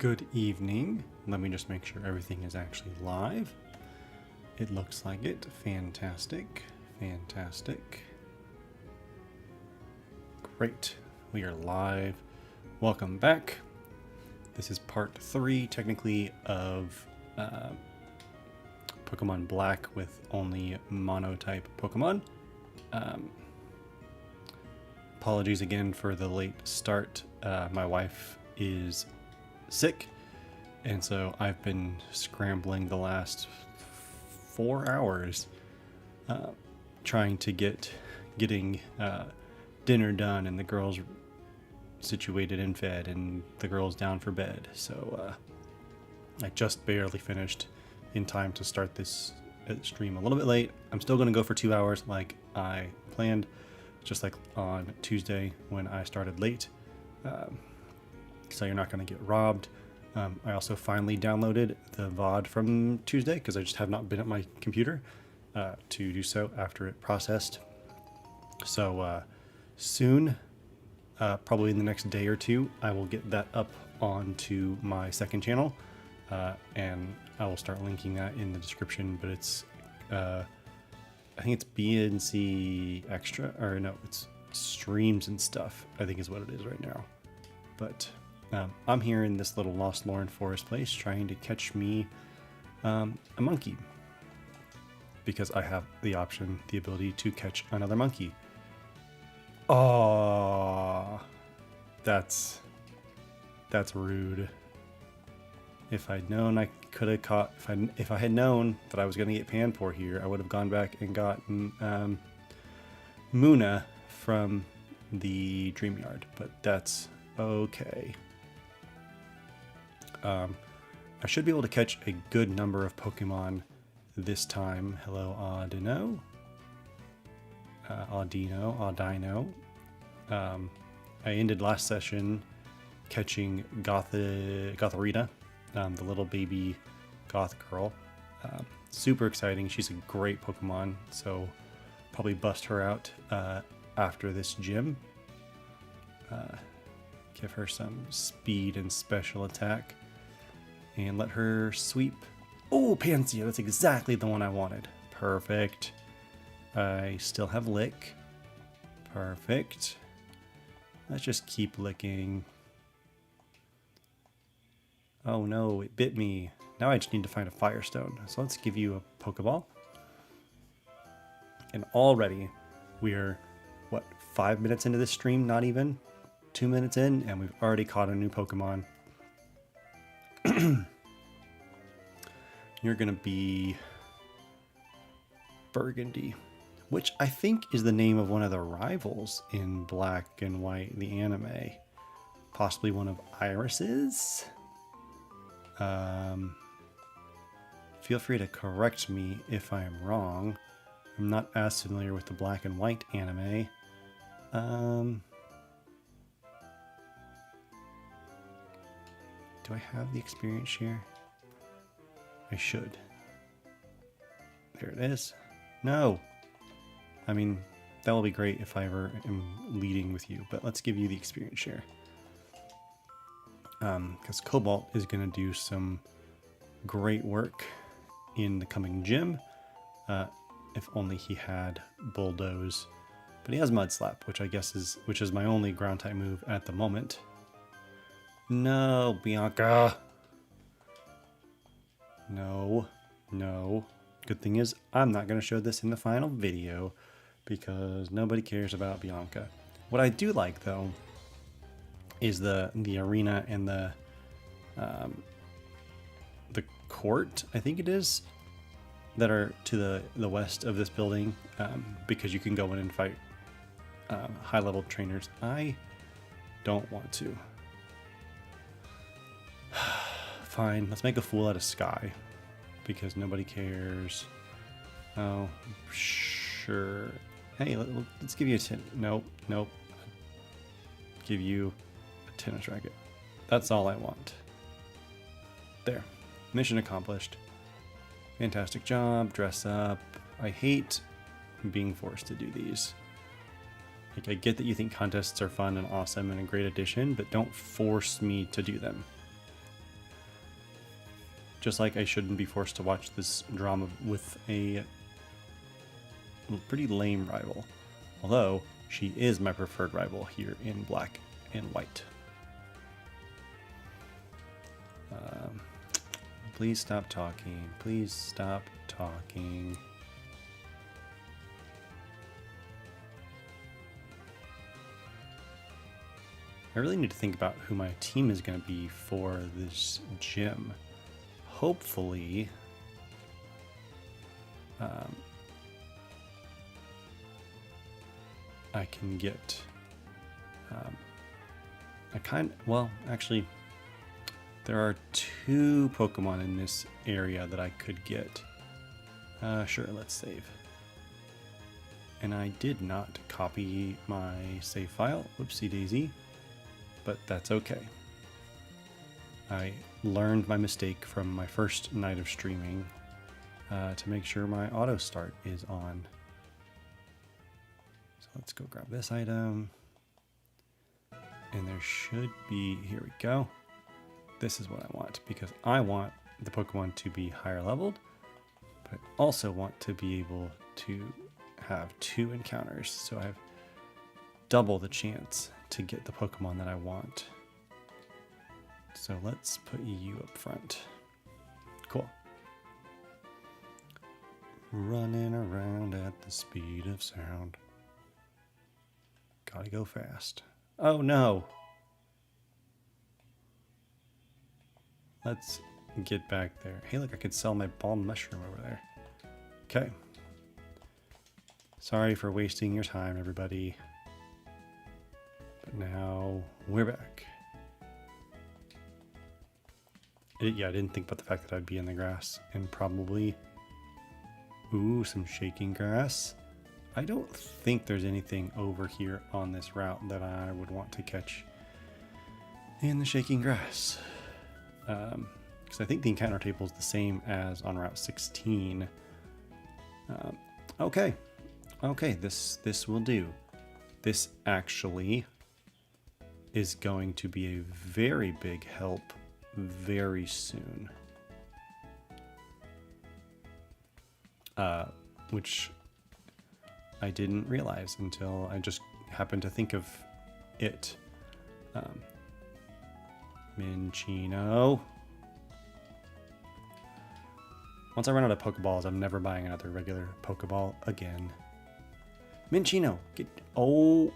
Good evening. Let me just make sure everything is actually live. It looks like it. Fantastic. Fantastic. Great. We are live. Welcome back. This is part 3, technically, of Pokemon Black with only mono-type Pokemon. Apologies again for the late start. My wife is sick, and so I've been scrambling the last 4 hours trying to getting dinner done and the girls situated and fed and the girls down for bed. So I just barely finished in time to start this stream a little bit late. I'm still going to go for 2 hours like I planned, just like on Tuesday when I started late. So you're not going to get robbed. I also finally downloaded the VOD from Tuesday because I just have not been at my computer to do so after it processed. So soon, probably in the next day or two, I will get that up onto my second channel, and I will start linking that in the description. But it's, I think it's BNC Extra, or no, it's streams and stuff, I think is what it is right now. But I'm here in this little Lost Lauren forest place trying to catch me a monkey, because I have the ability to catch another monkey. Oh, that's rude. If I'd known I could have caught, if I had known that I was going to get Panpour here, I would have gone back and gotten Muna from the Dream Yard, but that's okay. I should be able to catch a good number of Pokemon this time. Hello, Audino. Audino. I ended last session catching Gotharita, the little baby goth girl. Super exciting. She's a great Pokemon, so probably bust her out after this gym. Give her some speed and special attack, and let her sweep. Oh, Pansia, that's exactly the one I wanted. Perfect. I still have Lick. Perfect. Let's just keep licking. Oh no, it bit me. Now I just need to find a Firestone. So let's give you a Pokeball. And already we're, what, 5 minutes into this stream? Not even 2 minutes in, and we've already caught a new Pokemon. You're gonna be Burgundy, which I think is the name of one of the rivals in Black and White, the anime. Possibly one of Iris's. Feel free to correct me if I am wrong. I'm not as familiar with the Black and White anime. Do I have the experience share? I should. There it is. No! I mean, that will be great if I ever am leading with you, but let's give you the experience share. Because Cobalt is going to do some great work in the coming gym. If only he had Bulldoze. But he has Mud Slap, which I guess is my only ground type move at the moment. No, Bianca. No. Good thing is I'm not going to show this in the final video because nobody cares about Bianca. What I do like though is the arena and the court, I think it is, that are to the west of this building, because you can go in and fight high level trainers. I don't want to. Fine, let's make a fool out of Sky, because nobody cares. Oh, sure. Hey, let's give you a 10. Nope. Give you a tennis racket. That's all I want. There. Mission accomplished. Fantastic job. Dress up. I hate being forced to do these. Like, I get that you think contests are fun and awesome and a great addition, but don't force me to do them. Just like I shouldn't be forced to watch this drama with a pretty lame rival. Although, she is my preferred rival here in Black and White. Please stop talking. Please stop talking. I really need to think about who my team is going to be for this gym. Hopefully, I can get well, actually, there are 2 Pokemon in this area that I could get. Sure, let's save. And I did not copy my save file. Whoopsie daisy. But that's okay. I learned my mistake from my first night of streaming to make sure my auto start is on. So let's go grab this item. And there should be, here we go. This is what I want, because I want the Pokemon to be higher leveled, but I also want to be able to have 2 encounters, so I have double the chance to get the Pokemon that I want. So let's put you up front. Cool. Running around at the speed of sound. Gotta go fast. Oh no! Let's get back there. Hey, look, I could sell my bomb mushroom over there. Okay. Sorry for wasting your time, everybody. But now we're back. Yeah, I didn't think about the fact that I'd be in the grass and probably... Ooh, some shaking grass. I don't think there's anything over here on this route that I would want to catch in the shaking grass. Because I think the encounter table is the same as on Route 16. Okay, this will do. This actually is going to be a very big help very soon. Which I didn't realize until I just happened to think of it. Minchino. Once I run out of Pokeballs, I'm never buying another regular Pokeball again. Minchino, get... Oh...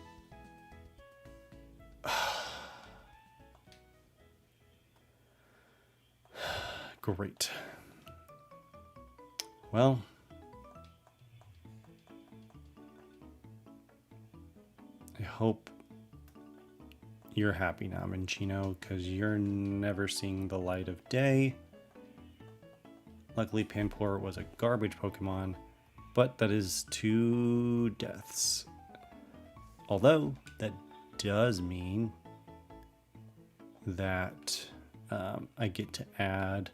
Great. Well... I hope you're happy now, Minchino, because you're never seeing the light of day. Luckily, Panpour was a garbage Pokemon, but that is 2 deaths. Although, that does mean that I get to add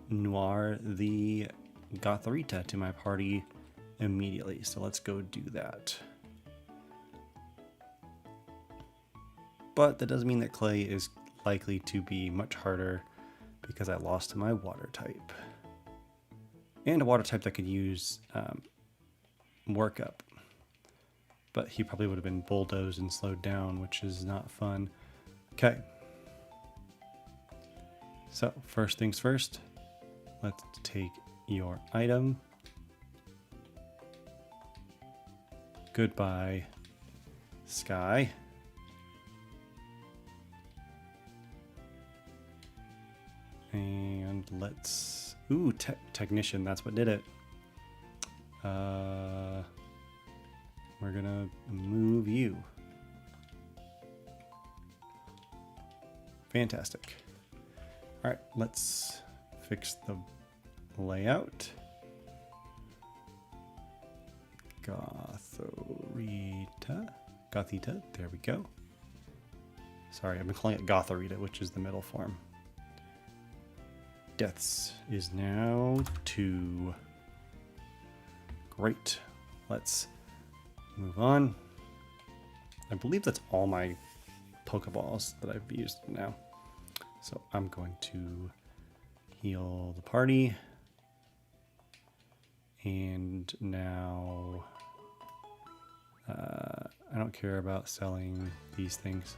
Noir the Gothorita to my party immediately. So let's go do that. But that does mean that Clay is likely to be much harder because I lost to my water type. And a water type that could use workup. But he probably would have been bulldozed and slowed down, which is not fun. Okay. So, first things first, let's take your item. Goodbye, Sky. And let's... Ooh, Technician, that's what did it. We're gonna move you. Fantastic. Alright, let's fix the layout. Gothita, there we go. Sorry, I've been calling it Gothorita, which is the middle form. Deaths is now 2. Great. Let's move on. I believe that's all my Pokeballs that I've used now. So I'm going to Heal the party. And now I don't care about selling these things.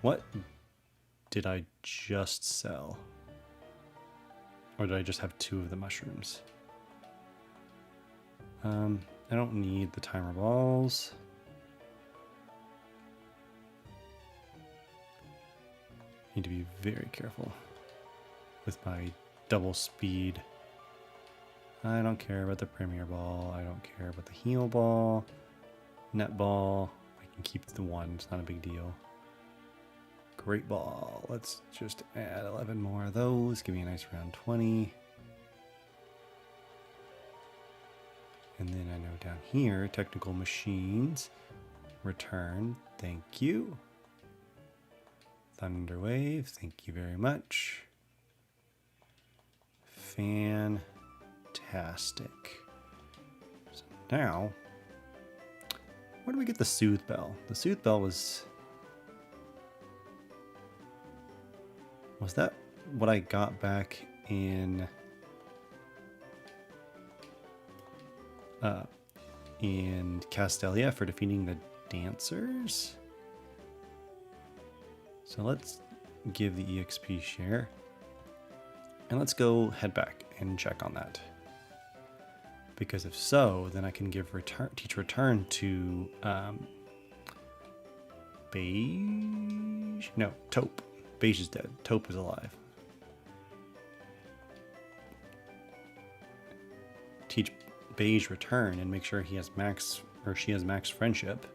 What did I just sell? Or did I just have 2 of the mushrooms? I don't need the timer balls. Need to be very careful with my double speed. I don't care about the premier ball. I don't care about the heal ball. Net ball. I can keep the 1. It's not a big deal. Great ball. Let's just add 11 more of those. Give me a nice round 20. And then I know down here, technical machines, return, thank you. Thunder Wave, thank you very much. Fantastic. So now, where do we get the Soothe Bell? The Soothe Bell was that what I got back in Castelia for defeating the dancers? So let's give the EXP share and let's go head back and check on that, because if so, then I can give teach return to Beige. No, Taupe. Beige is dead. Taupe is alive. Teach Beige return and make sure he has max, or she has max friendship.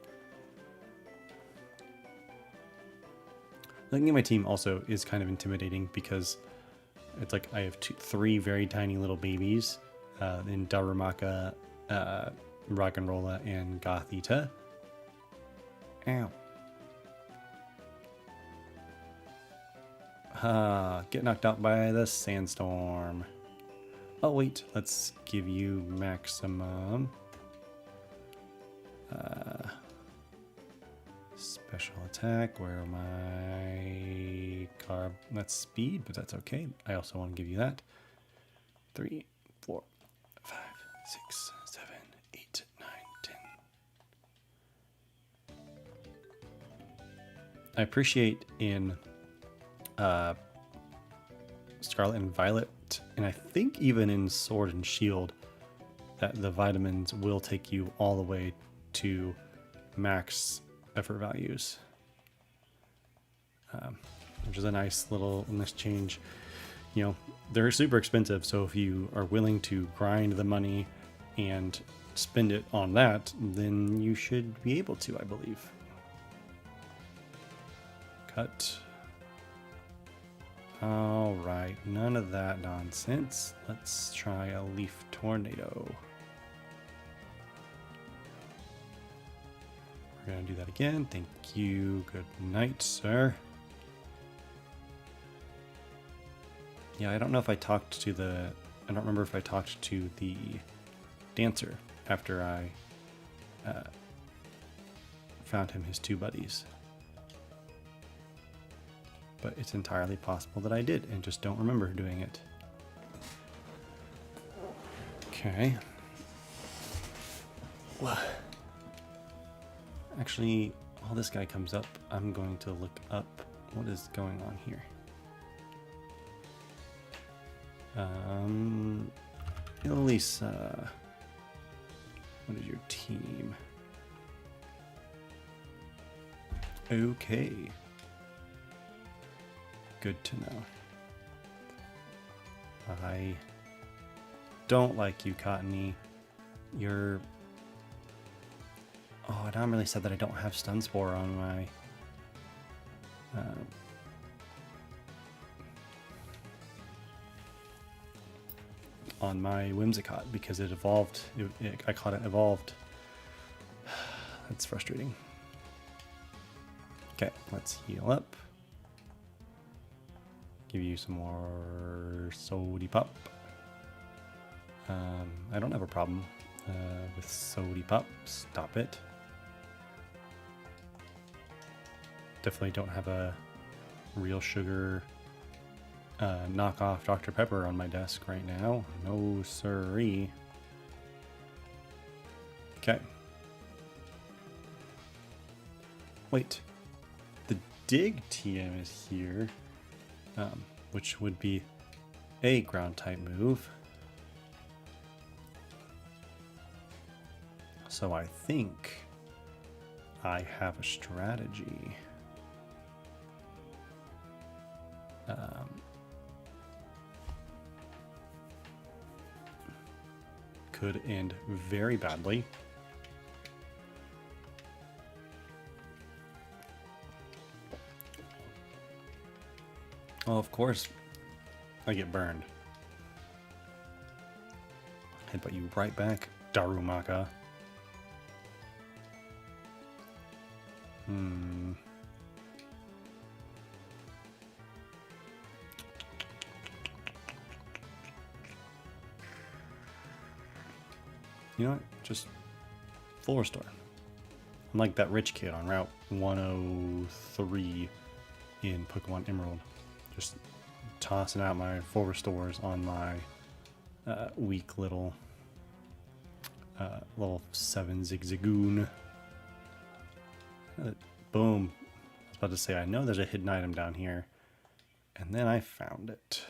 Looking at my team also is kind of intimidating because it's like I have 3 very tiny little babies in Darumaka, Rock'n'Rolla, and Gothita. Ow. Get knocked out by the sandstorm. Oh wait, let's give you maximum special attack. Where am I? Carb, that's speed, but that's okay. I also want to give you that. 3, 4, 5, 6, 7, 8, 9, 10. I appreciate in Scarlet and Violet, and I think even in Sword and Shield, that the vitamins will take you all the way to max effort values, which is a nice change. You know, they're super expensive, so if you are willing to grind the money and spend it on that, then you should be able to, I believe. Cut. All right, none of that nonsense. Let's try a leaf tornado. We're gonna do that again. Thank you. Good night, sir. Yeah, I don't know if I talked to the... I don't remember if I talked to the dancer after I found him his 2 buddies. But it's entirely possible that I did and just don't remember doing it. Okay. Well, actually, while this guy comes up, I'm going to look up what is going on here. Elisa, what is your team? Okay. Good to know. I don't like you, Cottony. You're... Oh, now I'm really sad that I don't have Stun Spore on my... on my Whimsicott, because it evolved. I caught it evolved. That's frustrating. Okay, let's heal up. Give you some more Sody Pop. I don't have a problem with Sody Pop. Stop it. Definitely don't have a real sugar knock off Dr. Pepper on my desk right now. No siree. Okay. Wait. The dig TM is here, which would be a ground type move. So I think I have a strategy. Could end very badly. Oh, of course, I get burned. Headbutt you right back, Darumaka. You know what? Just full restore. I'm like that rich kid on Route 103 in Pokemon Emerald. Just tossing out my full restores on my weak little level 7 Zigzagoon. Boom. I was about to say, I know there's a hidden item down here. And then I found it.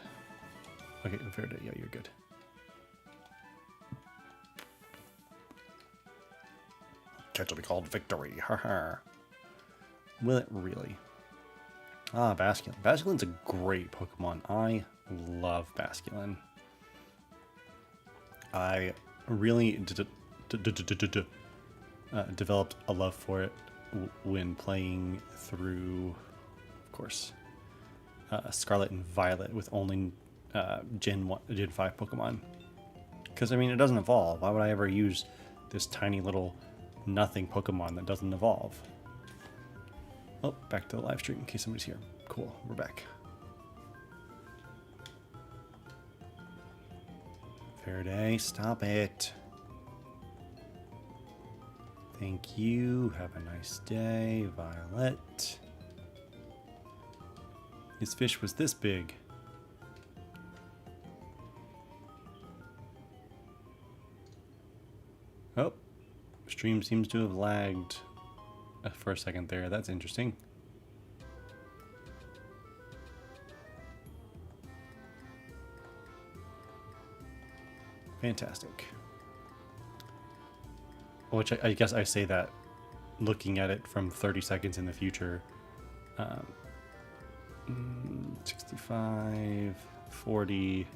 Okay, Verde, yeah, you're good. Catch will be called victory. Haha. Will it really? Ah, Basculin. Basculin's a great Pokemon. I love Basculin. I really developed a love for it when playing through, of course, Scarlet and Violet with only Gen 5 Pokemon. Because, I mean, it doesn't evolve. Why would I ever use this tiny little nothing Pokemon that doesn't evolve? Oh, back to the live stream in case somebody's here. Cool, we're back. Faraday, stop it. Thank you. Have a nice day, Violet. His fish was this big. Oh, stream seems to have lagged for a second there. That's interesting. Fantastic. Which I guess I say that looking at it from 30 seconds in the future. 65, 40.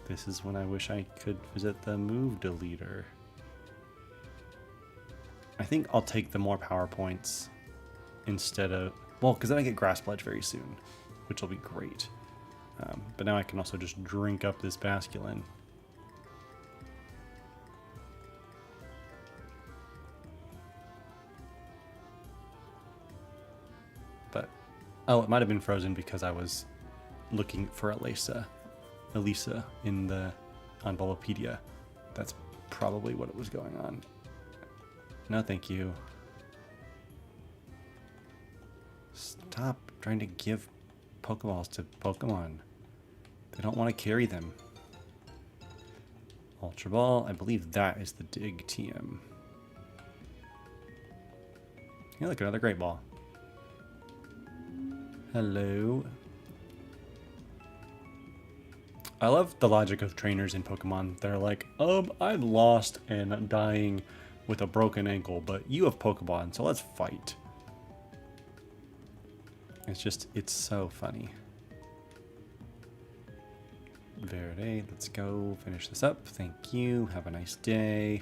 This is when I wish I could visit the move deleter. I think I'll take the more power points instead of, well, because then I get Grass Pledge very soon, which will be great. But now I can also just drink up this Basculin. But, oh, it might have been frozen because I was looking for Elisa in the, on Bulbapedia. That's probably what it was going on. No, thank you. Stop trying to give Pokeballs to Pokemon. They don't want to carry them. Ultra Ball, I believe that is the Dig TM. Yeah, look, another Great Ball. Hello. I love the logic of trainers in Pokemon. They're like, I'm lost and dying with a broken ankle, but you have Pokemon, so let's fight. It's so funny. Verde, let's go finish this up. Thank you. Have a nice day.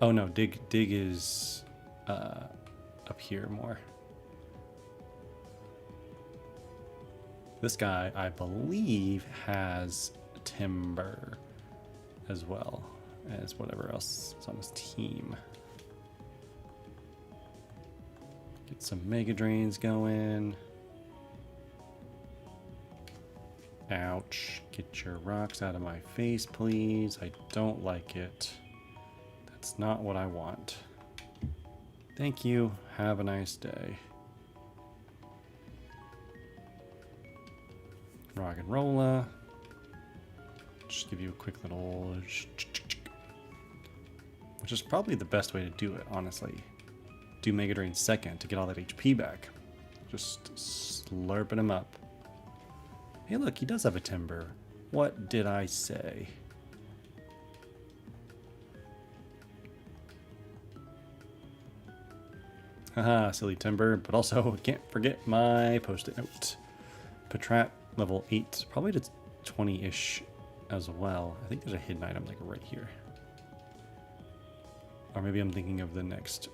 Oh no, dig is up here more. This guy, I believe, has Timber as well as whatever else is on his team. Get some Mega Drains going. Ouch. Get your rocks out of my face, please. I don't like it. That's not what I want. Thank you. Have a nice day. Rock and rolla. Just give you a quick little... Which is probably the best way to do it, honestly. Do Mega Drain second to get all that HP back. Just slurping him up. Hey look, he does have a timber. What did I say? Haha, silly timber, but also can't forget my post-it note. Patrat level 8, probably to 20-ish as well. I think there's a hidden item like right here. Or maybe I'm thinking of the next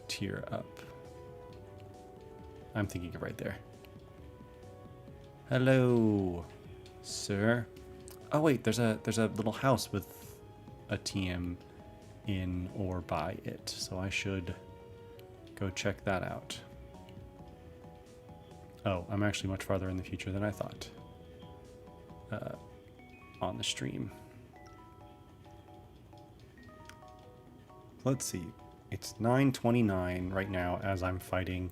tier up. I'm thinking of right there. Hello, sir. Oh wait, there's a little house with a TM in or by it, so I should go check that out. Oh, I'm actually much farther in the future than I thought. On the stream. Let's see. It's 9:29 right now as I'm fighting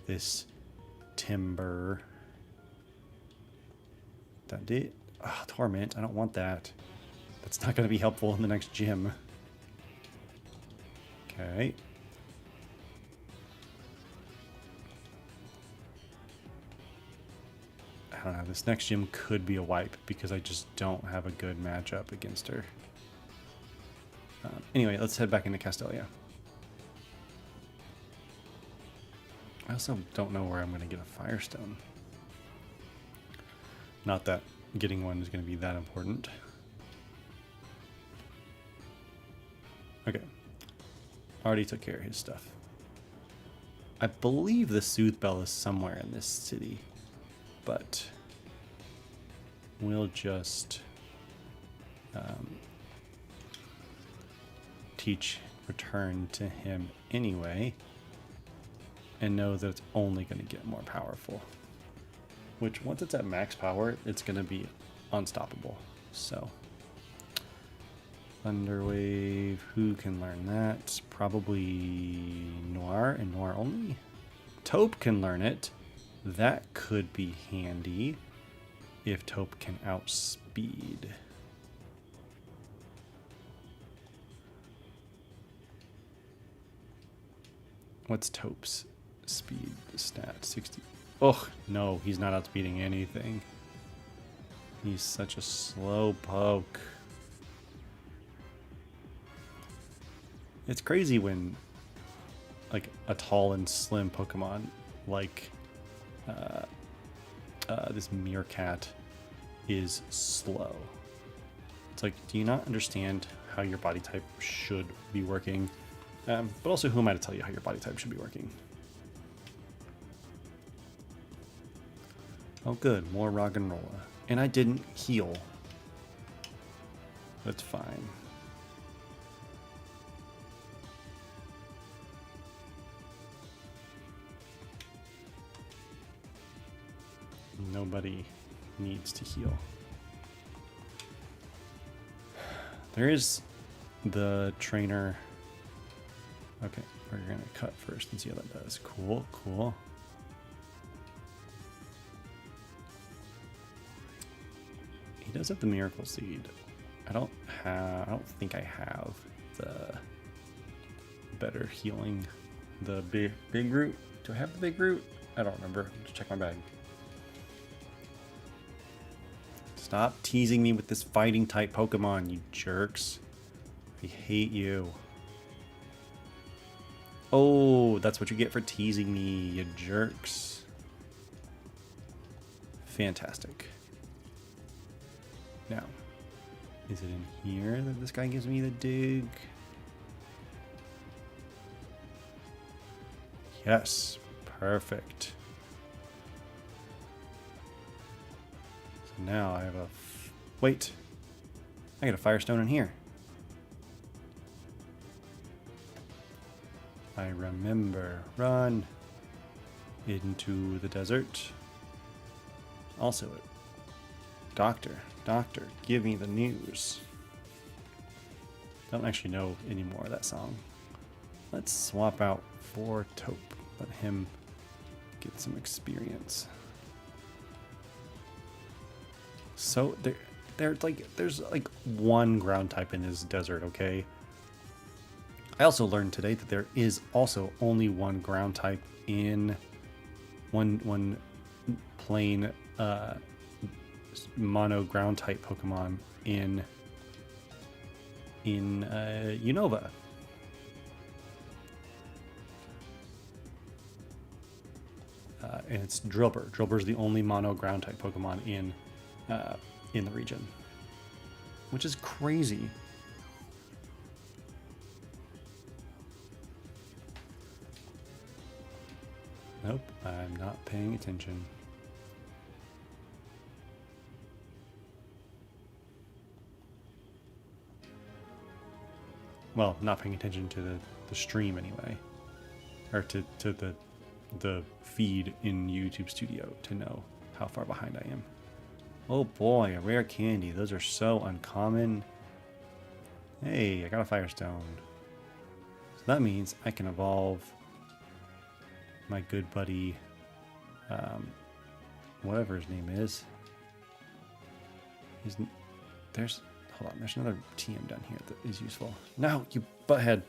this timber. That did. Ah, torment. I don't want that. That's not going to be helpful in the next gym. Okay. I don't know. This next gym could be a wipe because I just don't have a good matchup against her. Anyway, let's head back into Castelia. I also don't know where I'm going to get a Firestone. Not that getting one is going to be that important. Okay. Already took care of his stuff. I believe the Sooth Bell is somewhere in this city, but we'll just teach return to him anyway and know that it's only going to get more powerful. Which, once it's at max power, it's going to be unstoppable. So, Thunder Wave, who can learn that? Probably Noir and Noir only. Taupe can learn it. That could be handy if Taupe can outspeed. What's Taupe's speed stat? 60. Oh, no, he's not outspeeding anything. He's such a slow poke. It's crazy when, like, a tall and slim Pokemon, like this Meerkat, is slow. It's like, do you not understand how your body type should be working? But also, who am I to tell you how your body type should be working? Oh good, more rock and rolla. And I didn't heal. That's fine. Nobody needs to heal. There is the trainer. Okay, we're gonna cut first and see how that does. Cool, cool. He does have the Miracle Seed. I don't think I have the better healing. The big root. Do I have the big root? I don't remember. Just check my bag. Stop teasing me with this fighting type Pokemon, you jerks. I hate you. Oh, that's what you get for teasing me, you jerks. Fantastic. Now, is it in here that this guy gives me the dig? Yes, perfect. So now I have a... Wait, I got a Firestone in here. I remember. Run into the desert. Also, Doctor, doctor, give me the news. Don't actually know anymore of that song. Let's swap out for Taupe. Let him get some experience. So there's like one ground type in this desert, okay? I also learned today that there is also only one ground type in one plain mono ground type Pokemon in Unova. And it's Drillbur. Drillbur is the only mono ground type Pokemon in the region, which is crazy. Nope, I'm not paying attention. Well, not paying attention to the stream anyway, or to the feed in YouTube Studio to know how far behind I am. Oh boy, a rare candy. Those are so uncommon. Hey, I got a Firestone. So that means I can evolve my good buddy, whatever his name is. Hold on, there's another TM down here that is useful. No, you butthead.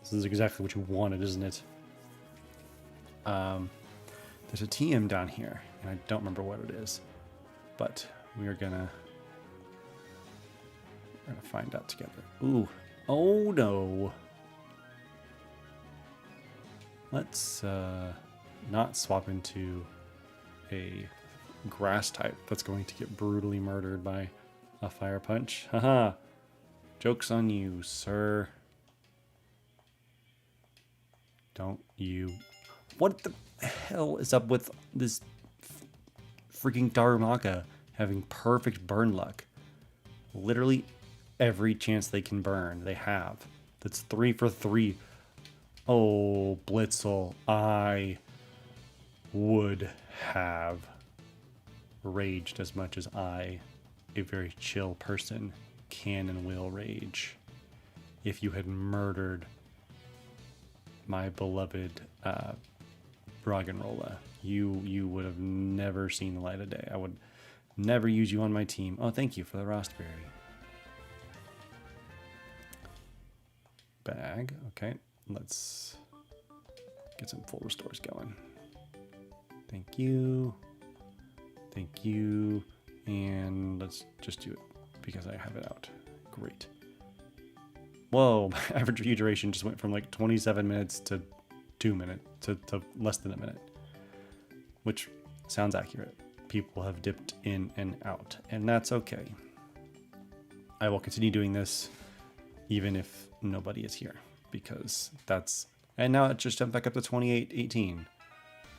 This is exactly what you wanted, isn't it? There's a TM down here, and I don't remember what it is, but we're gonna find out together. Ooh, oh no. Let's not swap into a grass type that's going to get brutally murdered by a fire punch. Haha. Joke's on you, sir. Don't you... What the hell is up with this freaking Darumaka having perfect burn luck? Literally every chance they can burn, they have. That's 3 for 3. Oh, Blitzel, I would have raged as much as I, a very chill person, can and will rage if you had murdered my beloved Roggenrola. You would have never seen the light of day. I would never use you on my team. Oh, thank you for the Rostberry. Bag, okay. Let's get some full restores going. Thank you. Thank you. And let's just do it because I have it out. Great. Whoa, my average view duration just went from like 27 minutes to 2 minutes to less than a minute, which sounds accurate. People have dipped in and out, and that's okay. I will continue doing this even if nobody is here, because that's... And now it just jumped back up to 28:18.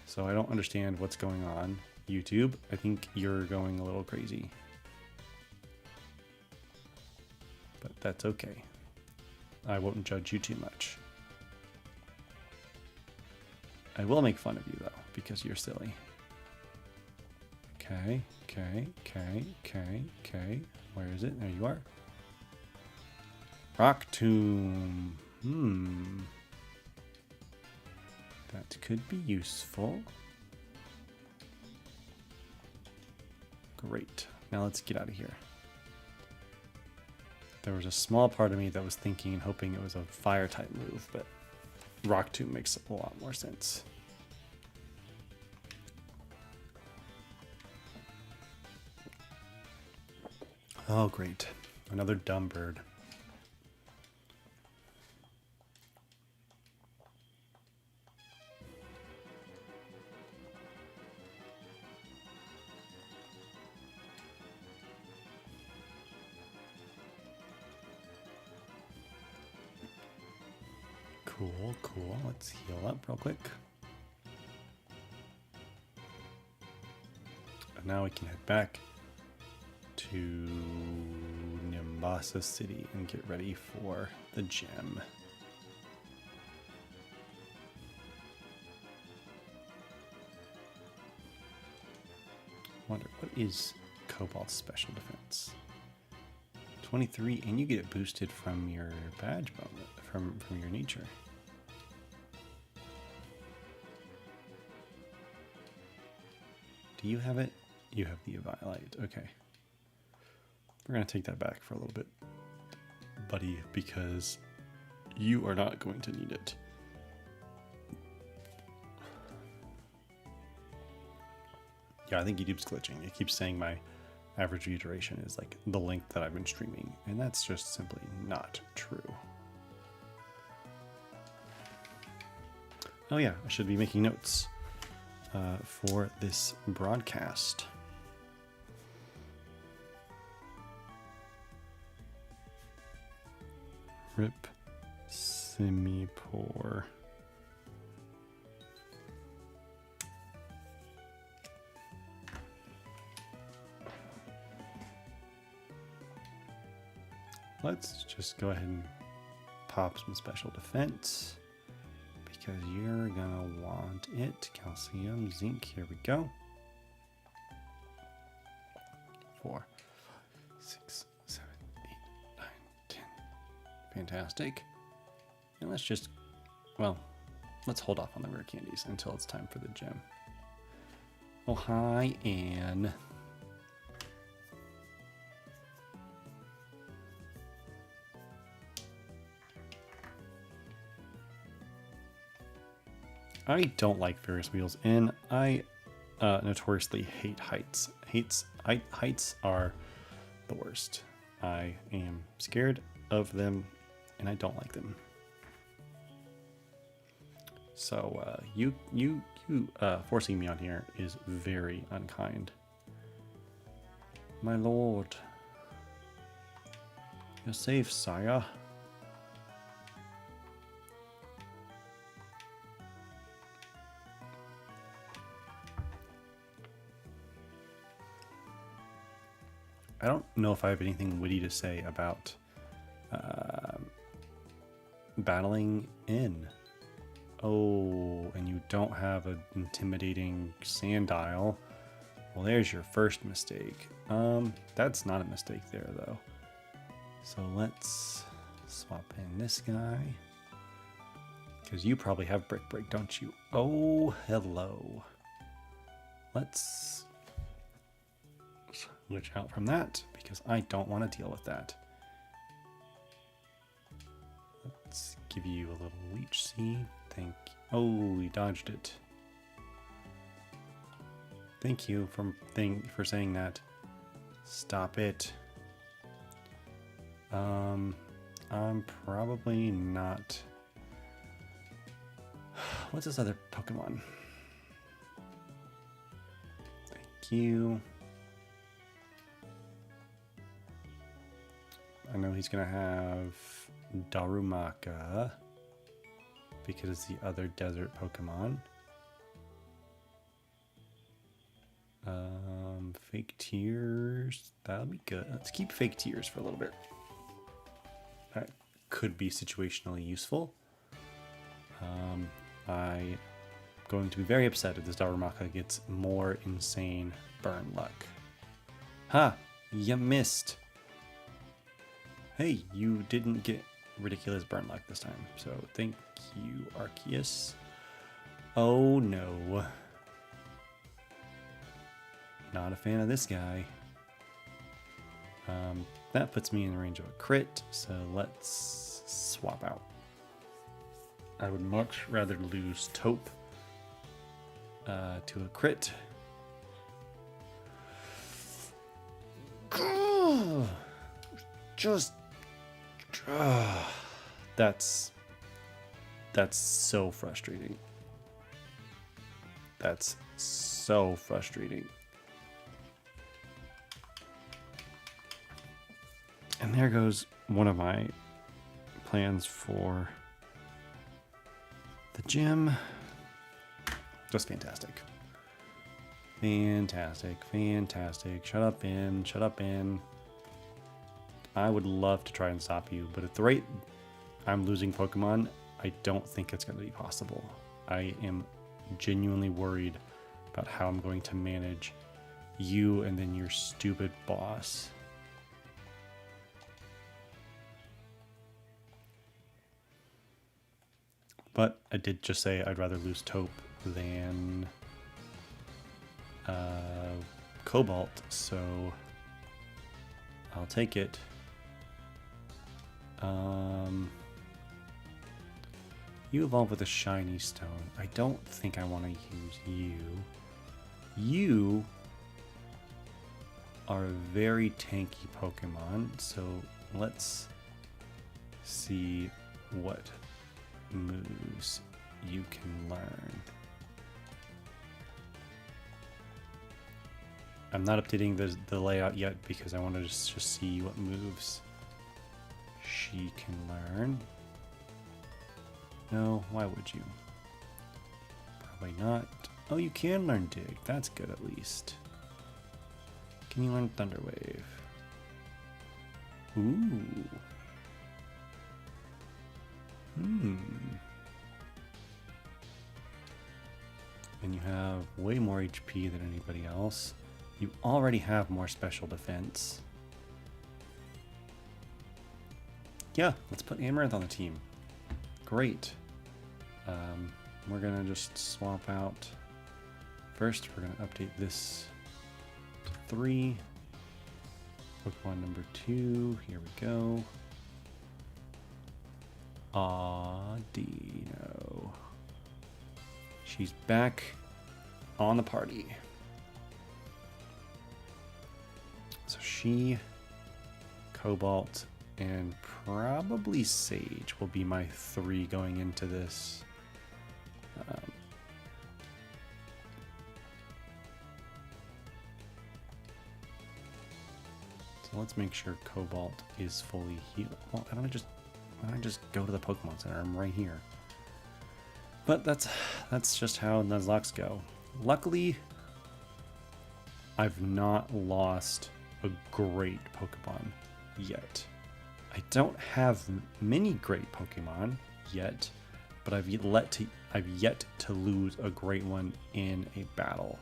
So I don't understand what's going on. YouTube, I think you're going a little crazy. But that's okay. I won't judge you too much. I will make fun of you though, because you're silly. Okay. Where is it? There you are. Rock Tomb. That could be useful. Great. Now let's get out of here. There was a small part of me that was thinking and hoping it was a fire type move, but Rock Tomb makes a lot more sense. Oh, great. Another dumb bird. Cool. Let's heal up real quick. And now we can head back to Nimbasa City and get ready for the gym. Wonder what is Cobalt special defense. 23, and you get it boosted from your badge bonus, from your nature. Do you have it? You have the Eviolite. Okay. We're going to take that back for a little bit, buddy, because you are not going to need it. Yeah, I think YouTube's glitching. It keeps saying my average view duration is like the length that I've been streaming, and that's just simply not true. Oh yeah, I should be making notes for this broadcast. Rip Simipour. Let's just go ahead and pop some special defense because you're gonna want it. Calcium, zinc, here we go. 4, 6, 7, 8, 9, 10. Fantastic. And let's just, well, let's hold off on the rare candies until it's time for the gem. Oh, hi, Anne. I don't like Ferris wheels, and I notoriously hate heights. Heights are the worst. I am scared of them, and I don't like them. So you forcing me on here is very unkind. My lord, you're safe, sire. I don't know if I have anything witty to say about battling in. Oh, and you don't have an intimidating Sandile. Well, there's your first mistake. That's not a mistake there, though. So let's swap in this guy. Because you probably have Brick Break, don't you? Oh, hello. Let's switch out from that because I don't want to deal with that. Let's give you a little leech seed. Thank you. Oh, we dodged it. Thank you for saying that. Stop it. I'm probably not. What's this other Pokemon? Thank you. I know he's gonna have Darumaka because it's the other desert Pokemon. Fake Tears, that'll be good. Let's keep Fake Tears for a little bit. That could be situationally useful. I'm going to be very upset if this Darumaka gets more insane burn luck. Ha! You missed! Hey, you didn't get ridiculous burn luck this time, so thank you, Arceus. Oh no. Not a fan of this guy. That puts me in the range of a crit, so let's swap out. I would much rather lose Taupe to a crit. Just that's so frustrating. That's so frustrating. And there goes one of my plans for the gym. Just fantastic. Fantastic. Shut up, in. I would love to try and stop you, but at the rate I'm losing Pokemon, I don't think it's going to be possible. I am genuinely worried about how I'm going to manage you and then your stupid boss. But I did just say I'd rather lose taupe than cobalt, so I'll take it. You evolve with a shiny stone. I don't think I want to use you. You are a very tanky Pokemon, so let's see what moves you can learn. I'm not updating the layout yet because I want to just see what moves she can learn. No, why would you? Probably not. Oh, you can learn Dig. That's good at least. Can you learn Thunder Wave? Ooh. And you have way more HP than anybody else. You already have more special defense. Yeah, let's put Amaranth on the team. Great. We're gonna just swap out. First, we're gonna update this to 3. Pokemon number 2, here we go. Audino. She's back on the party. So she, Cobalt, and probably Sage will be my 3 going into this. So let's make sure Cobalt is fully healed. Well, why don't I just go to the Pokemon Center? I'm right here. But that's just how Nuzlocks go. Luckily, I've not lost a great Pokemon yet. I don't have many great Pokemon yet, but I've yet to lose a great one in a battle.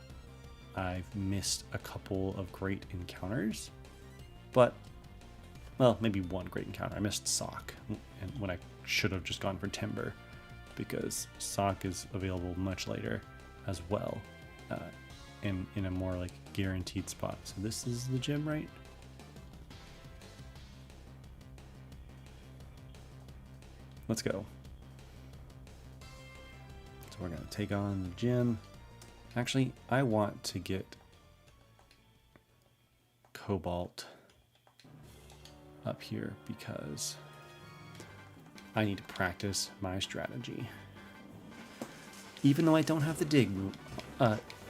I've missed a couple of great encounters, but, well, maybe one great encounter. I missed Sock, and when I should have just gone for Timber, because Sock is available much later as well, in a more like guaranteed spot. So this is the gym, right? Let's go. So we're gonna take on the gym. Actually, I want to get Cobalt up here because I need to practice my strategy. Even though I don't have the dig move,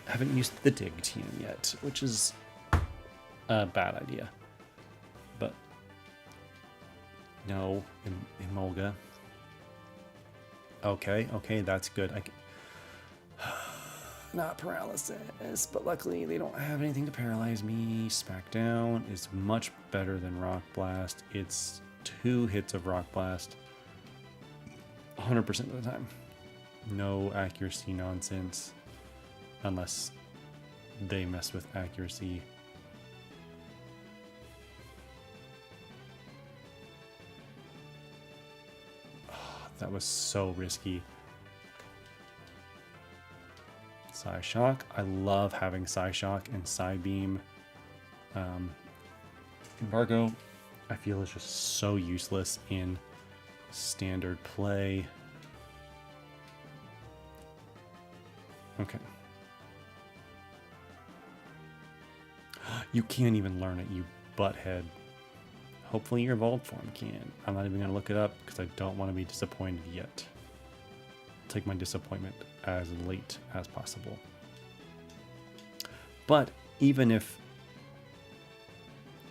haven't used the dig team yet, which is a bad idea. But no, Emolga. Okay, that's good. Not paralysis, but luckily they don't have anything to paralyze me. Smackdown is much better than Rock Blast. It's 2 hits of Rock Blast 100% of the time. No accuracy nonsense, unless they mess with accuracy. Oh, that was so risky. Psyshock. I love having Psyshock and Psybeam. Embargo, I feel, is just so useless in standard play. Okay. You can't even learn it, you butthead. Hopefully your evolved form can. I'm not even going to look it up because I don't want to be disappointed yet. I'll take my disappointment as late as possible. But even if...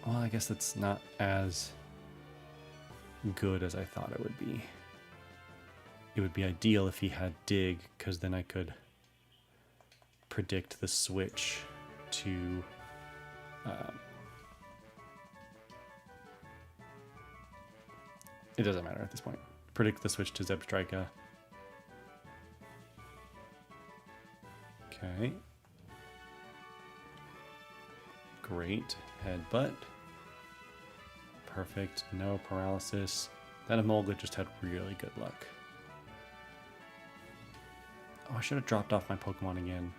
Well, I guess it's not as good as I thought it would be. It would be ideal if he had Dig, because then I could predict the switch to... it doesn't matter at this point. Predict the switch to Zebstrika. Okay. Great. Headbutt. Perfect. No paralysis. That Emolga just had really good luck. Oh, I should have dropped off my Pokemon again.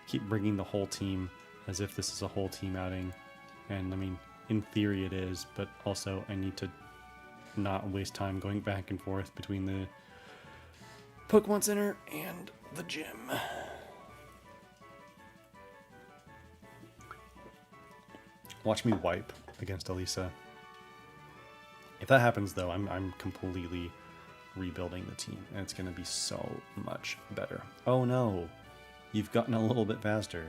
Keep bringing the whole team as if this is a whole team outing. And I mean, in theory it is, but also I need to not waste time going back and forth between the Pokemon Center and the gym. Watch me wipe against Elisa. If that happens though, I'm completely rebuilding the team, and it's going to be so much better. Oh no, you've gotten a little bit faster.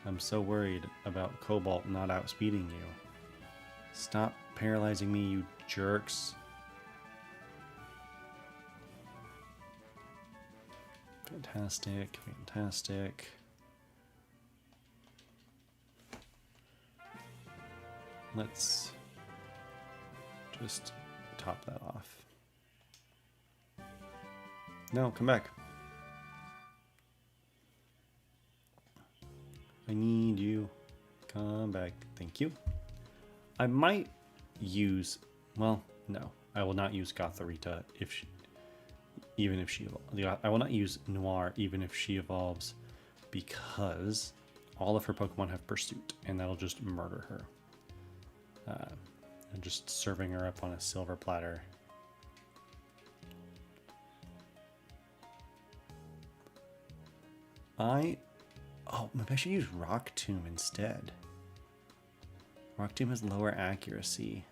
I'm so worried about Cobalt not outspeeding you. Stop paralyzing me, you jerks. Fantastic, fantastic. Let's just top that off. No, come back. I need you. Come back. Thank you. I might use... Well, no. I will not use Gotharita if she... Even if she... I will not use Noir even if she evolves, because all of her Pokemon have Pursuit, and that'll just murder her. And just serving her up on a silver platter. Oh, maybe I should use Rock Tomb instead. Rock Tomb has lower accuracy.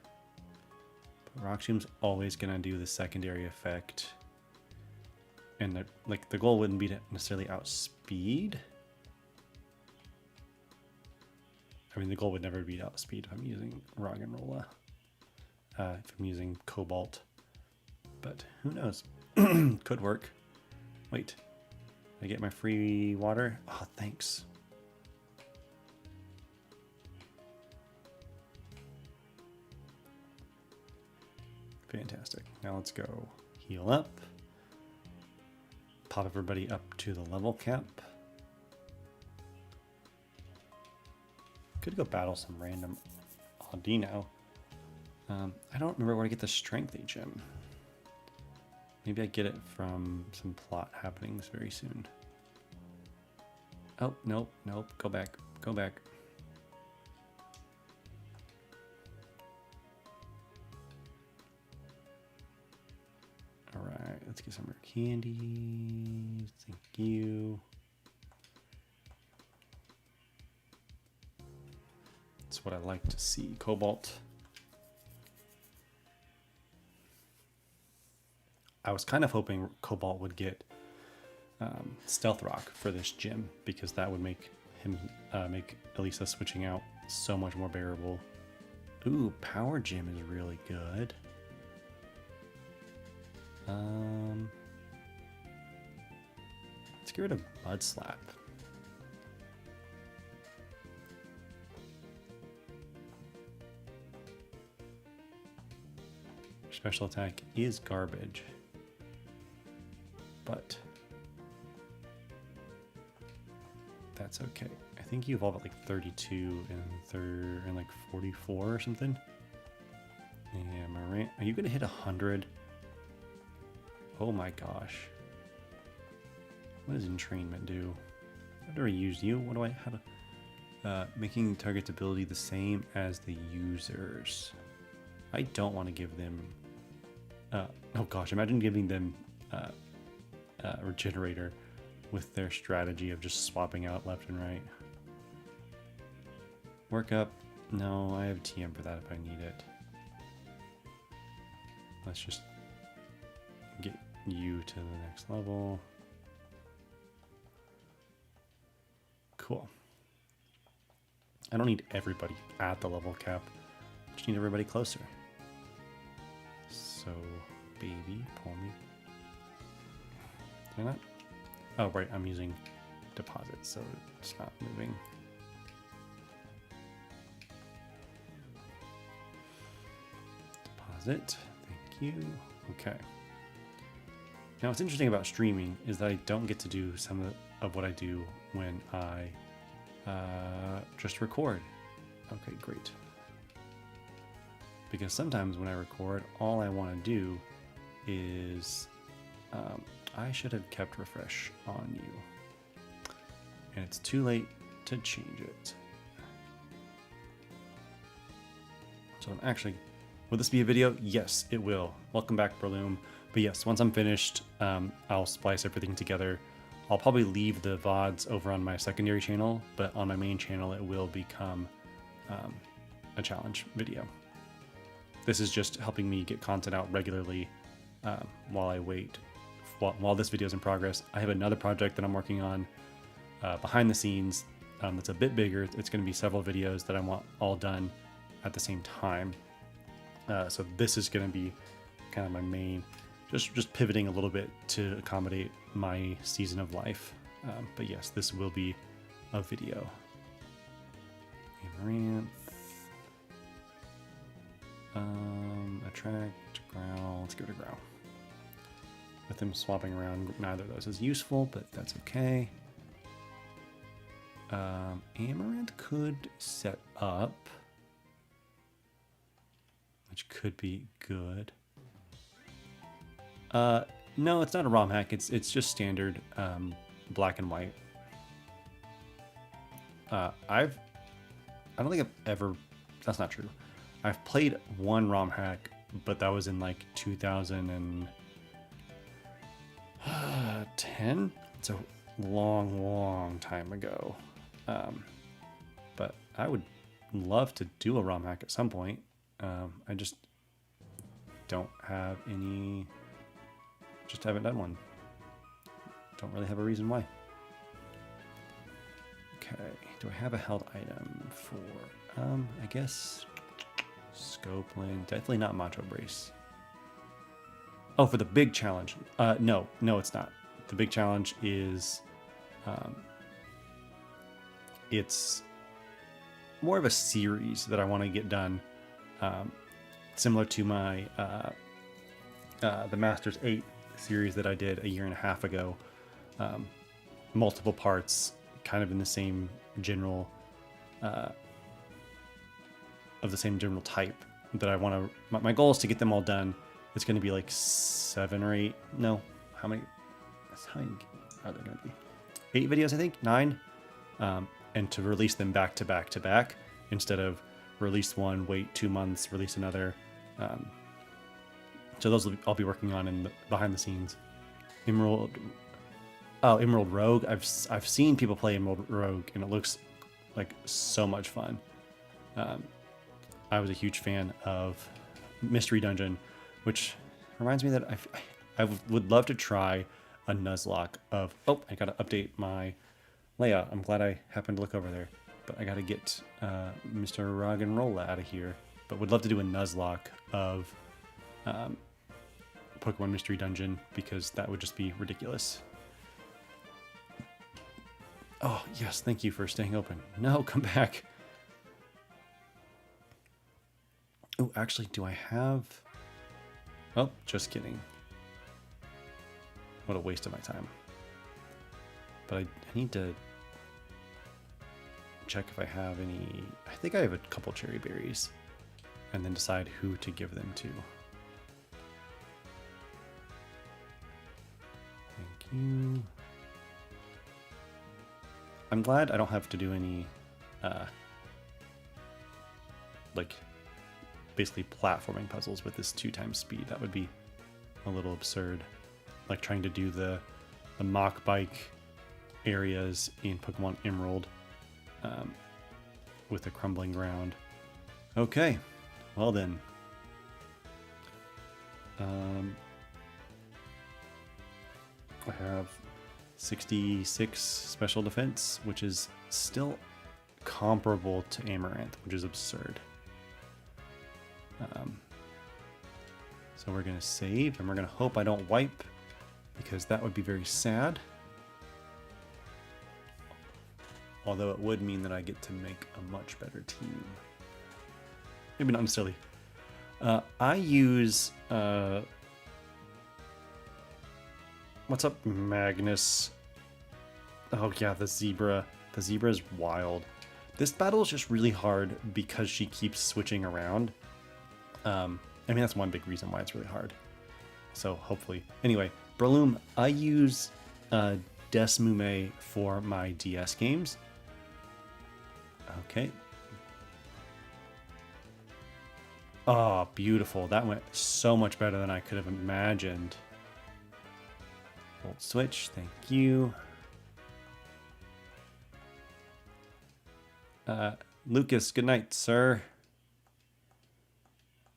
But Rock Tomb's always going to do the secondary effect. And the goal wouldn't be to necessarily outspeed. I mean, the goal would never be to outspeed if I'm using Roggenrola. If I'm using Cobalt. But who knows? Could work. Wait. Did I get my free water? Oh, thanks. Fantastic. Now let's go heal up. Pop everybody up to the level cap. Could go battle some random Audino. I don't remember where to get the Strength HM. Maybe I get it from some plot happenings very soon. Oh, nope, nope. Go back. Go back. Alright, let's get some rare candies. Thank you. That's what I like to see. Cobalt. I was kind of hoping Cobalt would get Stealth Rock for this gym, because that would make him make Elisa switching out so much more bearable. Ooh, Power Gym is really good. Let's get rid of Mud Slap. Special attack is garbage, but that's okay. I think you evolve at like 32 and like 44 or something. Yeah, am I right? Are you gonna hit 100? Oh my gosh. What does entrainment do? I've never used you. What do I how to making target's ability the same as the users. I don't want to give them oh gosh, imagine giving them Regenerator with their strategy of just swapping out left and right. Work up. No, I have TM for that if I need it. Let's just get you to the next level. Cool. I don't need everybody at the level cap. I just need everybody closer. So, baby, pull me. Did I not? Oh, right, I'm using deposit, so it's not moving. Deposit, thank you. Okay. Now, what's interesting about streaming is that I don't get to do some of of what I do when I just record. Okay, great. Because sometimes when I record, all I want to do is I should have kept refresh on you, and it's too late to change it. So I'm actually, will this be a video? Yes, it will. Welcome back, Berloom. But yes, once I'm finished, I'll splice everything together. I'll probably leave the VODs over on my secondary channel, but on my main channel, it will become a challenge video. This is just helping me get content out regularly while I wait. While this video is in progress, I have another project that I'm working on behind the scenes that's a bit bigger. It's going to be several videos that I want all done at the same time. So this is going to be kind of my main, just pivoting a little bit to accommodate my season of life. But yes, this will be a video. Amaranth. Attract, growl. Let's give it a growl. With them swapping around, neither of those is useful, but that's okay. Amaranth could set up, which could be good. No, it's not a ROM hack. It's just standard black and white. I don't think I've ever. That's not true. I've played one ROM hack, but that was in like 2010. It's a long time ago. But I would love to do a ROM hack at some point. I just don't have any. Just haven't done one. Don't really have a reason why. Okay, do I have a held item for, I guess, Scopeland, definitely not Macho Brace. Oh, for the big challenge. No, it's not. The big challenge is, it's more of a series that I want to get done, similar to my, the Masters 8 series that I did a year and a half ago. Multiple parts, kind of in the same general, of the same general type that I want to. My goal is to get them all done. It's going to be like 7 or 8. No, how many? How many are there going to be? 8 videos, I think. 9. And to release them back to back to back instead of release one, wait 2 months, release another. So those I'll be working on in the, behind the scenes. Emerald Rogue. I've seen people play Emerald Rogue, and it looks like so much fun. I was a huge fan of Mystery Dungeon, which reminds me that I would love to try a Nuzlocke of. Oh, I gotta update my layout. I'm glad I happened to look over there, but I gotta get Mr. Rog and Roll out of here. But would love to do a Nuzlocke of Pokemon Mystery Dungeon, because that would just be ridiculous. Oh, yes, thank you for staying open. No, come back. Oh, actually, do I have... Oh, just kidding. What a waste of my time. But I need to check if I have any... I think I have a couple cherry berries. And then decide who to give them to. Thank you. I'm glad I don't have to do any, like, basically platforming puzzles with this 2x speed. That would be a little absurd. Like trying to do the mock bike areas in Pokemon Emerald with the crumbling ground. Okay, well then. I have 66 special defense, which is still comparable to Amaranth, which is absurd. So we're gonna save, and we're gonna hope I don't wipe, because that would be very sad. Although it would mean that I get to make a much better team. Maybe not necessarily. I use what's up, Magnus? Oh yeah, the zebra. The zebra is wild. This battle is just really hard because she keeps switching around. I mean, that's one big reason why it's really hard. So hopefully. Anyway, Breloom, I use Desmume for my DS games. Okay. Oh, beautiful. That went so much better than I could have imagined. Volt switch, thank you. Lucas, good night, sir.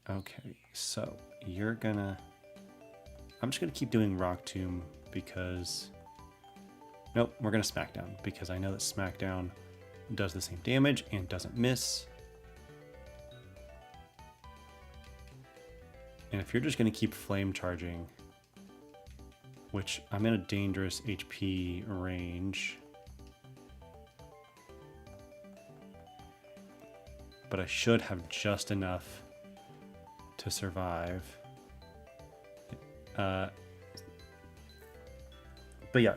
Okay, so you're gonna... I'm just gonna keep doing Rock Tomb because... Nope, we're gonna Smackdown because I know that Smackdown does the same damage and doesn't miss. And if you're just gonna keep Flame Charging, which I'm in a dangerous HP range, but I should have just enough to survive. But yeah.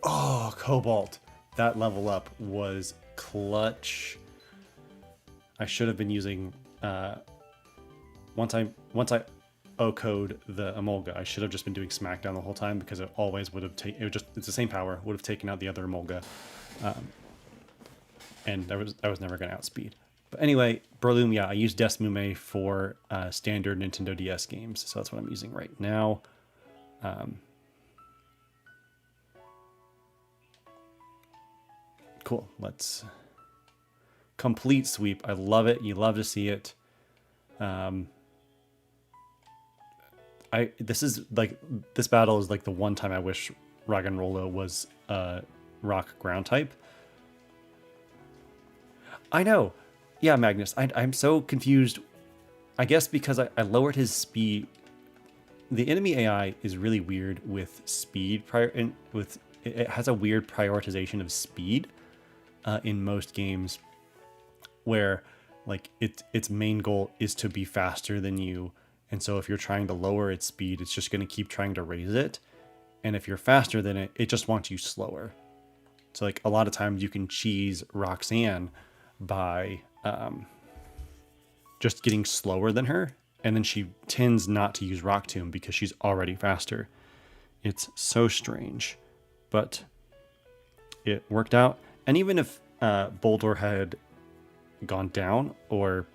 Oh, Cobalt. That level up was clutch. I should have been using once I O-code the Emolga, I should have just been doing Smackdown the whole time because it always would have taken it's the same power, would have taken out the other Emolga. And I was never gonna outspeed. But anyway, Breloom, yeah, I use Desmume for standard Nintendo DS games, so that's what I'm using right now. Cool, let's complete sweep. I love it. You love to see it. This battle is like the one time I wish Roggenrola was rock ground type. I know. Yeah, Magnus, I'm so confused. I guess because I lowered his speed. The enemy AI is really weird with speed. It has a weird prioritization of speed in most games, where like its main goal is to be faster than you, and so if you're trying to lower its speed, it's just going to keep trying to raise it, and if you're faster than it, it just wants you slower. So like a lot of times you can cheese Roxanne by just getting slower than her, and then she tends not to use Rock Tomb because she's already faster. It's so strange, but it worked out. And even if Boldor had gone down or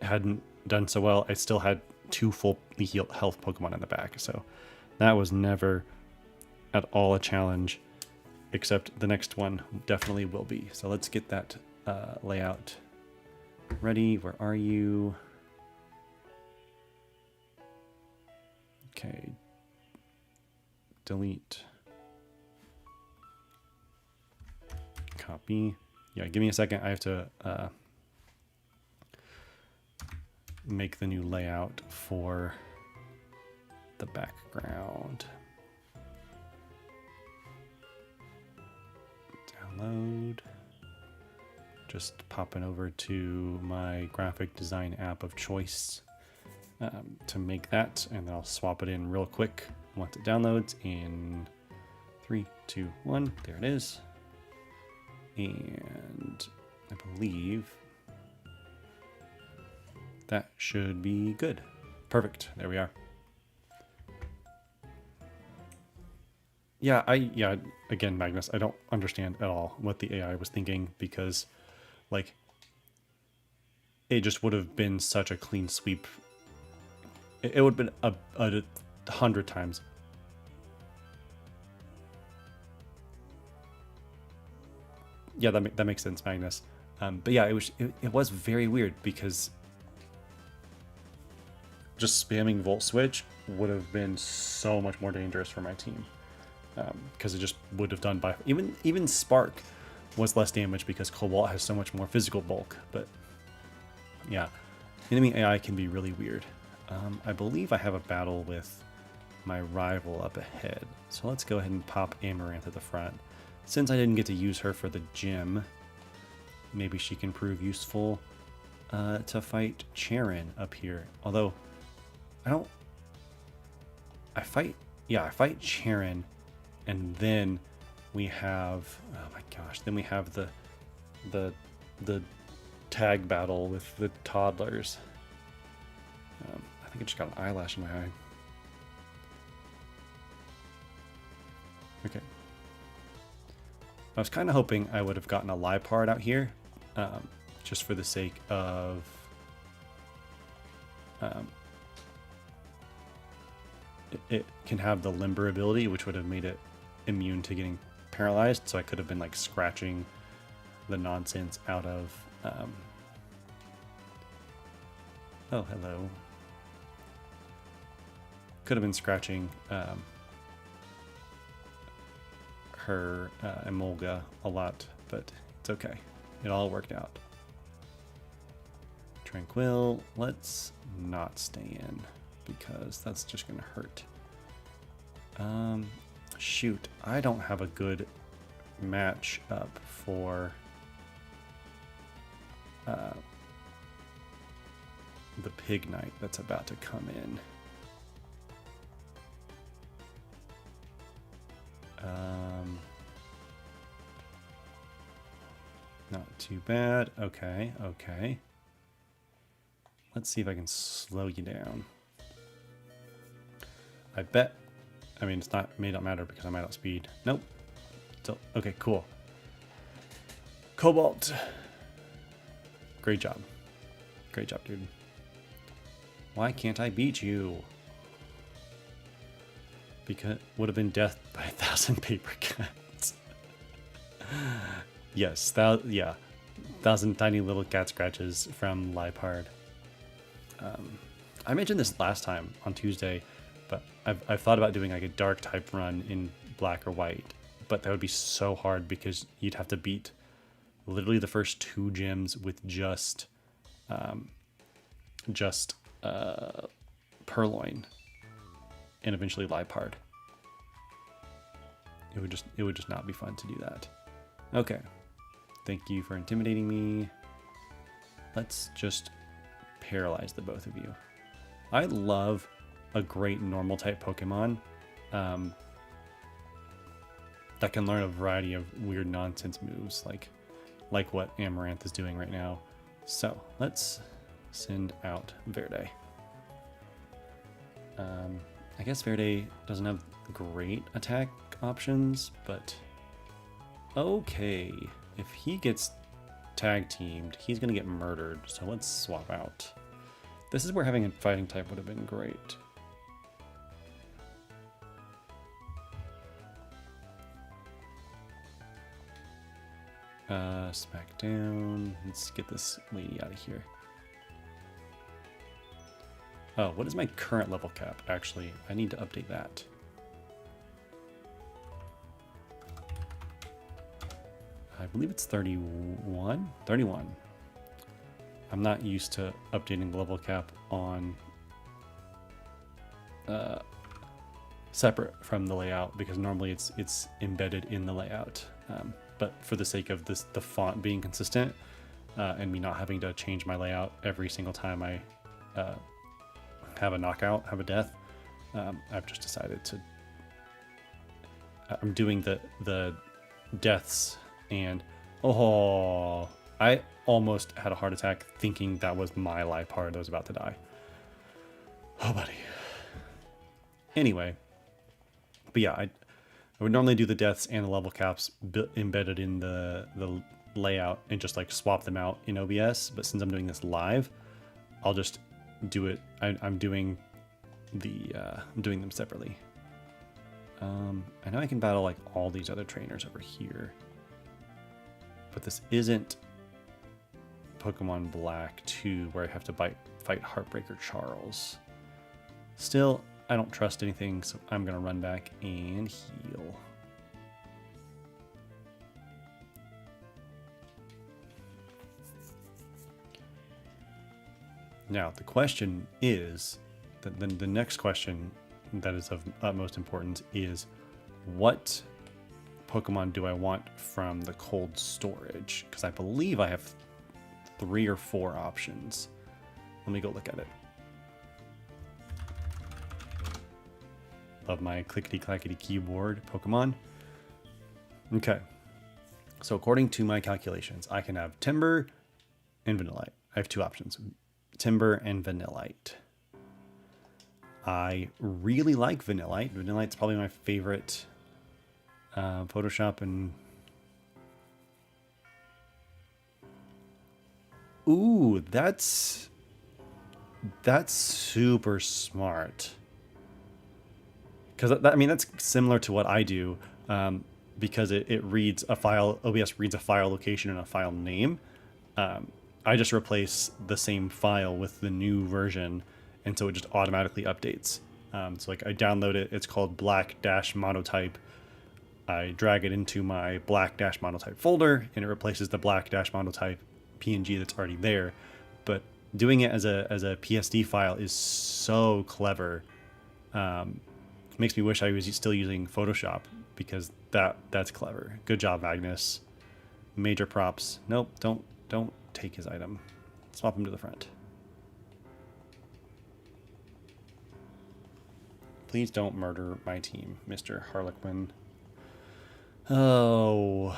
hadn't done so well, I still had 2 fully healed health Pokemon in the back, so that was never at all a challenge, except the next one definitely will be. So let's get that layout ready. Where are you? Okay. Delete. Copy. Yeah, give me a second. I have to make the new layout for the background. Download. Just popping over to my graphic design app of choice to make that, and then I'll swap it in real quick once it downloads in 3, 2, 1. There it is. And I believe that should be good. Perfect. There we are. Yeah, again, Magnus, I don't understand at all what the AI was thinking, because like it just would have been such a clean sweep. It would have been a 100 times. Yeah, that makes sense, Magnus. But yeah, it was very weird because just spamming Volt Switch would have been so much more dangerous for my team, because it just would have done by even Spark was less damage because Cobalt has so much more physical bulk. But yeah, enemy AI can be really weird. I believe I have a battle with my rival up ahead, so let's go ahead and pop Amaranth at the front. Since I didn't get to use her for the gym, maybe she can prove useful to fight Charon up here. Although, I fight Charon, and then we have, oh my gosh, then we have the tag battle with the toddlers. I think I just got an eyelash in my eye. Okay. I was kind of hoping I would have gotten a Liepard out here, just for the sake of it can have the limber ability, which would have made it immune to getting paralyzed, so I could have been like scratching the nonsense out of oh, hello. Could have been scratching her Emolga a lot, but it's okay. It all worked out. Tranquil, let's not stay in because that's just gonna hurt. Shoot, I don't have a good match up for the Pig Knight that's about to come in. Not too bad. Okay, okay. Let's see if I can slow you down. I bet. I mean, it's not, may not matter because I'm out of speed. Nope. So, okay, cool. Cobalt. Great job. Great job, dude. Why can't I beat you? Because would have been death by 1,000 paper cuts. Yes, yeah. 1,000 tiny little cat scratches from Liepard. I mentioned this last time on Tuesday, but I've thought about doing like a dark type run in black or white, but that would be so hard because you'd have to beat literally the first 2 gyms with just Purloin and eventually Liepard. It would just not be fun to do that. Okay. Thank you for intimidating me. Let's just paralyze the both of you. I love a great normal type Pokemon that can learn a variety of weird nonsense moves like what Amaranth is doing right now. So let's send out Verde. I guess Verde doesn't have great attack options, but okay. If he gets tag teamed, he's gonna get murdered, so let's swap out. This is where having a fighting type would have been great. Smack down. Let's get this lady out of here. Oh, what is my current level cap? Actually, I need to update that. I believe it's 31? 31. I'm not used to updating the level cap on separate from the layout because normally it's embedded in the layout. But for the sake of the font being consistent and me not having to change my layout every single time I have a knockout, have a death, I've just decided to. I'm doing the deaths, and oh, I almost had a heart attack thinking that was my Liepard that was about to die. Oh, buddy. Anyway, but yeah, I would normally do the deaths and the level caps embedded in the layout and just like swap them out in OBS. But since I'm doing this live, I'll just do it. I'm doing them separately. I know I can battle like all these other trainers over here, but this isn't Pokemon Black 2 where I have to fight Heartbreaker Charles. Still, I don't trust anything, so I'm gonna run back and heal. Now, the question is, the next question that is of utmost importance is, what Pokemon do I want from the cold storage? Because I believe I have 3 or 4 options. Let me go look at it. Love my clickety-clackety keyboard Pokemon. Okay. So according to my calculations, I can have timber and vanillite. I have two options, timber and vanillite. I really like vanillite. Vanillite's probably my favorite Photoshop and... Ooh, that's super smart. Because I mean, that's similar to what I do, because it reads a file, OBS reads a file location and a file name. I just replace the same file with the new version, and so it just automatically updates. So like I download it, it's called black-monotype. I drag it into my black-monotype folder, and it replaces the black-monotype PNG that's already there. But doing it as a PSD file is so clever. Makes me wish I was still using Photoshop, because that's clever. Good job, Magnus. Major props. Nope, don't take his item. Swap him to the front. Please don't murder my team, Mr. Harlequin. Oh.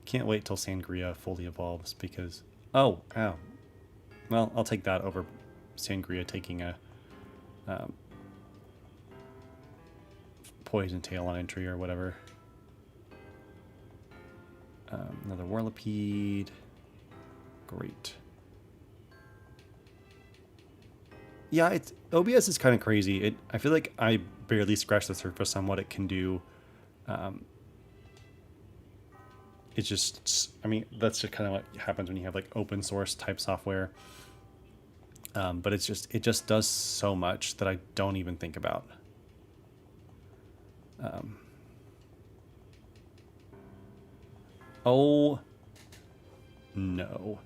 Can't wait till Sangria fully evolves, because... Oh, ow. Well, I'll take that over Sangria taking a poison tail on entry or whatever. Another Whirlipede. Great. Yeah, OBS is kind of crazy. I feel like I barely scratched the surface on what it can do. It's just, I mean, that's just kind of what happens when you have like open source type software. But it just does so much that I don't even think about. Oh no.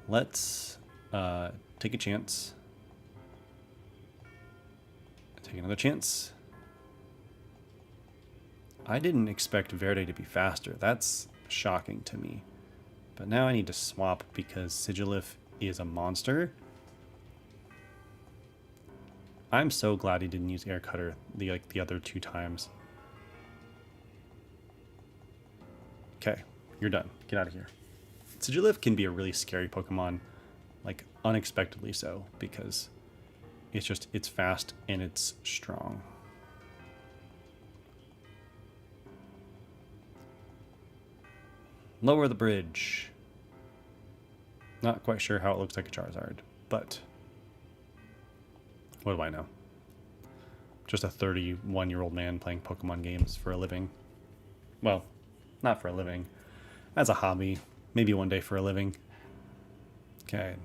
Let's take a chance. Take another chance. I didn't expect Verde to be faster. That's shocking to me. But now I need to swap because Sigilif is a monster. I'm so glad he didn't use Air Cutter the other two times. Okay, you're done. Get out of here. Sigilif can be a really scary Pokemon, like unexpectedly so, because it's fast and it's strong. Lower the bridge. Not quite sure how it looks like a Charizard, but what do I know? Just a 31-year-old man playing Pokemon games for a living. Well, not for a living. As a hobby. Maybe one day for a living. Okay.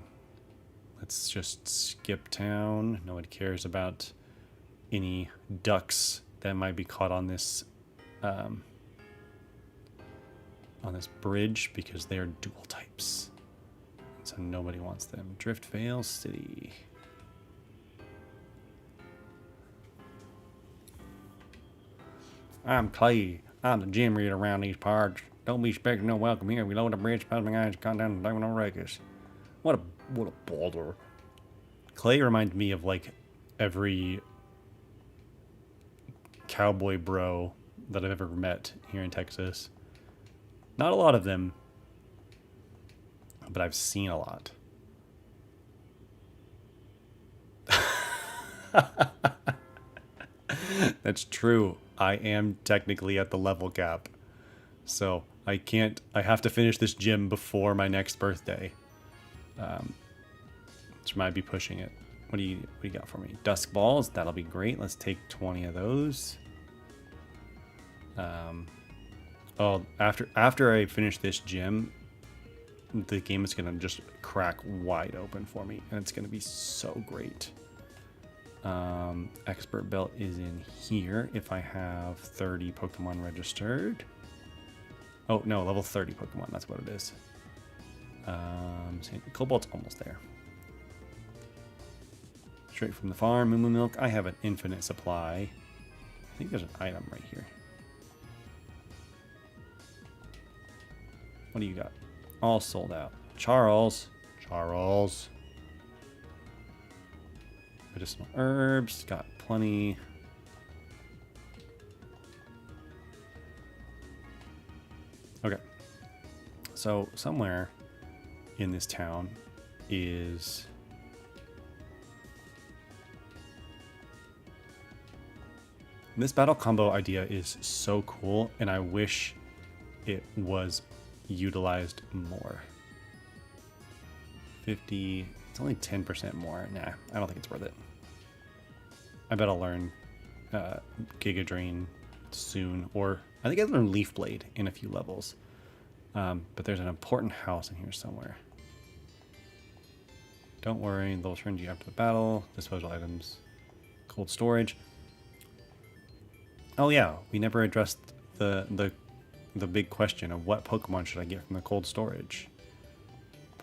Let's just skip town. Nobody cares about any ducks that might be caught on this bridge, because they are dual types. So nobody wants them. Driftvale City. I'm Clay. I'm the gym leader around these parts. Don't be expecting no welcome here. We lower the bridge, past my guys, gone down and no ruckus. What a bother. Clay reminds me of like every cowboy bro that I've ever met here in Texas. Not a lot of them, but I've seen a lot. That's true. I am technically at the level cap. So I have to finish this gym before my next birthday. Which might be pushing it. What do you got for me? Dusk balls, that'll be great. Let's take 20 of those. Oh, after I finish this gym, the game is gonna just crack wide open for me, and it's gonna be so great. Expert belt is in here if I have 30 Pokemon registered. Oh no, level 30 Pokemon, that's what it is. Cobalt's almost there. Straight from the farm, Moo Moo Milk. I have an infinite supply. I think there's an item right here. What do you got? All sold out. Charles. Medicinal herbs. Got plenty. Okay. So somewhere in this town is... This battle combo idea is so cool, and I wish it was utilized more. 50, it's only 10% more. Nah, I don't think it's worth it. I bet I'll learn Giga Drain soon, or I think I'll learn Leaf Blade in a few levels. But there's an important house in here somewhere. Don't worry, they'll turn to you after the battle. Disposal items, cold storage. Oh yeah, we never addressed the big question of what Pokemon should I get from the cold storage.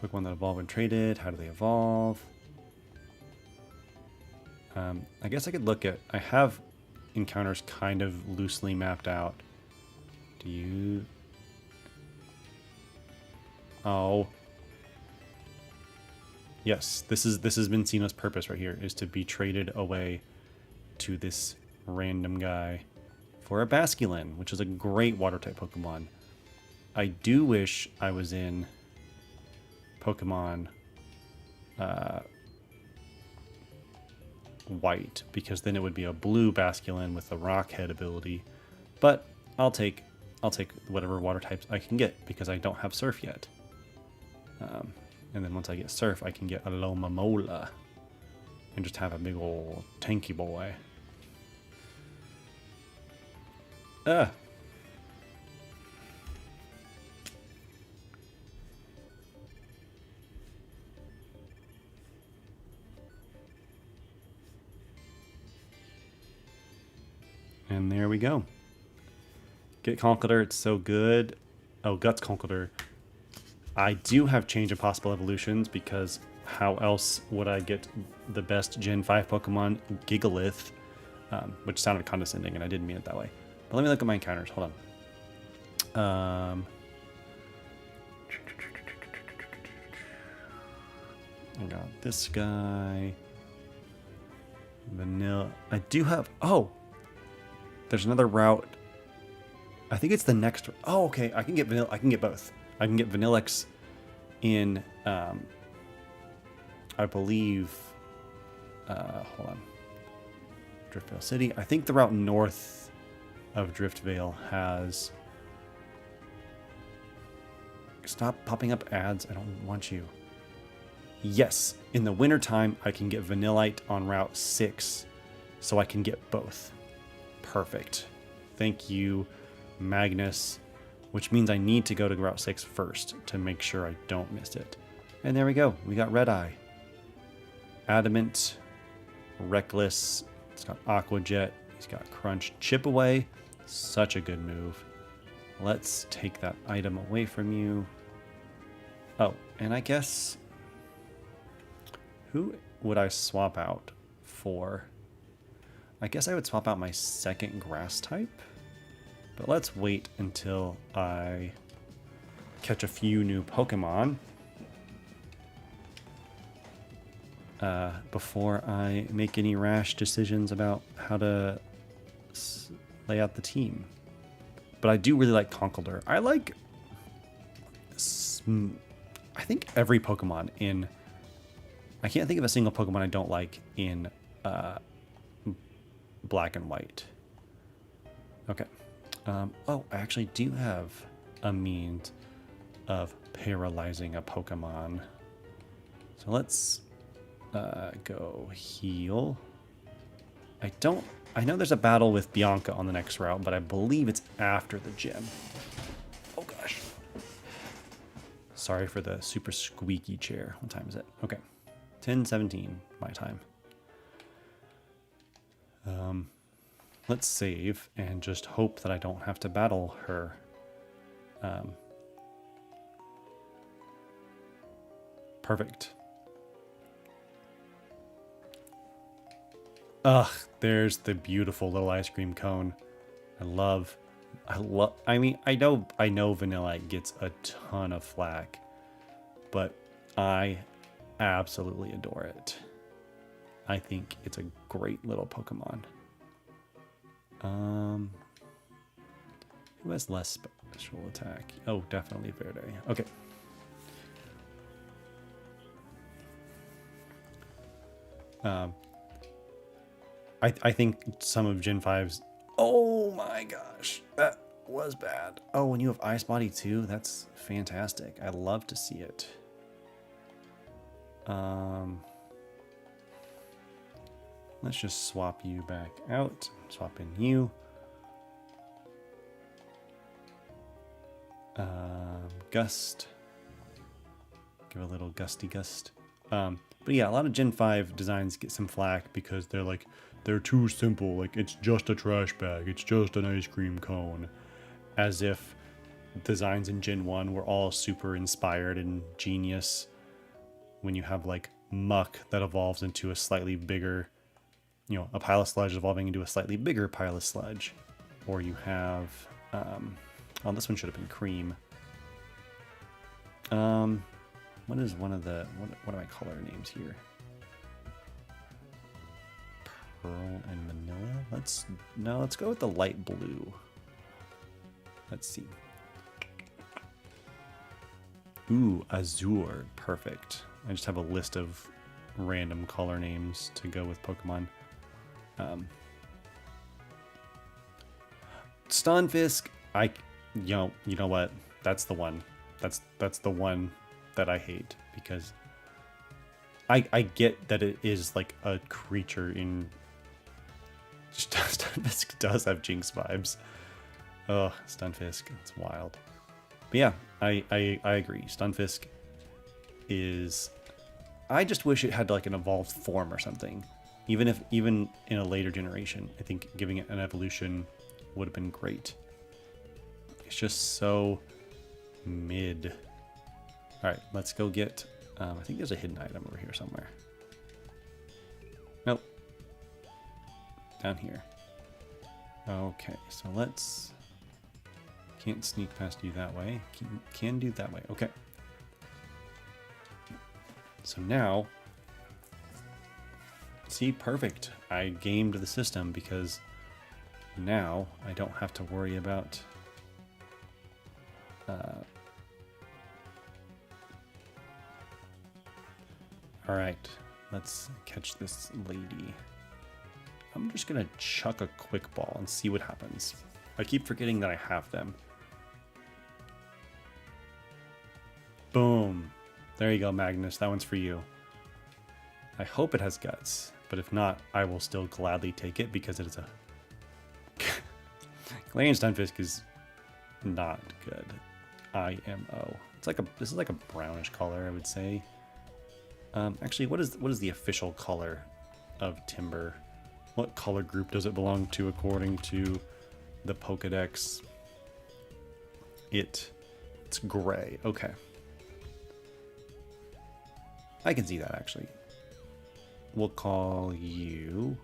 Pokemon that evolve when traded, how do they evolve? I guess I could look at, I have encounters kind of loosely mapped out. Do you... Oh. Yes, this has been Sinnoh's purpose right here, is to be traded away to this random guy for a Basculin, which is a great water-type Pokemon. I do wish I was in Pokemon White, because then it would be a blue Basculin with a Rock Head ability. But I'll take whatever water types I can get, because I don't have Surf yet. And then once I get Surf, I can get a Lomamola and just have a big old tanky boy. And there we go. Get Conkeldurr, it's so good. Oh, Guts Conkeldurr. I do have Change of Possible Evolutions, because how else would I get the best Gen 5 Pokemon, Gigalith, which sounded condescending, and I didn't mean it that way. But let me look at my encounters. Hold on. I got this guy. Vanilla. I do have... Oh! There's another route. I think it's the next... Oh, okay. I can get Vanilla. I can get both. I can get Vanillix in... I believe... hold on. Driftvale City. I think the route north of Driftvale has... Stop popping up ads. I don't want you. Yes, in the wintertime, I can get Vanillite on Route 6, so I can get both. Perfect. Thank you, Magnus, which means I need to go to Route 6 first to make sure I don't miss it. And there we go. We got Red Eye. Adamant, Reckless, it's got Aqua Jet, he's got Crunch, Chip Away. Such a good move. Let's take that item away from you. Oh, and I guess... Who would I swap out for? I guess I would swap out my second grass type. But let's wait until I catch a few new Pokemon before I make any rash decisions about how to lay out the team. But I do really like Conkeldurr. I like... I think every Pokemon in... I can't think of a single Pokemon I don't like in Black and White. Okay. Oh, I actually do have a means of paralyzing a Pokemon. So let's go heal. I know there's a battle with Bianca on the next route, but I believe it's after the gym. Oh gosh. Sorry for the super squeaky chair. What time is it? Okay. 10:17 my time. Let's save and just hope that I don't have to battle her. Perfect. Ugh, there's the beautiful little ice cream cone. I mean, I know Vanillite gets a ton of flack, but I absolutely adore it. I think it's a great little Pokemon. Who has less? Special attack. Oh, definitely Verde. Okay. I think some of Gen 5's... Oh my gosh. That was bad. Oh, and you have Ice Body too? That's fantastic. I love to see it. Let's just swap you back out. Swap in you. Gust. Give a little gusty gust. But yeah, a lot of Gen 5 designs get some flack because they're too simple. Like, it's just a trash bag. It's just an ice cream cone. As if designs in Gen 1 were all super inspired and genius. When you have like muck that evolves into a slightly bigger, you know, a pile of sludge evolving into a slightly bigger pile of sludge. Or you have, oh, this one should have been cream. What is one of the, what are my color names here? Pearl and Manila? Let's go with the light blue. Let's see. Ooh, Azure, perfect. I just have a list of random color names to go with Pokemon. Stunfisk, you know what? That's the one. That's the one that I hate because I get that it is like a creature in... Stunfisk does have Jinx vibes. Ugh, Stunfisk, it's wild. But yeah, I agree. Stunfisk is... I just wish it had like an evolved form or something. Even in a later generation, I think giving it an evolution would have been great. It's just so mid. Alright, let's go get... I think there's a hidden item over here somewhere. Nope. Down here. Okay, so let's... Can't sneak past you that way. Can do that way. Okay. So now... See, perfect. I gamed the system because now I don't have to worry about... Alright, let's catch this lady. I'm just gonna chuck a quick ball and see what happens. I keep forgetting that I have them. Boom. There you go, Magnus. That one's for you. I hope it has guts, but if not, I will still gladly take it because it is a... Galarian Stunfisk is not good. IMO. It's like this is like a brownish color, I would say. Actually, what is the official color of Timber? What color group does it belong to according to the Pokedex? It's gray. Okay. I can see that, actually. We'll call you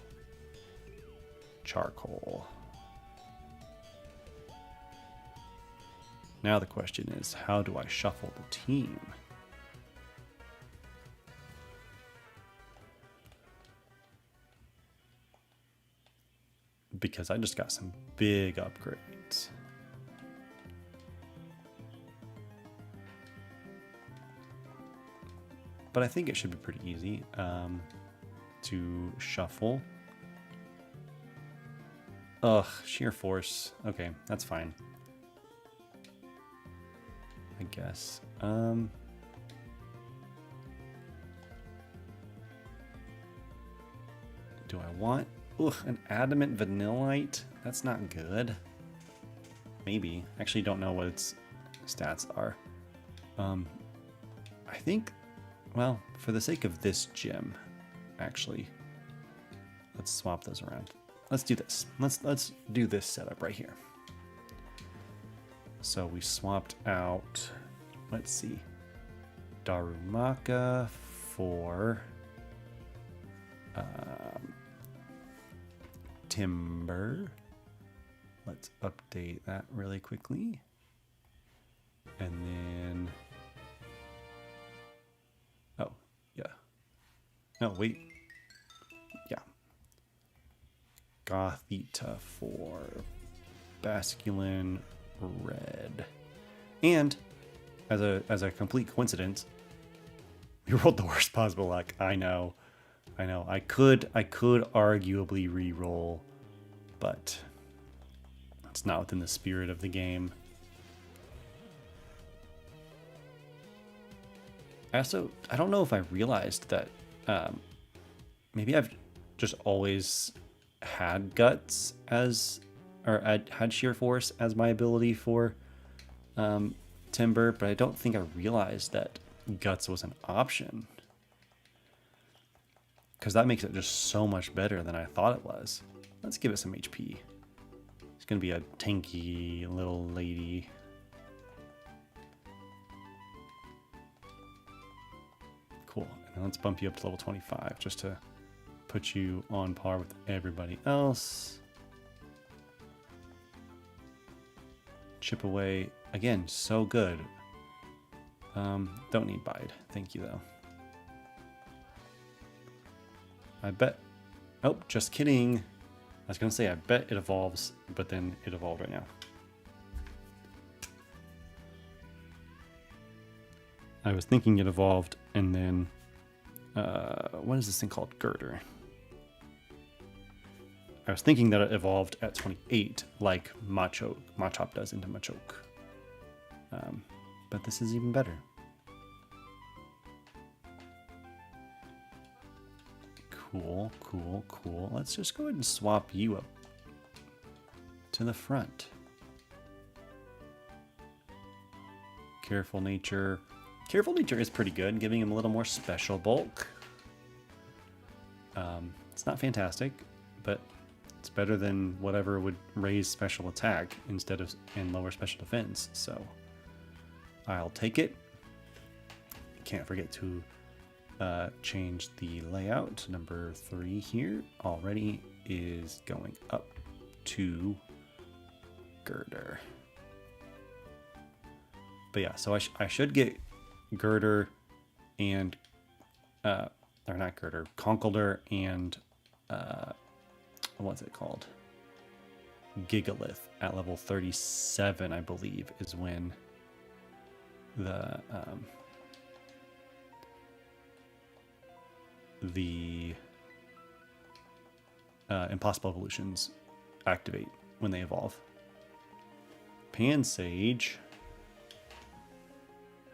Charcoal. Now the question is, how do I shuffle the team? Because I just got some big upgrades. But I think it should be pretty easy to shuffle. Ugh, sheer force. Okay, that's fine. I guess. Do I want... Ugh, an adamant vanillite? That's not good. Maybe. Actually don't know what its stats are. I think, well, for the sake of this gym, actually, let's swap those around. Let's do this. Let's do this setup right here. So we swapped out, let's see, Darumaka for Timber. Let's update that really quickly. And then, oh, yeah. No, wait. Yeah. Gothita for Basculin Red. And as a complete coincidence, we rolled the worst possible luck. I know. I could arguably re-roll, but it's not within the spirit of the game. I don't know if I realized that maybe I've just always had guts or I had sheer force as my ability for timber, but I don't think I realized that guts was an option. Because that makes it just so much better than I thought it was. Let's give it some HP. It's going to be a tanky little lady. Cool. And then let's bump you up to level 25 just to put you on par with everybody else. Chip away. Again, so good. Don't need bide. Thank you, though. I bet... Oh, just kidding. I was going to say, I bet it evolves, but then it evolved right now. I was thinking it evolved, and then... what is this thing called? Girder. I was thinking that it evolved at 28, like Machop does into Machoke. But this is even better. Cool. Let's just go ahead and swap you up to the front. Careful Nature. Careful Nature is pretty good, giving him a little more special bulk. It's not fantastic, but it's better than whatever would raise special attack and lower special defense. So I'll take it. Can't forget to change the layout. Number 3 here already is going up to Girder. But yeah, so I should get Girder and or not Girder, Conkeldurr and what's it called? Gigalith at level 37, I believe, is when the Impossible Evolutions activate when they evolve. Pansage.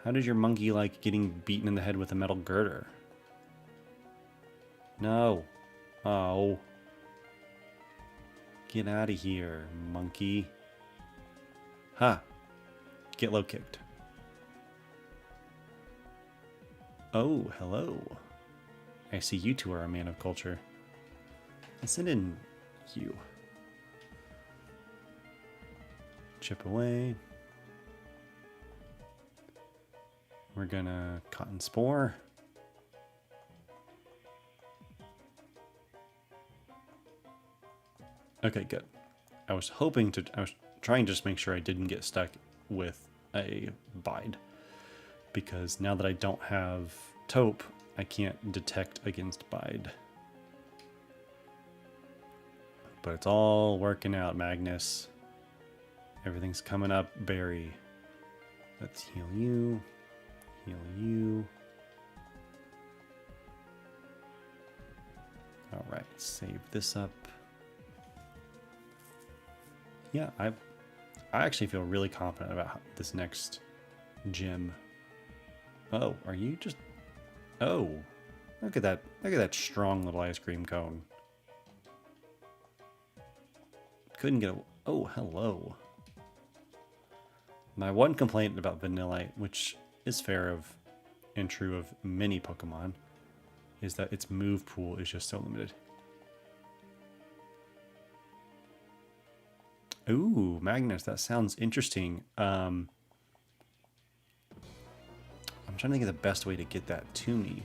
How does your monkey like getting beaten in the head with a metal girder? No. Oh. Get out of here, monkey. Ha. Get low kicked. Oh, hello. I see you two are a man of culture. Let's send in you. Chip away. We're gonna Cotton Spore. Okay, good. I was trying to just make sure I didn't get stuck with a bide, because now that I don't have taupe, I can't detect against bide. But it's all working out, Magnus. Everything's coming up, Barry. Let's heal you. Heal you. Alright, save this up. Yeah, I actually feel really confident about this next gym. Oh, are you just... Oh, look at that strong little ice cream cone. Couldn't get a... Oh, hello. My one complaint about Vanillite, which is fair and true of many Pokemon, is that its move pool is just so limited. Ooh, Magnus, that sounds interesting. I'm trying to think of the best way to get that to me.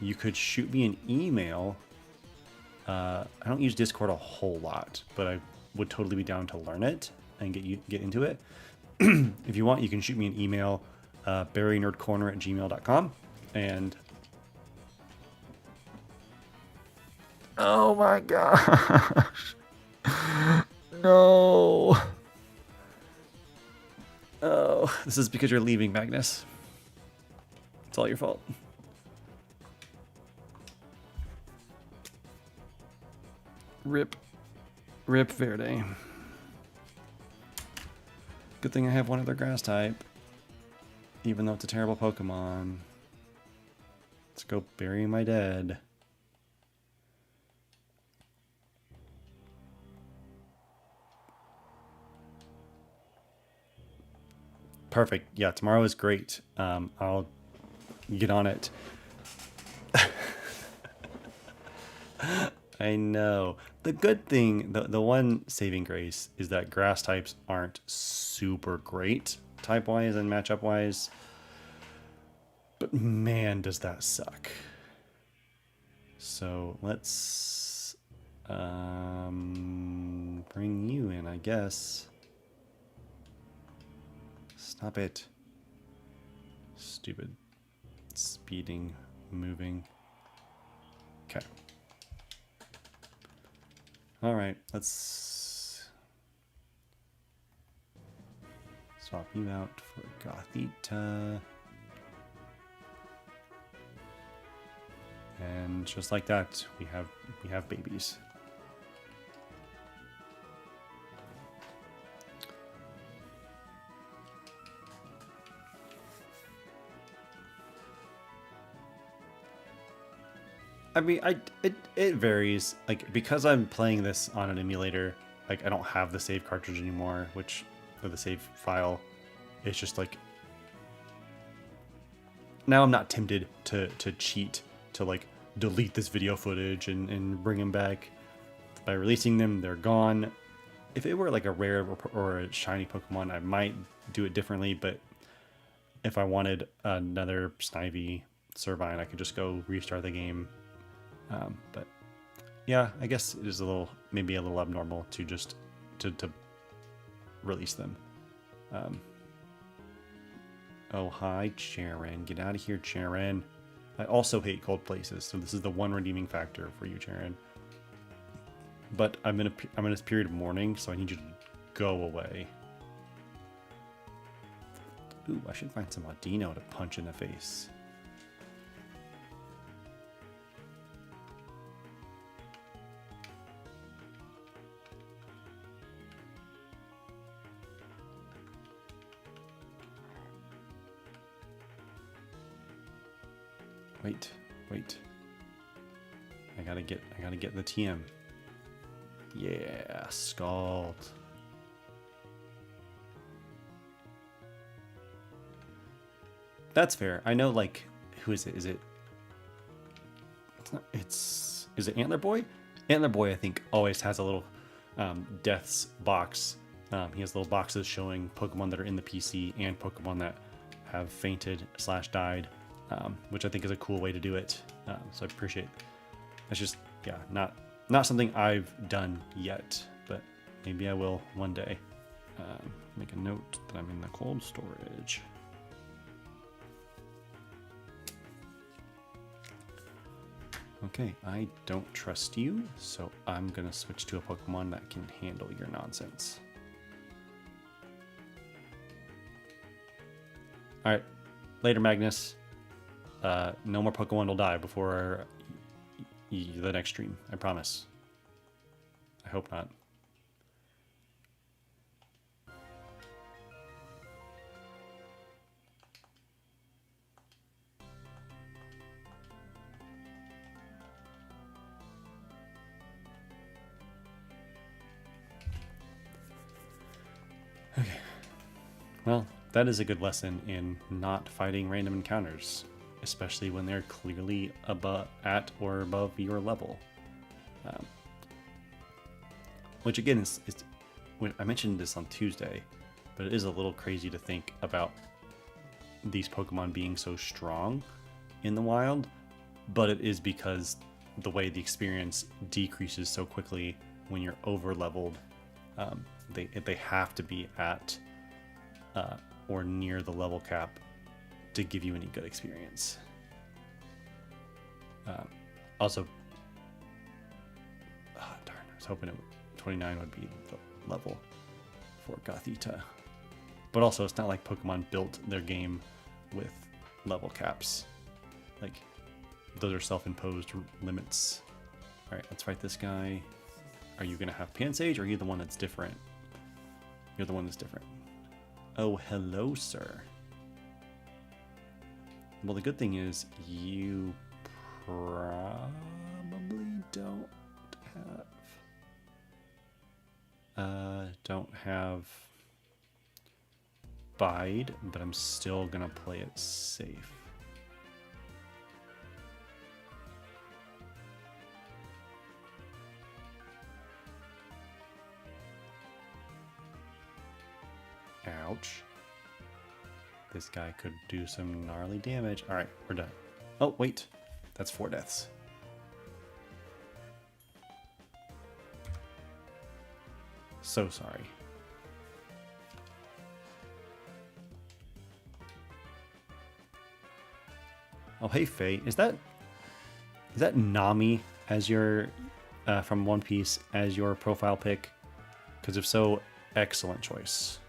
You could shoot me an email. I don't use Discord a whole lot, but I would totally be down to learn it and get into it. If you want, you can shoot me an email, barrynerdcorner@gmail.com, and... Oh my gosh. No. Oh, this is because you're leaving, Magnus. It's all your fault. Rip. Rip Verde. Good thing I have one other grass type. Even though it's a terrible Pokemon. Let's go bury my dead. Perfect. Yeah, tomorrow is great. I'll get on it. I know. The good thing, the one saving grace, is that grass types aren't super great type-wise and matchup-wise. But man, does that suck. So let's bring you in, I guess. Stop it. Stupid. Speeding, moving. Okay. Alright, let's swap you out for Gothita. And just like that, we have babies. I mean, it varies. Like, because I'm playing this on an emulator, like I don't have the save cartridge anymore, or the save file. It's just like now I'm not tempted to cheat to like delete this video footage and bring them back. By releasing them, they're gone. If it were like a rare or a shiny Pokemon, I might do it differently, but if I wanted another Snivy Servine, I could just go restart the game. But yeah, I guess it is maybe a little abnormal to just to release them. Oh, hi, Charon. Get out of here, Charon. I also hate cold places, so this is the one redeeming factor for you, Charon. But I'm in a period of mourning, so I need you to go away. Ooh, I should find some Audino to punch in the face. Wait. I gotta get the TM. Yeah, Scald. That's fair. I know, like, who is it? Is it Antler Boy? Antler Boy, I think, always has a little deaths box. He has little boxes showing Pokemon that are in the PC and Pokemon that have fainted / died. Which I think is a cool way to do it. So I appreciate it. That's just, yeah, not something I've done yet, but maybe I will one day. Make a note that I'm in the cold storage. Okay, I don't trust you, so I'm gonna switch to a Pokemon that can handle your nonsense. Alright, later, Magnus. No more Pokemon will die before the next stream. I promise. I hope not. Okay. Well, that is a good lesson in not fighting random encounters, especially when they're clearly at or above your level. Which again is when I mentioned this on Tuesday, but it is a little crazy to think about these Pokemon being so strong in the wild, but it is because the way the experience decreases so quickly when you're over leveled. They have to be at or near the level cap to give you any good experience. Also, darn, I was hoping 29 would be the level for Gothita. But also, it's not like Pokemon built their game with level caps. Like, those are self-imposed limits. Alright, let's fight this guy. Are you going to have Pansage, or are you the one that's different? You're the one that's different. Oh, hello, sir. Well, the good thing is you probably don't have Bide, but I'm still gonna play it safe. Ouch. This guy could do some gnarly damage. All right, we're done. Oh, wait. That's 4 deaths. So sorry. Oh, hey, Faye. Is that Nami as your from One Piece as your profile pic? Because if so, excellent choice.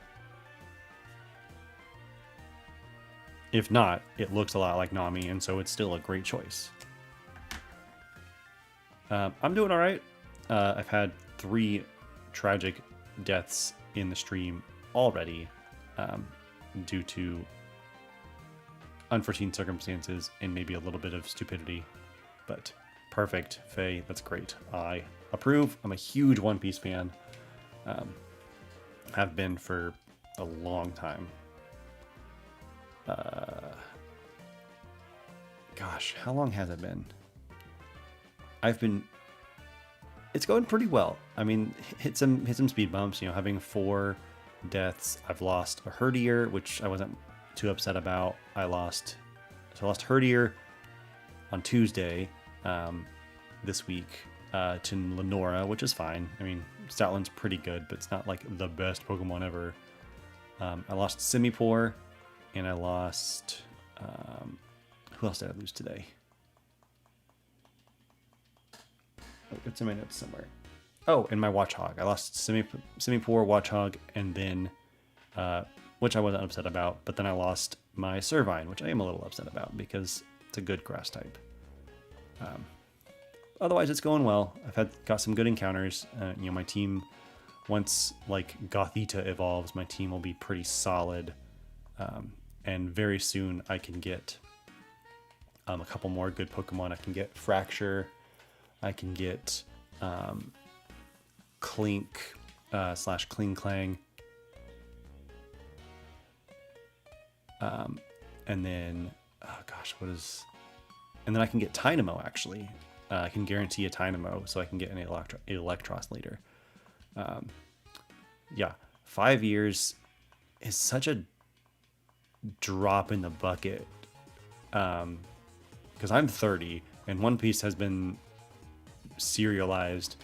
If not, it looks a lot like Nami, and so it's still a great choice. I'm doing all right. I've had 3 tragic deaths in the stream already due to unforeseen circumstances and maybe a little bit of stupidity. But perfect, Faye. That's great. I approve. I'm a huge One Piece fan. Have been for a long time. Gosh, how long has it been? It's going pretty well. I mean, hit some speed bumps, you know, having 4 deaths. I've lost a Herdier, which I wasn't too upset about. I lost Herdier on Tuesday this week to Lenora, which is fine. I mean, Stoutland's pretty good, but it's not like the best Pokemon ever. I lost Simipour, and I lost... who else did I lose today? Oh, it's in my notes somewhere. Oh, and my Watchog. I lost Simipour, Watchog, and then... which I wasn't upset about, but then I lost my Servine, which I am a little upset about because it's a good grass type. Otherwise, it's going well. I've got some good encounters. You know, my team, once like Gothita evolves, my team will be pretty solid. And very soon I can get a couple more good Pokemon. I can get Fracture. I can get Clink / Klinklang. And then, oh gosh, and then I can get Tynamo, actually. I can guarantee a Tynamo, so I can get an Electros later. Yeah, 5 years is such a drop in the bucket. Because I'm 30, and One Piece has been serialized,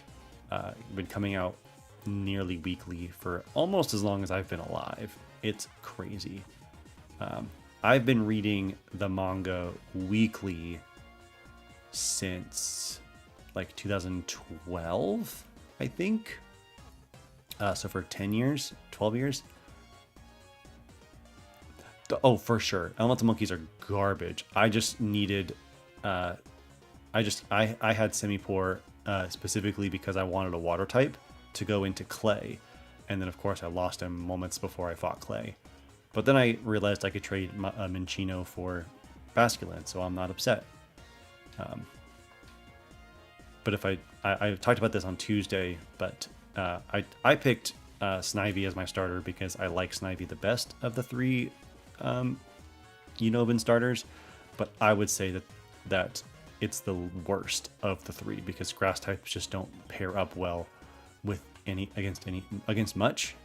been coming out nearly weekly for almost as long as I've been alive. It's crazy. I've been reading the manga weekly since like 2012, I think. So for 10 years, 12 years. Oh, for sure. Elemental Monkeys are garbage. I just needed, I had Simipour specifically because I wanted a water type to go into Clay. And then of course I lost him moments before I fought Clay. But then I realized I could trade Minccino for Basculin, so I'm not upset. But if I talked about this on Tuesday, but I picked Snivy as my starter because I like Snivy the best of the 3 Unobin starters. But I would say that it's the worst of the 3 because grass types just don't pair up well with against much.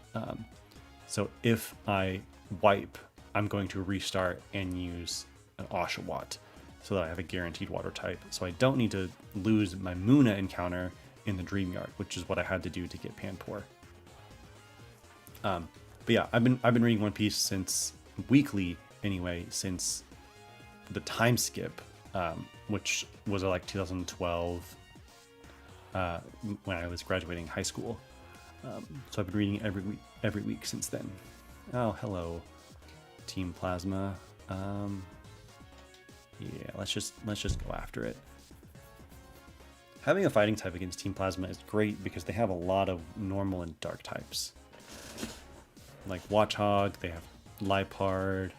So if I wipe, I'm going to restart and use an Oshawott so that I have a guaranteed water type. So I don't need to lose my Munna encounter in the Dream Yard, which is what I had to do to get Panpour. But yeah, I've been reading One Piece since weekly anyway, since the time skip, which was like 2012 when I was graduating high school. So I've been reading every week since then. Oh, hello, Team Plasma. Yeah, let's just go after it. Having a fighting type against Team Plasma is great because they have a lot of normal and dark types. Like Watchhog, they have Lipard.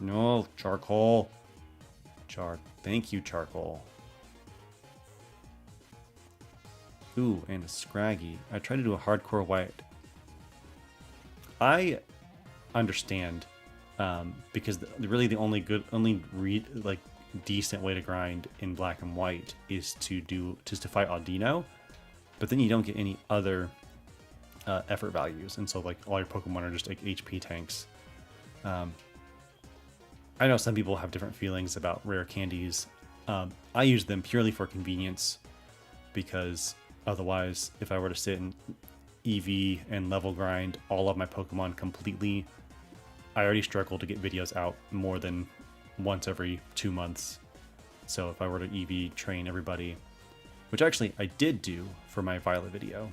No, Charcoal. Thank you, Charcoal. Ooh, and a Scraggy. I tried to do a hardcore white. I understand, because really the only decent way to grind in black and white is to fight Audino, but then you don't get any other effort values, and so like all your Pokemon are just like HP tanks. I know some people have different feelings about rare candies. I use them purely for convenience, because otherwise, if I were to sit and EV and level grind all of my Pokemon completely, I already struggle to get videos out more than once every 2 months. So if I were to EV train everybody, which actually I did do for my Violet video,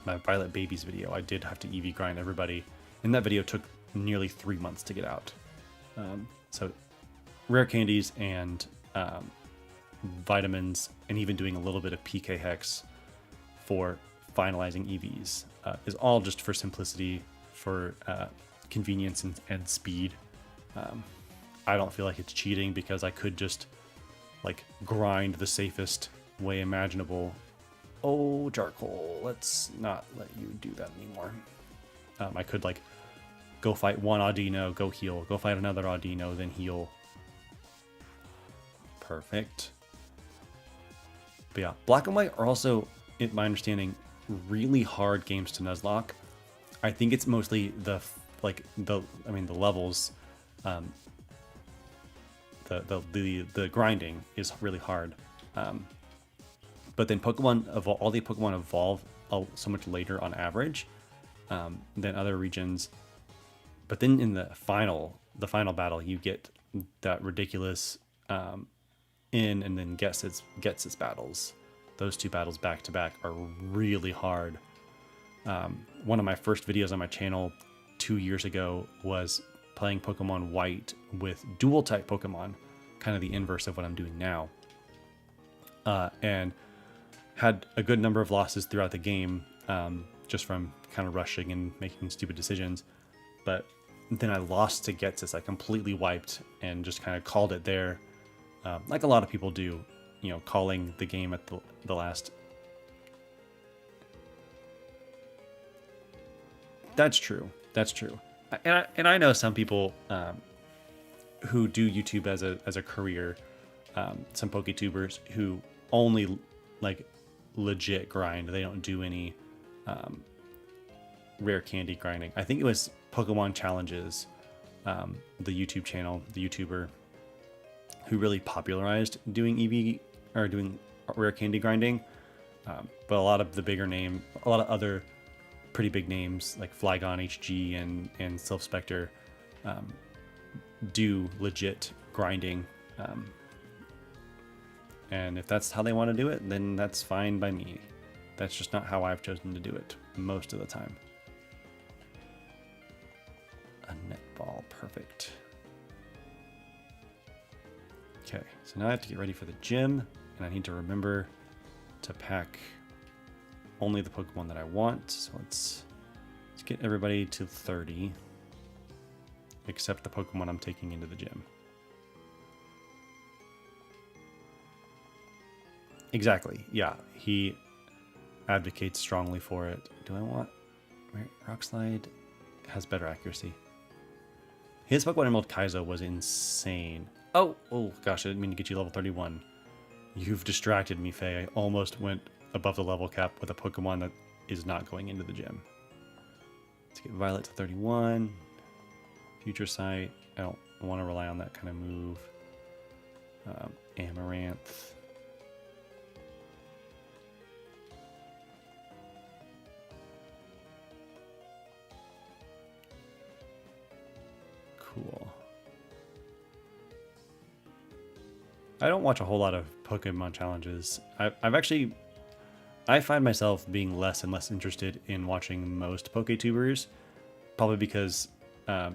my Violet Babies video, I did have to EV grind everybody, and that video took nearly 3 months to get out. So rare candies and vitamins, and even doing a little bit of PK Hex for finalizing EVs is all just for simplicity, for convenience and speed. I don't feel like it's cheating, because I could just like grind the safest way imaginable. Oh, Charcoal, let's not let you do that anymore. I could like go fight one Audino, go heal, go fight another Audino, then heal. Perfect. But yeah, Black and White are also, in my understanding, really hard games to Nuzlocke. I think it's mostly the levels, the grinding is really hard. But then all the Pokemon evolve so much later on average than other regions. But then in the final battle, you get that ridiculous in and then gets its battles. Those two battles back to back are really hard. One of my first videos on my channel 2 years ago was playing Pokemon White with dual type Pokemon, kind of the inverse of what I'm doing now, and had a good number of losses throughout the game, just from kind of rushing and making stupid decisions. But then I lost to Getsis. I completely wiped and just kind of called it there, like a lot of people do, calling the game at the last. That's true. And I know some people who do YouTube as a career, some PokeTubers who only like legit grind. They don't do any rare candy grinding. I think it was Pokemon Challenges, the YouTube channel, the YouTuber who really popularized doing EV or doing rare candy grinding. But a lot of other pretty big names like Flygon HG and Sylph Spectre do legit grinding. And if that's how they want to do it, then that's fine by me. That's just not how I've chosen to do it most of the time. A netball, perfect. Okay, so now I have to get ready for the gym, and I need to remember to pack only the Pokemon that I want. So let's get everybody to 30, except the Pokemon I'm taking into the gym. Exactly, yeah, he advocates strongly for it. Do I want... Rock Slide has better accuracy. His Pokemon Emerald Kaizo was insane. Oh gosh, I didn't mean to get you level 31. You've distracted me, Faye. I almost went above the level cap with a Pokemon that is not going into the gym. Let's get Violet to 31. Future Sight. I don't want to rely on that kind of move. Amaranth. Cool. I don't watch a whole lot of Pokemon challenges. I've actually I find myself being less and less interested in watching most PokeTubers, probably because I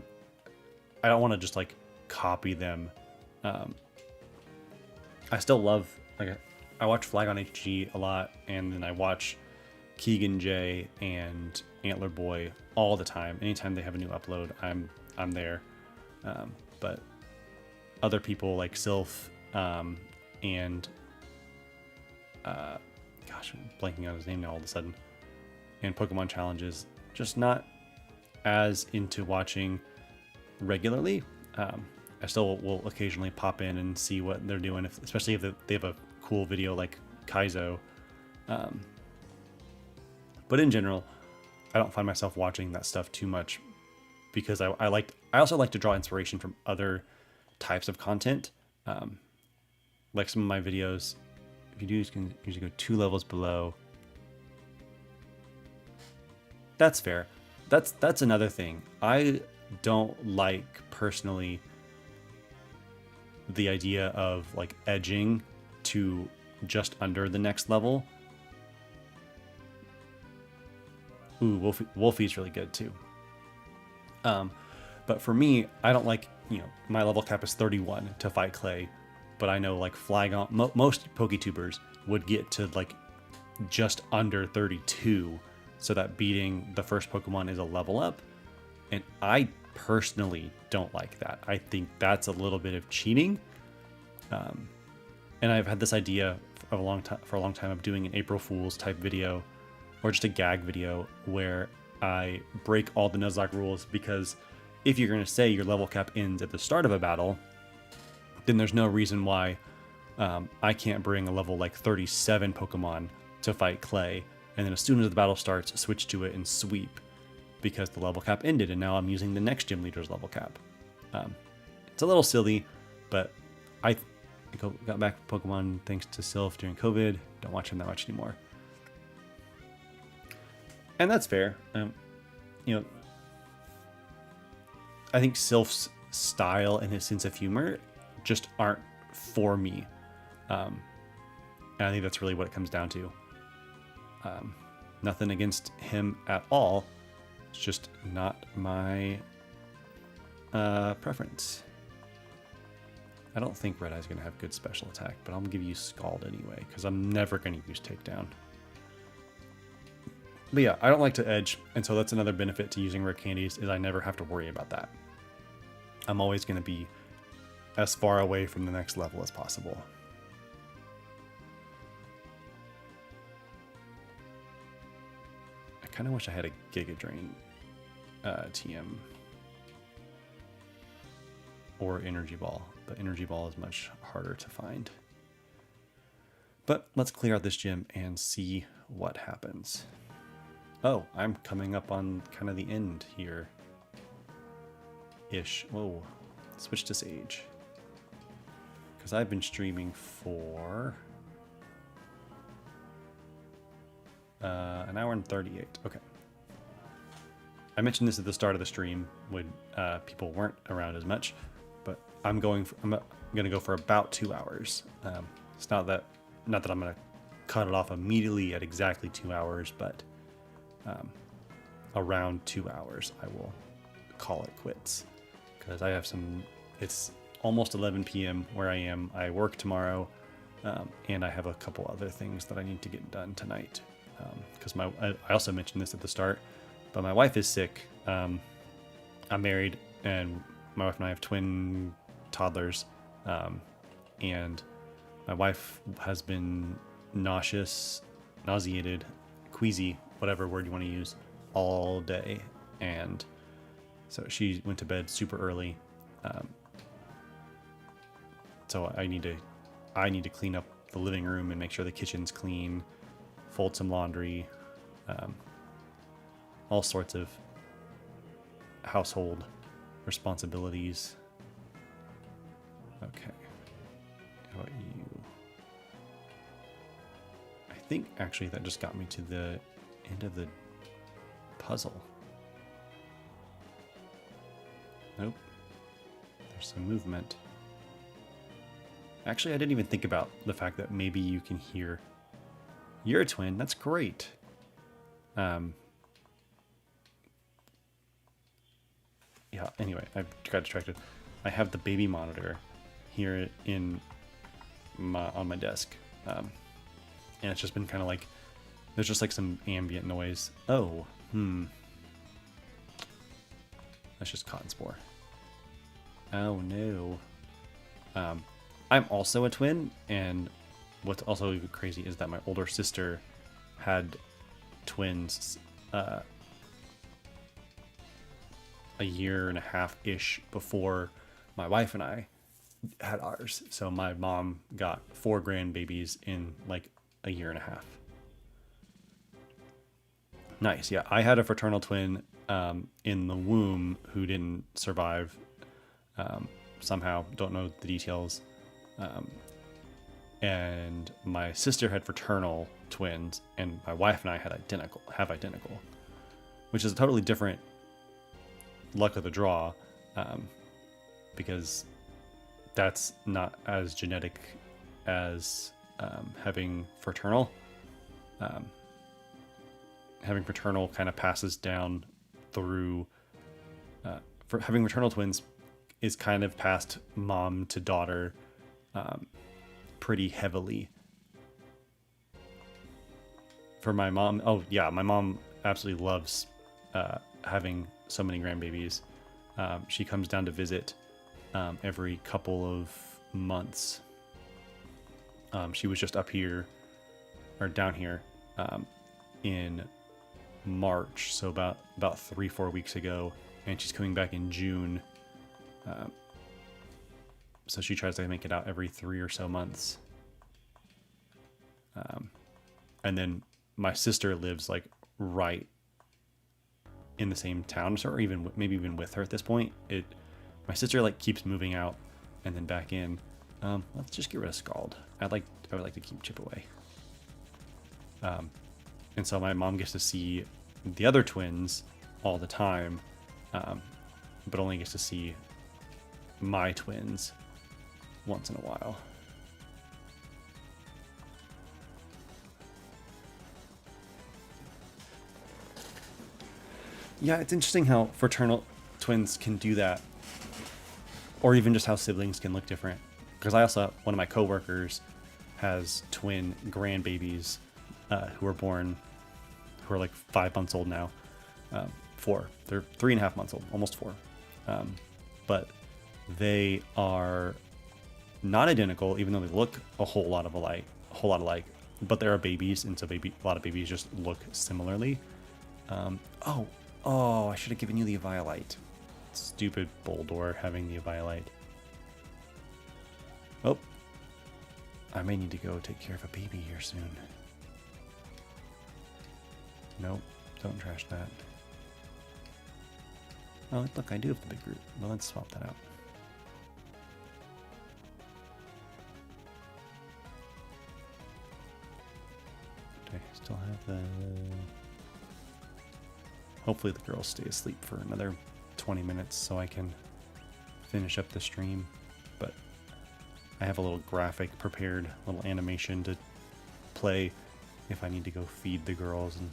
don't want to just like copy them. I still love, like, I watch Flag on HG a lot, and then I watch Keegan J and Antler Boy all the time. Anytime they have a new upload, I'm there. But other people like Sylph and gosh, I'm blanking on his name now all of a sudden, and Pokemon challenges, just not as into watching regularly. I still will occasionally pop in and see what they're doing, especially if they have a cool video like Kaizo. But in general, I don't find myself watching that stuff too much because I also like to draw inspiration from other types of content. Like some of my videos, if you do, you can usually go 2 levels below. That's fair. That's another thing. I don't like personally the idea of like edging to just under the next level. Ooh, Wolfie's really good too. But for me, I don't like, my level cap is 31 to fight Clay, but I know like Flagon, most PokeTubers would get to like just under 32, so that beating the first Pokemon is a level up. And I personally don't like that. I think that's a little bit of cheating. And I've had this idea for a long time of doing an April Fool's type video, or just a gag video where I break all the Nuzlocke rules, because if you're going to say your level cap ends at the start of a battle, then there's no reason why I can't bring a level like 37 Pokemon to fight Clay, and then as soon as the battle starts, switch to it and sweep, because the level cap ended and now I'm using the next gym leader's level cap. It's a little silly, but I got back Pokemon thanks to Sylph during COVID. Don't watch him that much anymore. And that's fair. I think Sylph's style and his sense of humor just aren't for me. And I think that's really what it comes down to. Nothing against him at all. It's just not my preference. I don't think Red Eye's going to have good special attack, but I'm going to give you Scald anyway, because I'm never going to use Takedown. But yeah, I don't like to edge, and so that's another benefit to using rare candies, is I never have to worry about that. I'm always going to be as far away from the next level as possible. I kind of wish I had a Giga Drain TM or Energy Ball, but Energy Ball is much harder to find. But let's clear out this gym and see what happens. Oh, I'm coming up on kind of the end here. Ish. Whoa. Switch to Sage. Because I've been streaming for an hour and 38. Okay. I mentioned this at the start of the stream when people weren't around as much, but I'm going to go for about 2 hours. It's not that I'm going to cut it off immediately at exactly 2 hours, but around 2 hours I will call it quits, because I have it's almost 11 p.m. where I am. I work tomorrow, and I have a couple other things that I need to get done tonight, because I also mentioned this at the start, but my wife is sick. I'm married, and my wife and I have twin toddlers, and my wife has been nauseated, queasy, whatever word you want to use, all day, and so she went to bed super early. So I need to clean up the living room and make sure the kitchen's clean, fold some laundry, all sorts of household responsibilities. Okay. How about you? I think actually that just got me to the end of the puzzle. Nope. There's some movement. Actually, I didn't even think about the fact that maybe you can hear You're a twin. That's great. Yeah, anyway, I got distracted. I have the baby monitor here on my desk. And it's just been kind of like, there's just like some ambient noise. Oh, that's just cotton spore. Oh no. I'm also a twin, and what's also even crazy is that my older sister had twins a year and a half-ish before my wife and I had ours. So my mom got 4 grandbabies in like a year and a half. Nice. Yeah, I had a fraternal twin in the womb who didn't survive somehow. Don't know the details. And my sister had fraternal twins, and my wife and I had identical, which is a totally different luck of the draw, because that's not as genetic as having fraternal. Having fraternal kind of passes down through. For having fraternal twins is kind of passed mom to daughter pretty heavily. For my mom, oh yeah, my mom absolutely loves having so many grandbabies. She comes down to visit every couple of months. She was just up here, or down here, in March, so about 3-4 weeks ago, and she's coming back in June. So she tries to make it out every 3 or so months. And then my sister lives like right in the same town, or even maybe even with her at this point. My sister like keeps moving out and then back in. Let's just get rid of Scald. I would like to keep Chip away. And so my mom gets to see the other twins all the time, but only gets to see my twins once in a while. Yeah, it's interesting how fraternal twins can do that, or even just how siblings can look different. Because I also, one of my coworkers has twin grandbabies who are born, who are like 5 months old now. 4. They're 3.5 months old, almost 4. But they are not identical, even though they look a whole lot alike. But there are babies, and so a lot of babies just look similarly. Oh, I should have given you the Eviolite. Stupid Boldor having the Eviolite. Oh, I may need to go take care of a baby here soon. Nope, don't trash that. Oh, look, I do have the big root. Well, let's swap that out. Okay, still have the... Hopefully the girls stay asleep for another 20 minutes so I can finish up the stream. But I have a little graphic prepared, a little animation to play if I need to go feed the girls and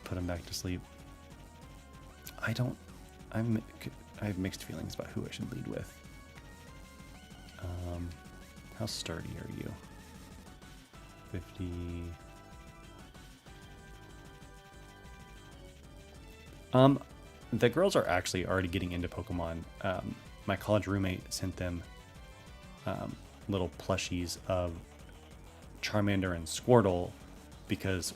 put them back to sleep. I have mixed feelings about who I should lead with. How sturdy are you? 50... The girls are actually already getting into Pokemon. My college roommate sent them little plushies of Charmander and Squirtle because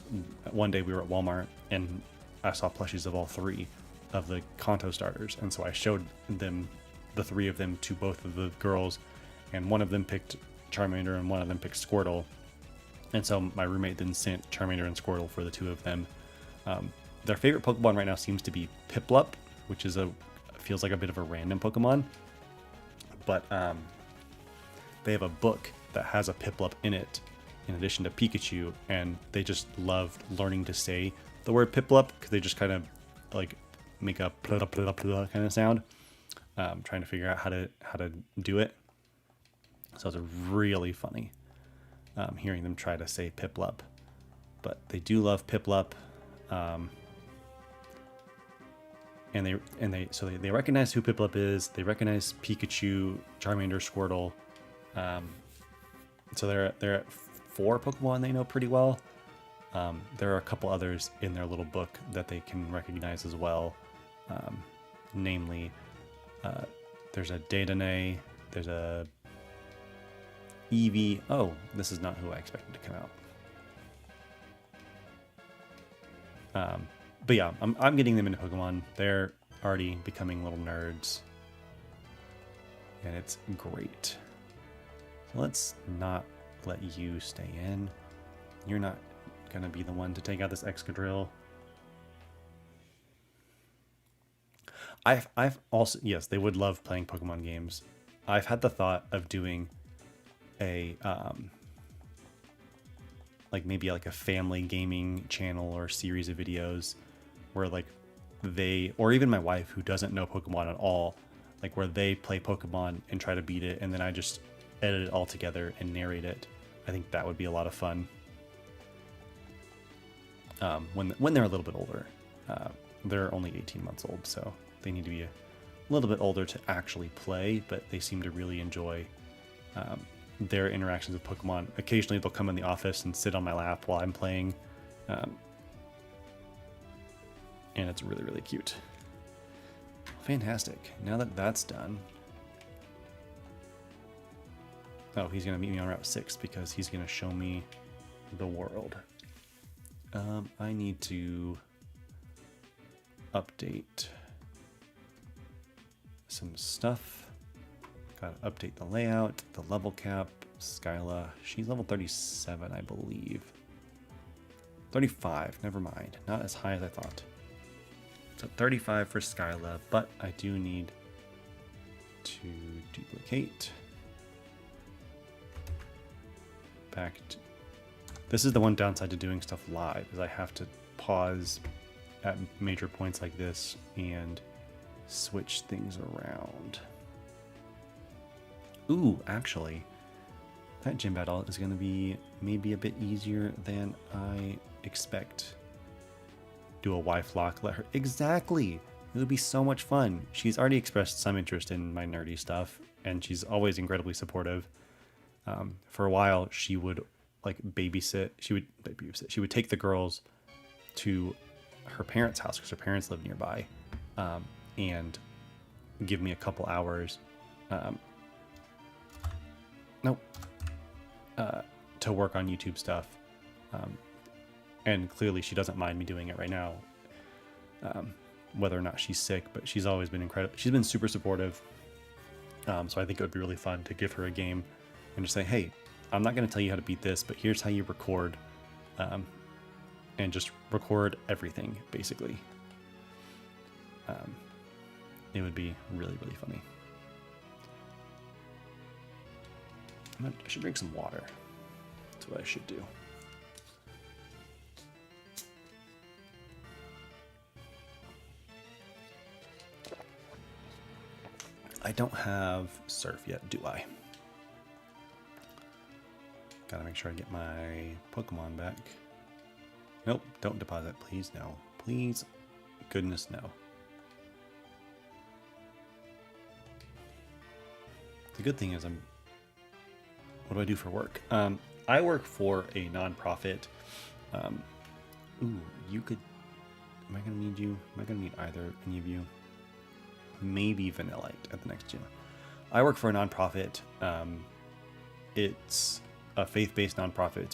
one day we were at Walmart and I saw plushies of all 3 of the Kanto starters, and so I showed them, the 3 of them, to both of the girls, and one of them picked Charmander and one of them picked Squirtle, and so my roommate then sent Charmander and Squirtle for the 2 of them. Their favorite Pokemon right now seems to be Piplup, which is feels like a bit of a random Pokemon. But they have a book that has a Piplup in it, in addition to Pikachu, and they just love learning to say the word Piplup because they just kind of like make a plada plada plada kind of sound. Trying to figure out how to do it. So it's really funny hearing them try to say Piplup. but they do love Piplup. And they recognize who Piplup is. They recognize Pikachu, Charmander, Squirtle. So they're at 4 Pokemon they know pretty well. There are a couple others in their little book that they can recognize as well. Namely, there's a Dedenne, there's a Eevee. Oh, this is not who I expected to come out. But yeah, I'm getting them into Pokemon. They're already becoming little nerds. And it's great. So let's not let you stay in. You're not going to be the one to take out this Excadrill. I've also, yes, they would love playing Pokemon games. I've had the thought of doing a, like maybe like a family gaming channel or series of videos where like they, or even my wife who doesn't know Pokemon at all, like where they play Pokemon and try to beat it, and then I just edit it all together and narrate it. I think that would be a lot of fun. When they're a little bit older. They're only 18 months old, so they need to be a little bit older to actually play, but they seem to really enjoy their interactions with Pokemon. Occasionally they'll come in the office and sit on my lap while I'm playing. And it's really, really cute. Fantastic. Now that that's done. Oh, he's going to meet me on Route 6 because he's going to show me the world. I need to update some stuff. Gotta update the layout, the level cap. Skyla, she's level 37, I believe. 35, never mind. Not as high as I thought. So 35 for Skyla, but I do need to duplicate. Back to... This is the one downside to doing stuff live, is I have to pause at major points like this and switch things around. Ooh, actually, that gym battle is going to be maybe a bit easier than I expect. Do a wife lock, let her... Exactly! It would be so much fun. She's already expressed some interest in my nerdy stuff, and she's always incredibly supportive. For a while, she would like babysit. She would take the girls to her parents' house because her parents live nearby, and give me a couple hours. To work on YouTube stuff. And clearly she doesn't mind me doing it right now, whether or not she's sick, but she's always been incredible. She's been super supportive. So I think it would be really fun to give her a game and just say, hey, I'm not going to tell you how to beat this, but here's how you record, and just record everything, basically. It would be really, really funny. I should drink some water. That's what I should do. I don't have surf yet, do I? Gotta make sure I get my Pokemon back. Nope, don't deposit, please, no. Please, goodness, no. The good thing is what do I do for work? I work for a nonprofit. You could, am I gonna need you? Am I gonna need any of you? Maybe Vanillite at the next gym. I work for a nonprofit. It's a faith-based nonprofit.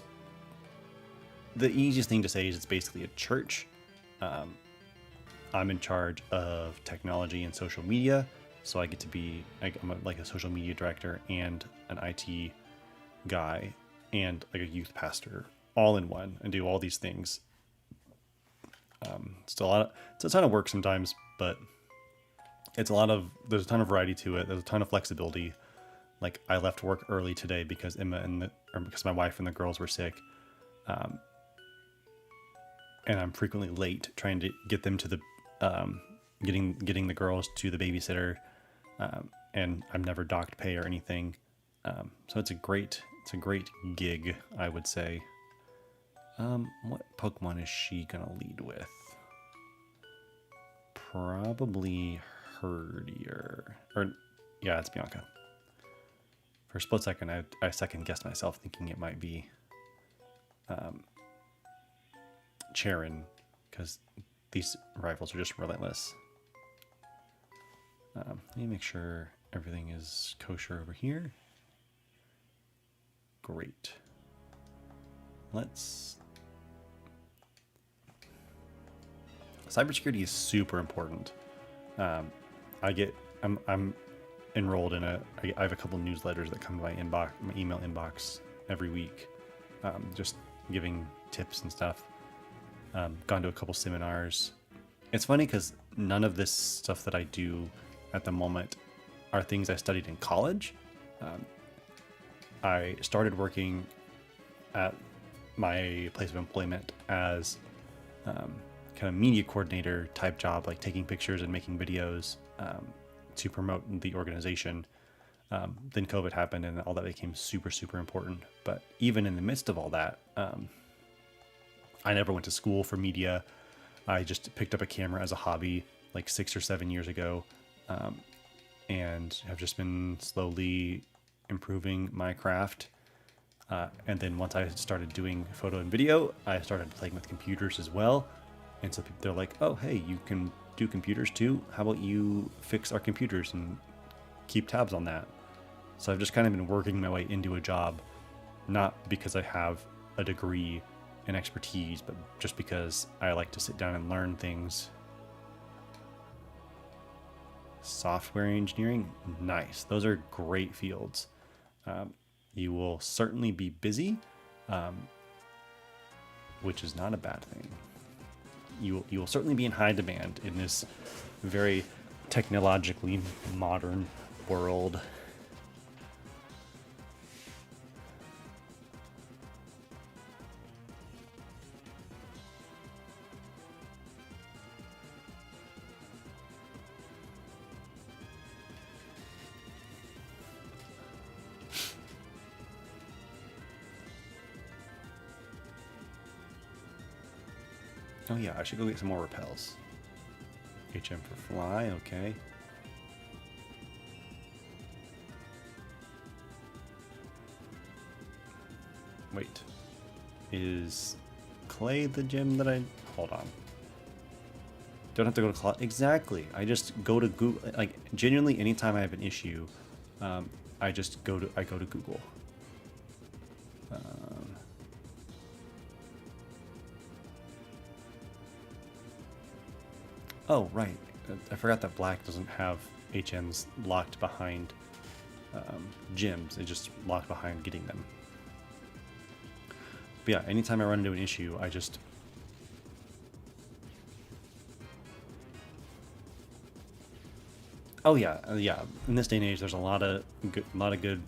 The easiest thing to say is it's basically a church. I'm in charge of technology and social media, so I get to be like a social media director and an IT guy and like a youth pastor all in one, and do all these things. It's a ton of work sometimes, but there's a ton of variety to it. There's a ton of flexibility. Like I left work early today because because my wife and the girls were sick. And I'm frequently late trying to get them to the, getting the girls to the babysitter. And I'm never docked pay or anything. So it's a great gig, I would say. What Pokemon is she gonna lead with? Probably Herdier. Or, yeah, it's Bianca. For a split second, I second guessed myself, thinking it might be Charon, because these rivals are just relentless. Let me make sure everything is kosher over here. Great. Cybersecurity is super important. I'm enrolled in I have a couple newsletters that come to my email inbox every week, just giving tips and stuff. Gone to a couple seminars. It's funny because none of this stuff that I do at the moment are things I studied in college. I started working at my place of employment as kind of media coordinator type job, like taking pictures and making videos to promote the organization. Then COVID happened and all that became super, super important. But even in the midst of all that, I never went to school for media. I just picked up a camera as a hobby like 6 or 7 years ago, and have just been slowly improving my craft. And then once I started doing photo and video, I started playing with computers as well. And so they're like, oh, hey, you can do computers too? How about you fix our computers and keep tabs on that? So I've just kind of been working my way into a job, not because I have a degree and expertise, but just because I like to sit down and learn things. Software engineering, nice. Those are great fields. You will certainly be busy, which is not a bad thing. You will certainly be in high demand in this very technologically modern world. Oh yeah, I should go get some more repels. HM for fly, okay. Wait. Is clay the gym that I... Hold on. Don't have to go to claw. Exactly. I just go to Google. Like, genuinely, anytime I have an issue, I go to Google. Oh, right. I forgot that Black doesn't have HMs locked behind gyms. It just locked behind getting them. But yeah, anytime I run into an issue, I just... Oh yeah, yeah. In this day and age, there's a lot of good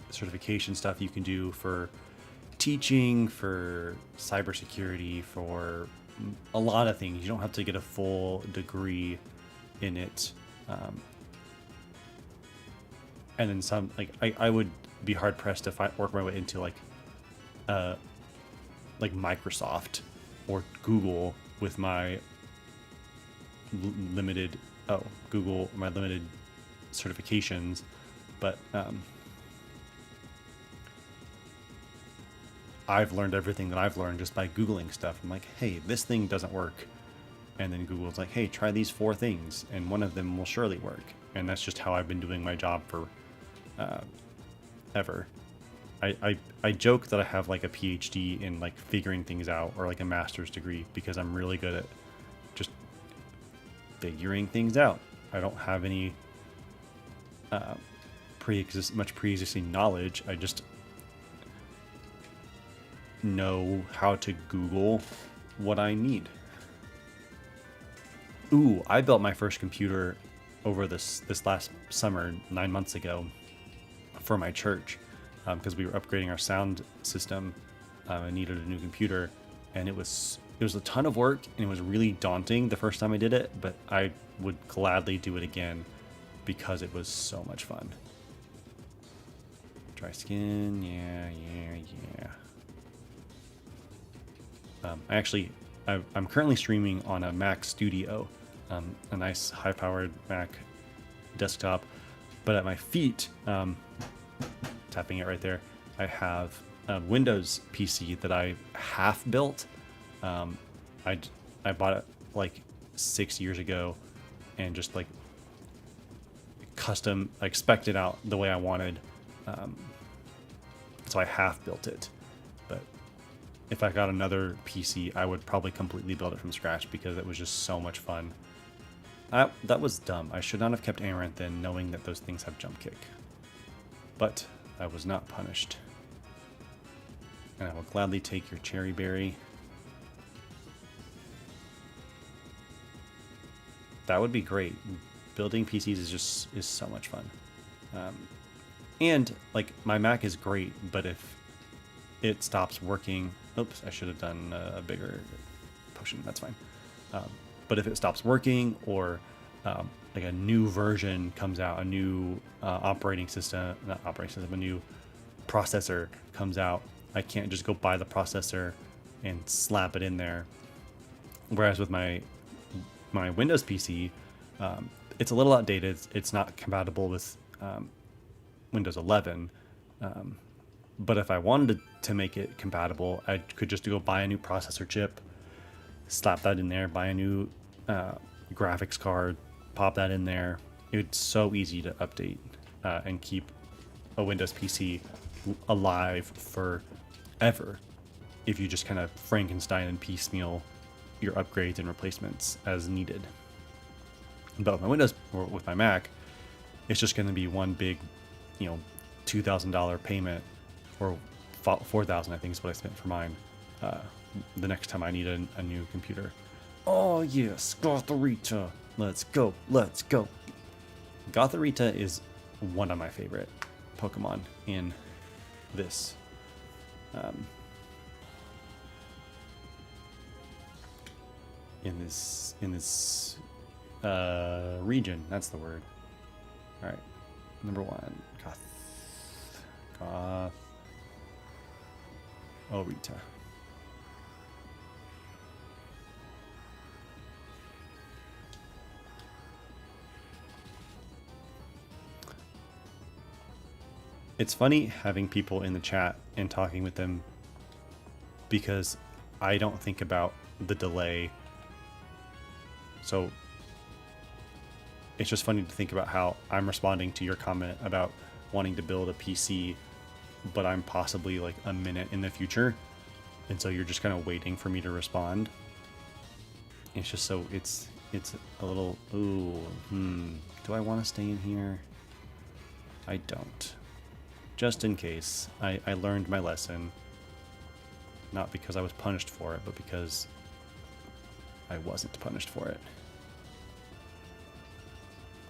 certification stuff you can do for teaching, for cybersecurity, for a lot of things. You don't have to get a full degree in it. And then some, like, I would be hard pressed to work my way into like Microsoft or Google with my limited certifications, but I've learned everything that I've learned just by Googling stuff. I'm like, hey, this thing doesn't work. And then Google's like, hey, try these 4 things, and one of them will surely work. And that's just how I've been doing my job for ever. I joke that I have like a PhD in like figuring things out, or like a master's degree, because I'm really good at just figuring things out. I don't have any pre-existing knowledge. I just know how to Google what I need. Ooh, I built my first computer over this last summer, 9 months ago, for my church, because we were upgrading our sound system. I needed a new computer, and it was a ton of work, and it was really daunting the first time I did it, but I would gladly do it again because it was so much fun. Dry skin, yeah. I'm currently streaming on a Mac Studio, a nice high-powered Mac desktop. But at my feet, tapping it right there, I have a Windows PC that I half built. I bought it like 6 years ago, and just like custom, like spec'd it out the way I wanted. So I half built it. But if I got another PC, I would probably completely build it from scratch because it was just so much fun. That was dumb. I should not have kept Amaranth in, knowing that those things have jump kick. But I was not punished. And I will gladly take your cherry berry. That would be great. Building PCs is so much fun. And like my Mac is great, but if it stops working, oops, I should have done a bigger potion. That's fine. But if it stops working, or like a new version comes out, a new operating system, not operating system, a new processor comes out, I can't just go buy the processor and slap it in there. Whereas with my Windows PC, it's a little outdated. It's not compatible with Windows 11. But if I wanted to make it compatible, I could just go buy a new processor chip, slap that in there, buy a new graphics card, pop that in there. It's so easy to update and keep a Windows PC alive forever if you just kind of Frankenstein and piecemeal your upgrades and replacements as needed. But with my Windows, or with my Mac, it's just going to be one big, $2,000 payment, or $4,000, I think is what I spent for mine, the next time I need a new computer. Oh yes, Gotharita. Let's go. Let's go. Gotharita is one of my favorite Pokemon in this. In this region. That's the word. All right. Number 1. Goth. Oh, Rita. It's funny having people in the chat and talking with them, because I don't think about the delay. So it's just funny to think about how I'm responding to your comment about wanting to build a PC, but I'm possibly like a minute in the future, and so you're just kind of waiting for me to respond. It's just so it's a little, do I want to stay in here? I don't. Just in case. I learned my lesson, not because I was punished for it, but because I wasn't punished for it.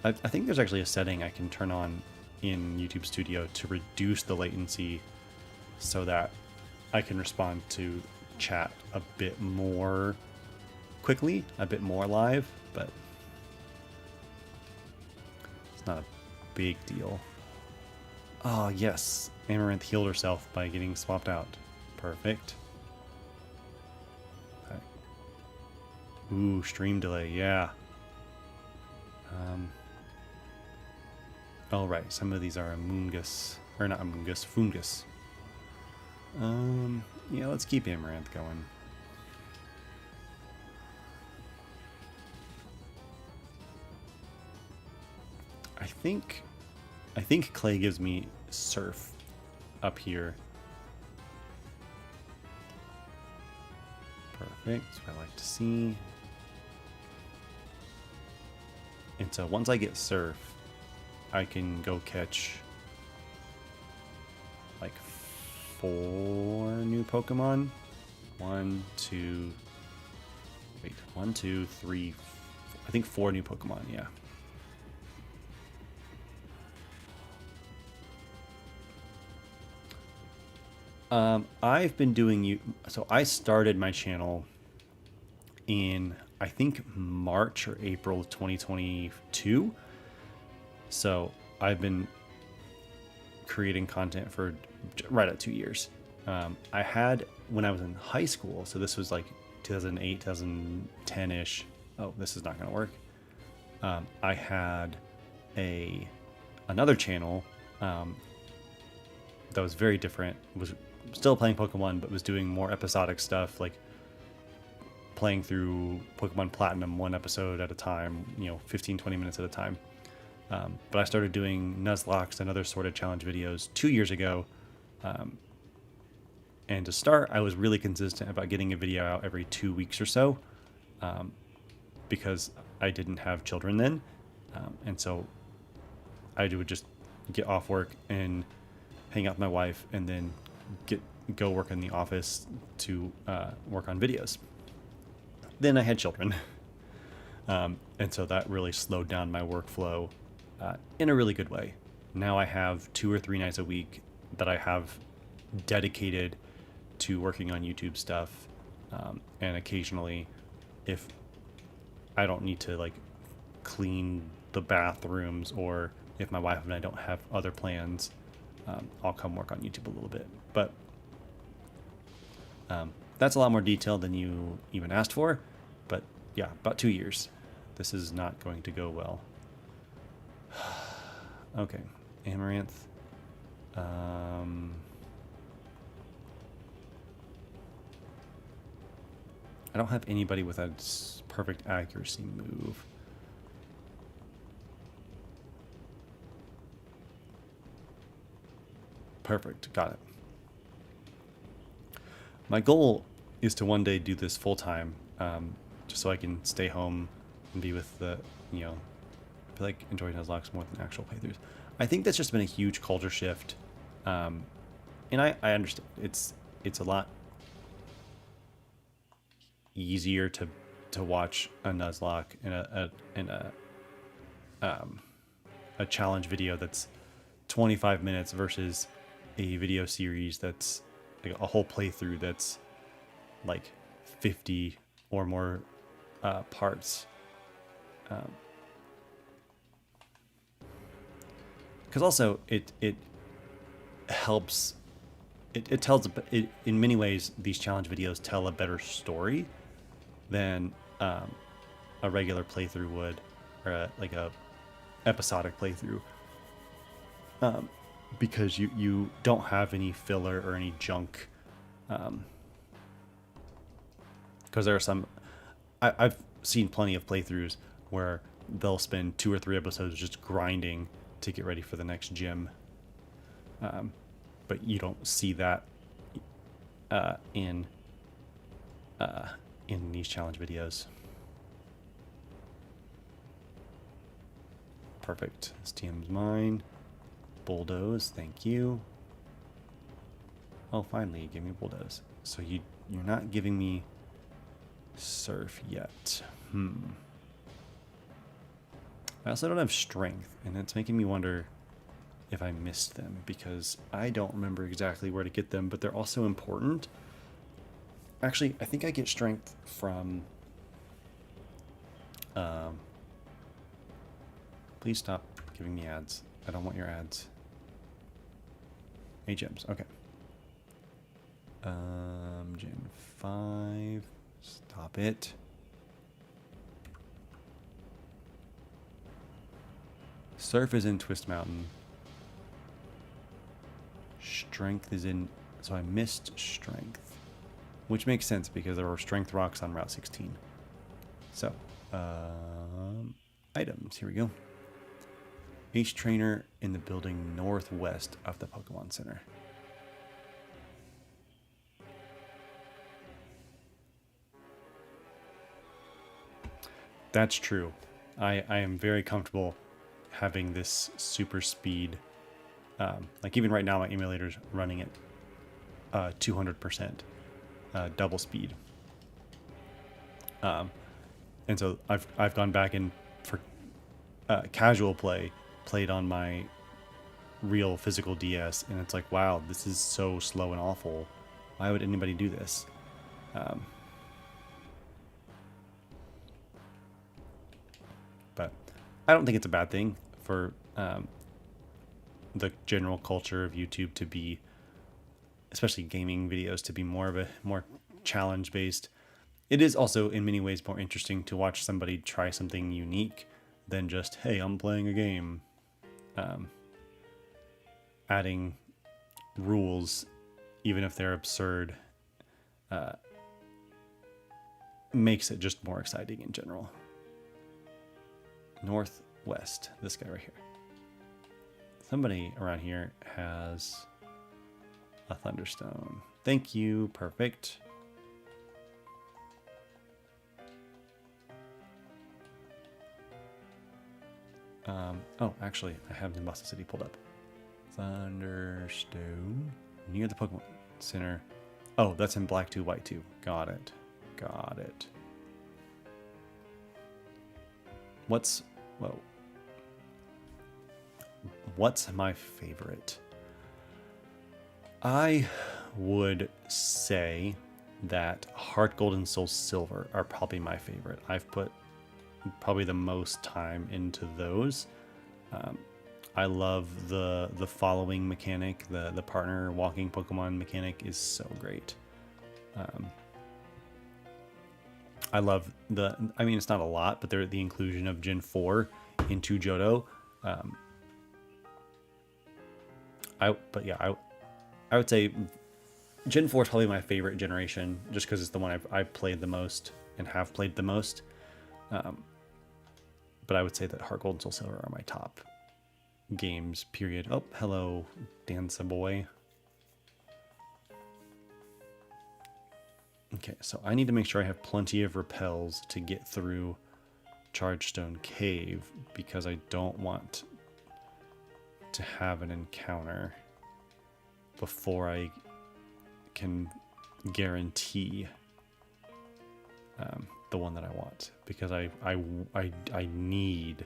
I think there's actually a setting I can turn on in YouTube Studio to reduce the latency so that I can respond to chat a bit more quickly, a bit more live, but it's not a big deal. Oh yes, Amaranth healed herself by getting swapped out. Perfect. Okay. Ooh, stream delay, yeah. All right, some of these are Amoongus, or not Amoongus, Fungus. Yeah, let's keep Amaranth going. I think Clay gives me Surf up here. Perfect, that's what I like to see. And so once I get Surf, I can go catch like 4 new Pokemon. 1, 2, 3, I think 4 new Pokemon, yeah. I've been doing so I started my channel in, I think, March or April of 2022. So I've been creating content for right at 2 years. I had when I was in high school, so this was like 2008, 2010-ish. Oh, this is not going to work. I had another channel that was very different. Was still playing Pokemon, but was doing more episodic stuff, like playing through Pokemon Platinum one episode at a time, 15, 20 minutes at a time. But I started doing Nuzlocke and other sort of challenge videos 2 years ago. And to start, I was really consistent about getting a video out every 2 weeks or so, because I didn't have children then. And so I would just get off work and hang out with my wife and then go work in the office to work on videos. Then I had children. And so that really slowed down my workflow in a really good way. Now I have 2 or 3 nights a week that I have dedicated to working on YouTube stuff. And occasionally, if I don't need to like clean the bathrooms, or if my wife and I don't have other plans, I'll come work on YouTube a little bit. But that's a lot more detailed than you even asked for. But yeah, about 2 years. This is not going to go well. Okay, Amaranth. I don't have anybody with a perfect accuracy move. Perfect, got it. My goal is to one day do this full time, just so I can stay home and be with the, I feel like enjoying Nuzlocke more than actual playthroughs. I think that's just been a huge culture shift, and I understand it's a lot easier to watch a Nuzlocke and a challenge video that's 25 minutes versus a video series that's like a whole playthrough that's like 50 or more parts. Because also it helps. It tells in many ways. These challenge videos tell a better story than a regular playthrough would, or like a episodic playthrough. Because you don't have any filler or any junk. Because there are some, I've seen plenty of playthroughs where they'll spend 2 or 3 episodes just grinding to get ready for the next gym. But you don't see that in these challenge videos. Perfect. This TM's mine. Bulldoze, thank you. Oh, finally you gave me Bulldoze. So you're not giving me Surf yet. I also don't have Strength, and it's making me wonder if I missed them, because I don't remember exactly where to get them, but they're also important. Actually, I think I get Strength from... Please stop giving me ads. I don't want your ads. HMs, okay. Gen 5. Stop it. Surf is in Twist Mountain. Strength is in... So I missed Strength. Which makes sense because there were Strength rocks on Route 16. So, items. Here we go. Ace Trainer in the building northwest of the Pokemon Center. That's true. I am very comfortable having this super speed. Like even right now, my emulator's running at 200%, double speed. And so I've gone back and for casual play, played on my real physical DS, and it's like, wow, this is so slow and awful. Why would anybody do this? But I don't think it's a bad thing for the general culture of YouTube to be especially gaming videos, to be more challenge based. It is also in many ways more interesting to watch somebody try something unique than just, hey, I'm playing a game. Adding rules, even if they're absurd, makes it just more exciting in general. Northwest, this guy right here. Somebody around here has a thunderstone. Thank you, perfect. Oh, actually, I have Nimbasa City pulled up. Thunderstone near the Pokemon Center. Oh, that's in Black 2, White 2. Got it. Got it. What's my favorite? I would say that Heart Gold and Soul Silver are probably my favorite. I've put probably the most time into those. I love the following mechanic. The partner walking Pokemon mechanic is so great. I love I mean, it's not a lot, but the inclusion of Gen 4 into Johto. I would say Gen 4 is probably my favorite generation, just because it's the one I've played the most and have played the most. But I would say that Heart Gold and Soul Silver are my top games, period. Oh, hello, Danza Boy. Okay, so I need to make sure I have plenty of repels to get through Chargestone Cave, because I don't want to have an encounter before I can guarantee the one that I want, because I need.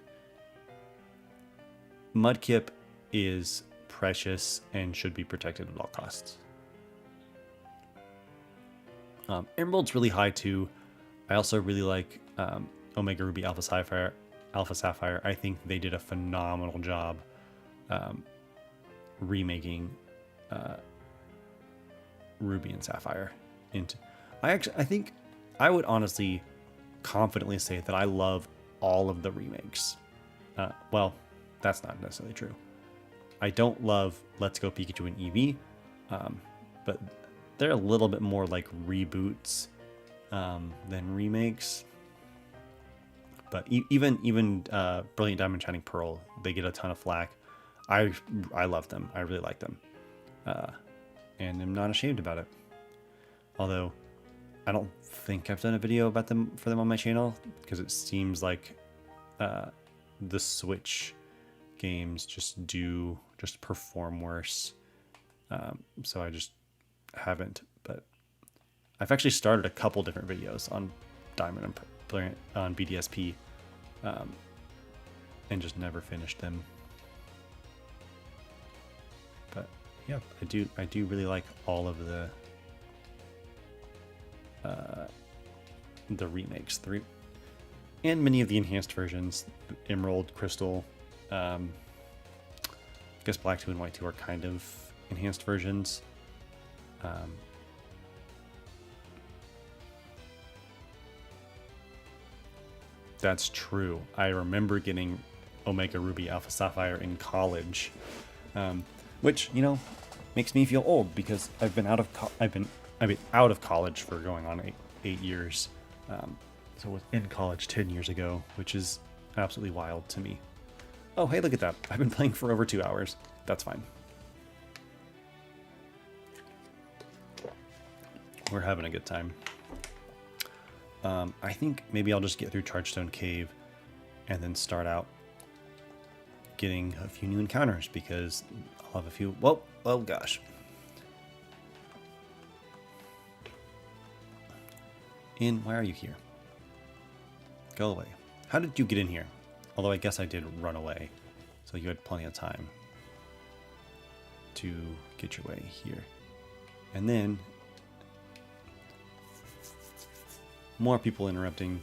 Mudkip is precious and should be protected at all costs. Emerald's really high too. I also really like Omega Ruby Alpha Sapphire. I think they did a phenomenal job remaking Ruby and Sapphire into. I think I would honestly confidently say that I love all of the remakes. Well, that's not necessarily true. I don't love Let's Go Pikachu and Eevee, but they're a little bit more like reboots than remakes. But even Brilliant Diamond Shining Pearl, they get a ton of flack. I love them. I really like them, and I'm not ashamed about it. Although I don't think I've done a video about them on my channel, because it seems like the Switch games just perform worse. So I just haven't. But I've actually started a couple different videos on Diamond and Brilliant on BDSP, and just never finished them. But yeah, I do really like all of the remakes, and many of the enhanced versions. Emerald, Crystal, I guess Black 2 and White 2 are kind of enhanced versions. That's true. I remember getting Omega Ruby Alpha Sapphire in college, which, you know, makes me feel old, because I've been out of college for going on eight years. So I was in college 10 years ago, which is absolutely wild to me. Oh, hey, look at that. I've been playing for over 2 hours. That's fine. We're having a good time. I think maybe I'll just get through Chargestone Cave and then start out getting a few new encounters, because I'll have a few. Whoa, oh gosh. Why are you here? Go away. How did you get in here? Although I guess I did run away, so you had plenty of time to get your way here. And then more people interrupting.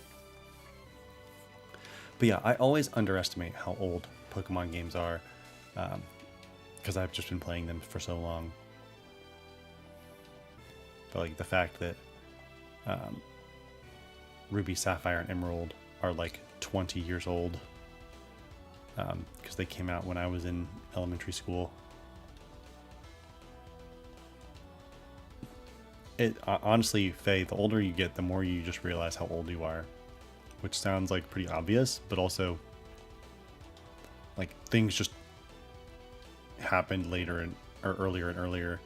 But yeah, I always underestimate how old Pokemon games are, because I've just been playing them for so long. but like the fact that Ruby, Sapphire, and Emerald are like 20 years old, because they came out when I was in elementary school. It honestly, Faye, the older you get, the more you just realize how old you are, which sounds like pretty obvious, but also like things just happened later or earlier and earlier,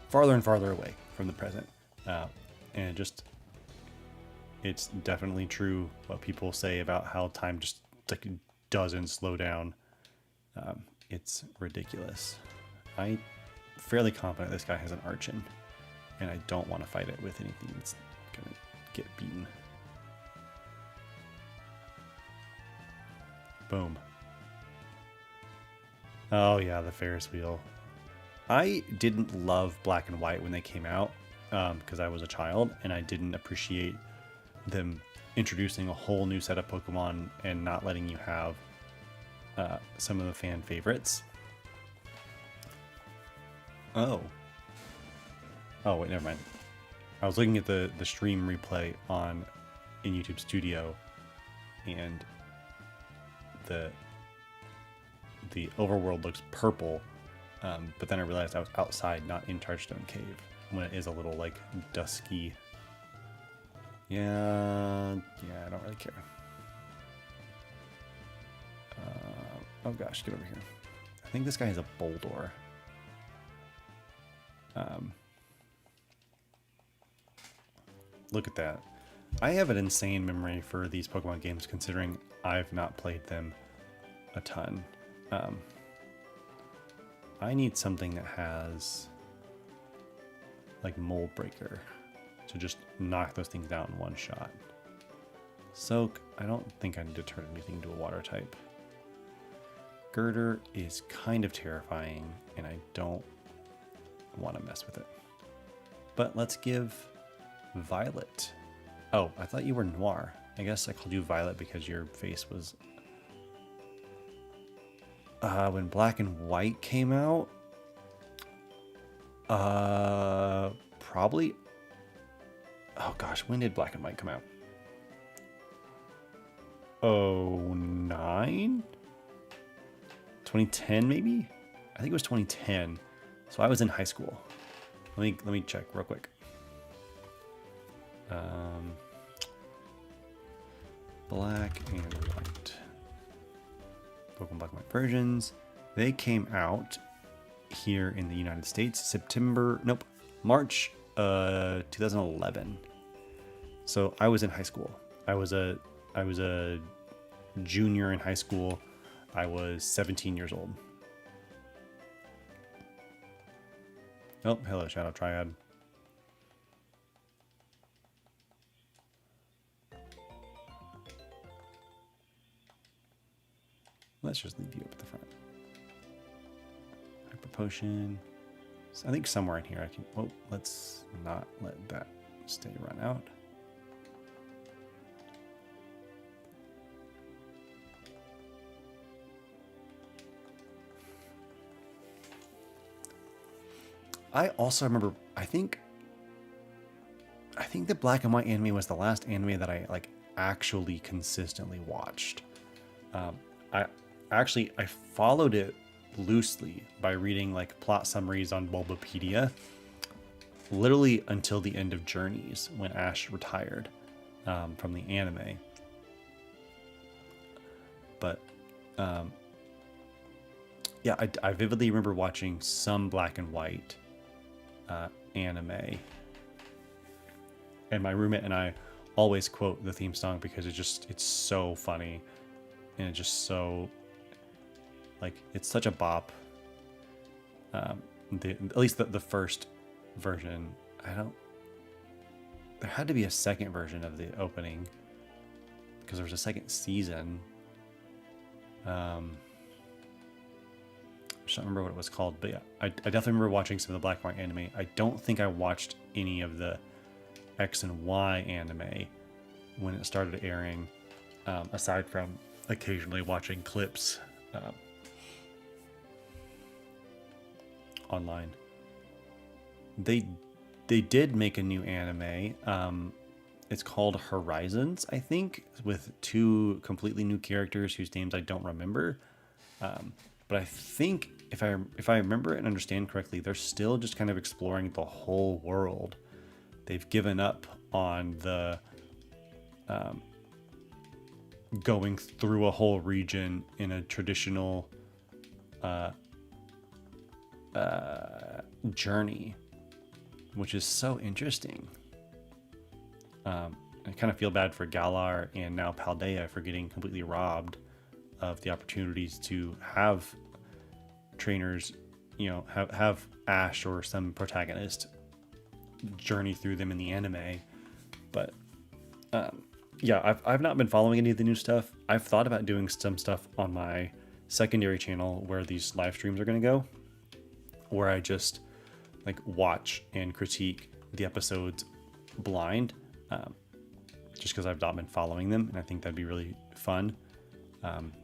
farther and farther away from the present, and it's definitely true what people say about how time just like doesn't slow down. It's ridiculous. I'm fairly confident this guy has an Archon, and I don't want to fight it with anything that's gonna get beaten. Boom. Oh yeah, the Ferris wheel. I didn't love Black and White when they came out, because I was a child, and I didn't appreciate them introducing a whole new set of Pokemon and not letting you have some of the fan favorites. Oh, wait, never mind. I was looking at the stream replay in YouTube Studio, and the overworld looks purple, but then I realized I was outside, not in Chargestone Cave, when it is a little like dusky. Yeah, I don't really care. Oh gosh, get over here. I think this guy has a Boldor. Look at that. I have an insane memory for these Pokemon games, considering I've not played them a ton. I need something that has like Mold Breaker to just knock those things down in one shot. Soak, I don't think I need to turn anything into a water type. Girder is kind of terrifying, and I don't want to mess with it. But let's give Violet. Oh, I thought you were Noir. I guess I called you Violet because your face was... when Black and White came out? Probably... Oh gosh, when did Black and White come out? 09? 2010 maybe? I think it was 2010. So I was in high school. Let me check real quick. Black and White. Pokemon Black and White versions. They came out here in the United States March 2011. So I was in high school. I was a junior in high school. I was 17 years old. Oh, hello, Shadow Triad. Let's just leave you up at the front. Hyper Potion. So I think somewhere in here I can... Oh, let's not let that stay run out. I also remember, I think the Black and White anime was the last anime that I like actually consistently watched. I followed it loosely by reading like plot summaries on Bulbapedia, literally until the end of Journeys, when Ash retired from the anime. But yeah, I vividly remember watching some Black and White anime, and my roommate and I always quote the theme song because it's so funny, and it's just so like, it's such a bop. At least the first version. There had to be a second version of the opening because there was a second season. I don't remember what it was called, but yeah, I definitely remember watching some of the Black and White anime. I don't think I watched any of the X and Y anime when it started airing, aside from occasionally watching clips online. They they did make a new anime. It's called Horizons, I think, with two completely new characters whose names I don't remember. But I think if I remember and understand correctly, they're still just kind of exploring the whole world. They've given up on the going through a whole region in a traditional journey, which is so interesting. I kind of feel bad for Galar and now Paldea for getting completely robbed of the opportunities to have trainers, have Ash or some protagonist journey through them in the anime. But yeah, I've not been following any of the new stuff. I've thought about doing some stuff on my secondary channel where these live streams are going to go, where I just like watch and critique the episodes blind, just because I've not been following them, and I think that'd be really fun.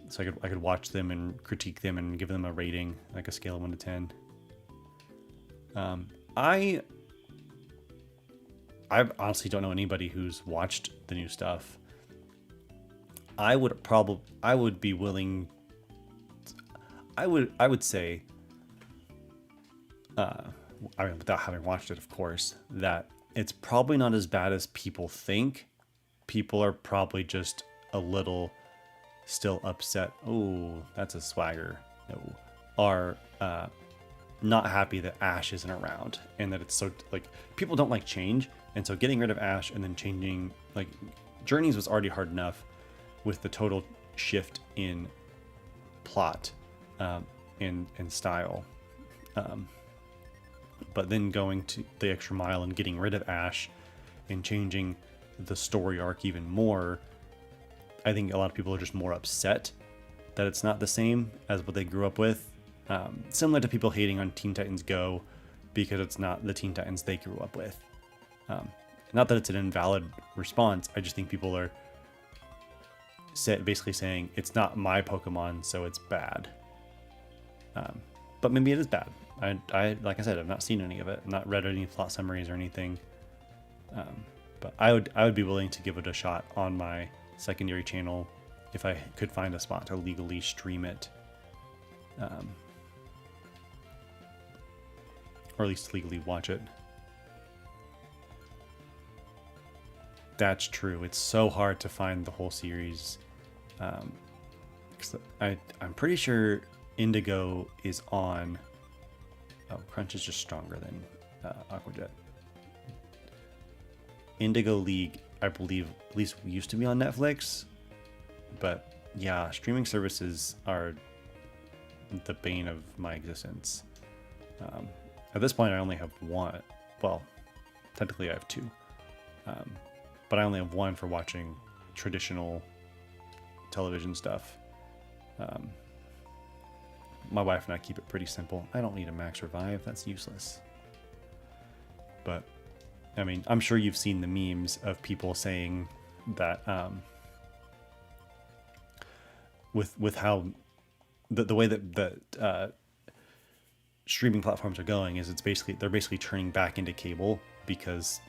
So I could watch them and critique them and give them a rating, like a scale of 1 to 10. I honestly don't know anybody who's watched the new stuff. I would say, without having watched it, of course, that it's probably not as bad as people think. People are probably just a little still upset. Oh, that's a swagger. No, are not happy that Ash isn't around, and that it's so, like, people don't like change, and so getting rid of Ash and then changing, like, Journeys was already hard enough with the total shift in plot and style, but then going to the extra mile and getting rid of Ash and changing the story arc even more, I think a lot of people are just more upset that it's not the same as what they grew up with. Similar to people hating on Teen Titans Go because it's not the Teen Titans they grew up with. Not that it's an invalid response. I just think people are basically saying it's not my Pokemon, so it's bad. But maybe it is bad. I like I said, I've not seen any of it. I've not read any plot summaries or anything. But I would be willing to give it a shot on my secondary channel if I could find a spot to legally stream it, or at least legally watch it. That's true. It's so hard to find the whole series. 'Cause I'm pretty sure Indigo is on. Oh, Crunch is just stronger than Aquajet. Indigo League, I believe, at least used to be on Netflix, but yeah, streaming services are the bane of my existence. At this point, I only have one. Well, technically, I have two, but I only have one for watching traditional television stuff. My wife and I keep it pretty simple. I don't need a max revive. That's useless. But I mean, I'm sure you've seen the memes of people saying that with how the way that streaming platforms are going is they're basically turning back into cable, because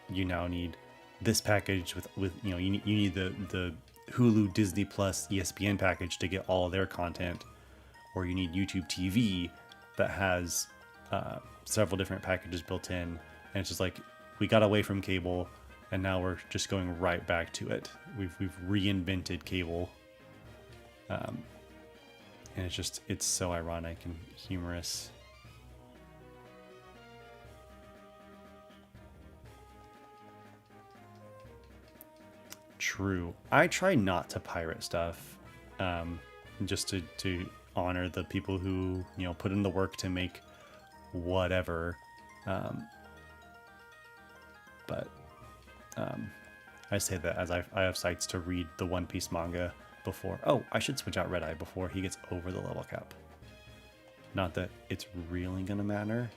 you now need this package with you need the Hulu, Disney Plus, ESPN package to get all of their content, or you need YouTube TV that has several different packages built in, and it's just like, we got away from cable and now we're just going right back to it. We've reinvented cable, and it's so ironic and humorous. True. I try not to pirate stuff, just to honor the people who put in the work to make whatever. But I say that as I have sites to read the One Piece manga before. Oh, I should switch out Red Eye before he gets over the level cap. Not that it's really gonna matter.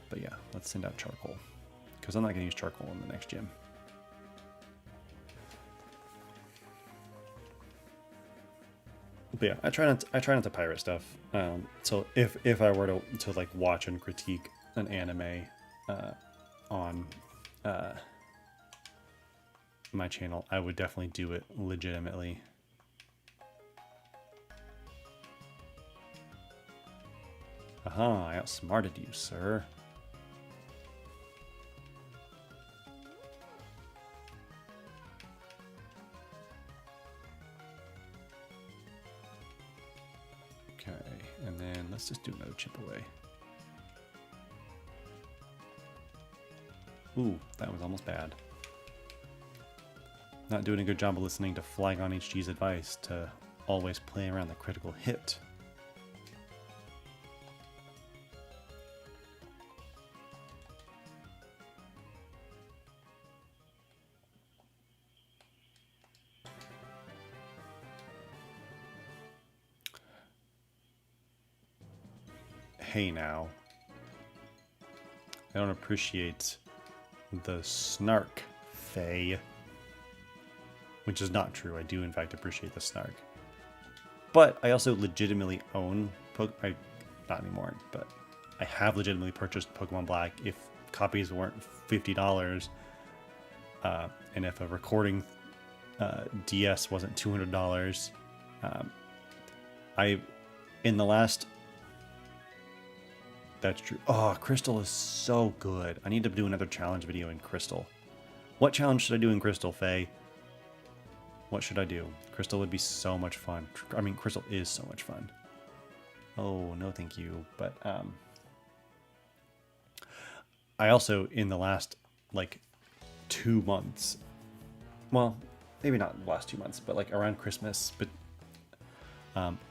But yeah, let's send out Charcoal, because I'm not gonna use Charcoal in the next gym. But yeah, I try not to pirate stuff. So if I were to like watch and critique an anime, on my channel, I would definitely do it legitimately. Aha, I outsmarted you, sir. Okay, and then let's just do another chip away. Ooh, that was almost bad. Not doing a good job of listening to Flygon HG's advice to always play around the critical hit. Hey now. I don't appreciate the snark, Faye. Which is not true. I do, in fact, appreciate the snark. But I also legitimately own not anymore, but I have legitimately purchased Pokemon Black if copies weren't $50, and if a recording DS wasn't $200. In the last... That's true. Oh, Crystal is so good. I need to do another challenge video in Crystal. What challenge should I do in Crystal, Faye? What should I do? Crystal would be so much fun. I mean, Crystal is so much fun. Oh, no thank you. But I also, in the last, like, 2 months, well, maybe not the last 2 months, but, like, around Christmas, but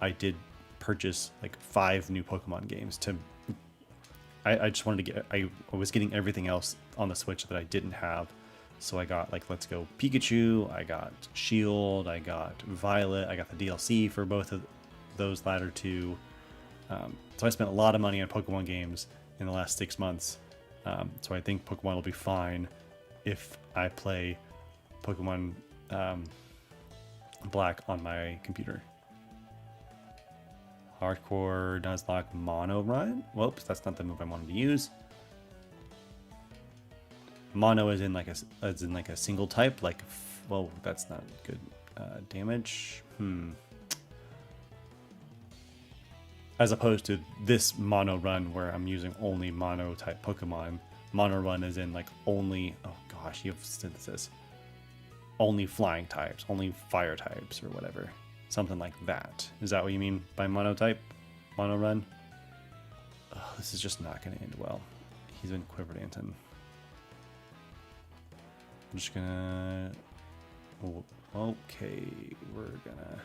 I did purchase, like, 5 new Pokemon games to... I just wanted to get... I was getting everything else on the Switch that I didn't have. So I got, like, Let's Go Pikachu, I got Shield, I got Violet, I got the DLC for both of those latter two. So I spent a lot of money on Pokemon games in the last 6 months. So I think Pokemon will be fine if I play Pokemon Black on my computer. Hardcore Nuzlocke Mono Run? Whoops, that's not the move I wanted to use. Mono is in like a single type, like, well, that's not good. Damage. As opposed to this Mono Run where I'm using only Mono type Pokemon. Mono Run is in like only, oh gosh, you have synthesis. Only flying types, only fire types or whatever. Something like that. Is that what you mean by monotype? Mono Run? Oh, this is just not going to end well. He's been quivered, Anton. I'm just gonna... Oh, okay, we're gonna...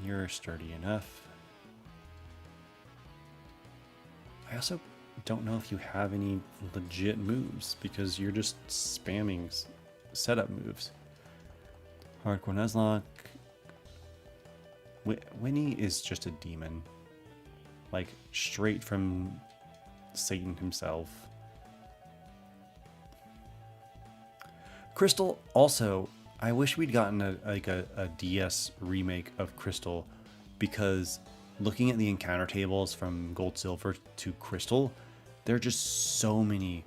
You're sturdy enough. I also don't know if you have any legit moves because you're just spamming setup moves. Hardcore Nuzlocke. Winnie is just a demon. Like, straight from Satan himself. Crystal, also, I wish we'd gotten a DS remake of Crystal, because looking at the encounter tables from Gold, Silver to Crystal, there are just so many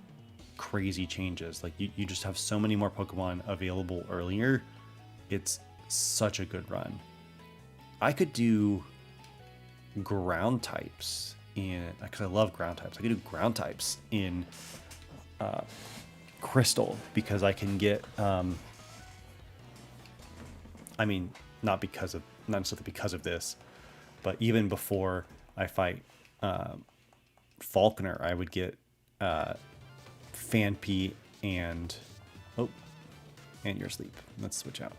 crazy changes. Like, you just have so many more Pokemon available earlier. It's such a good run. I could do ground types in, because I love ground types. I could do ground types in Crystal, because I can get, I mean, not necessarily because of this, but even before I fight Falconer, I would get Phanpy and, oh, and you're asleep. Let's switch out.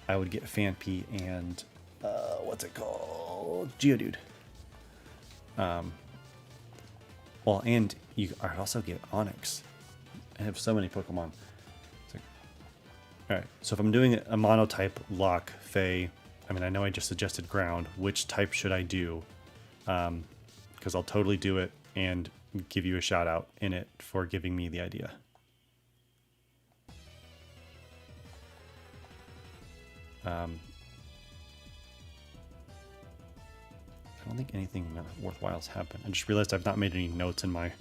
I would get Phanpy and, what's it called? Geodude. Well, and I also get Onix. I have so many Pokemon. Alright, so if I'm doing a monotype lock, Faye, I mean, I know I just suggested ground. Which type should I do? Because I'll totally do it and give you a shout out in it for giving me the idea. don't think anything worthwhile's happened. I just realized I've not made any notes in my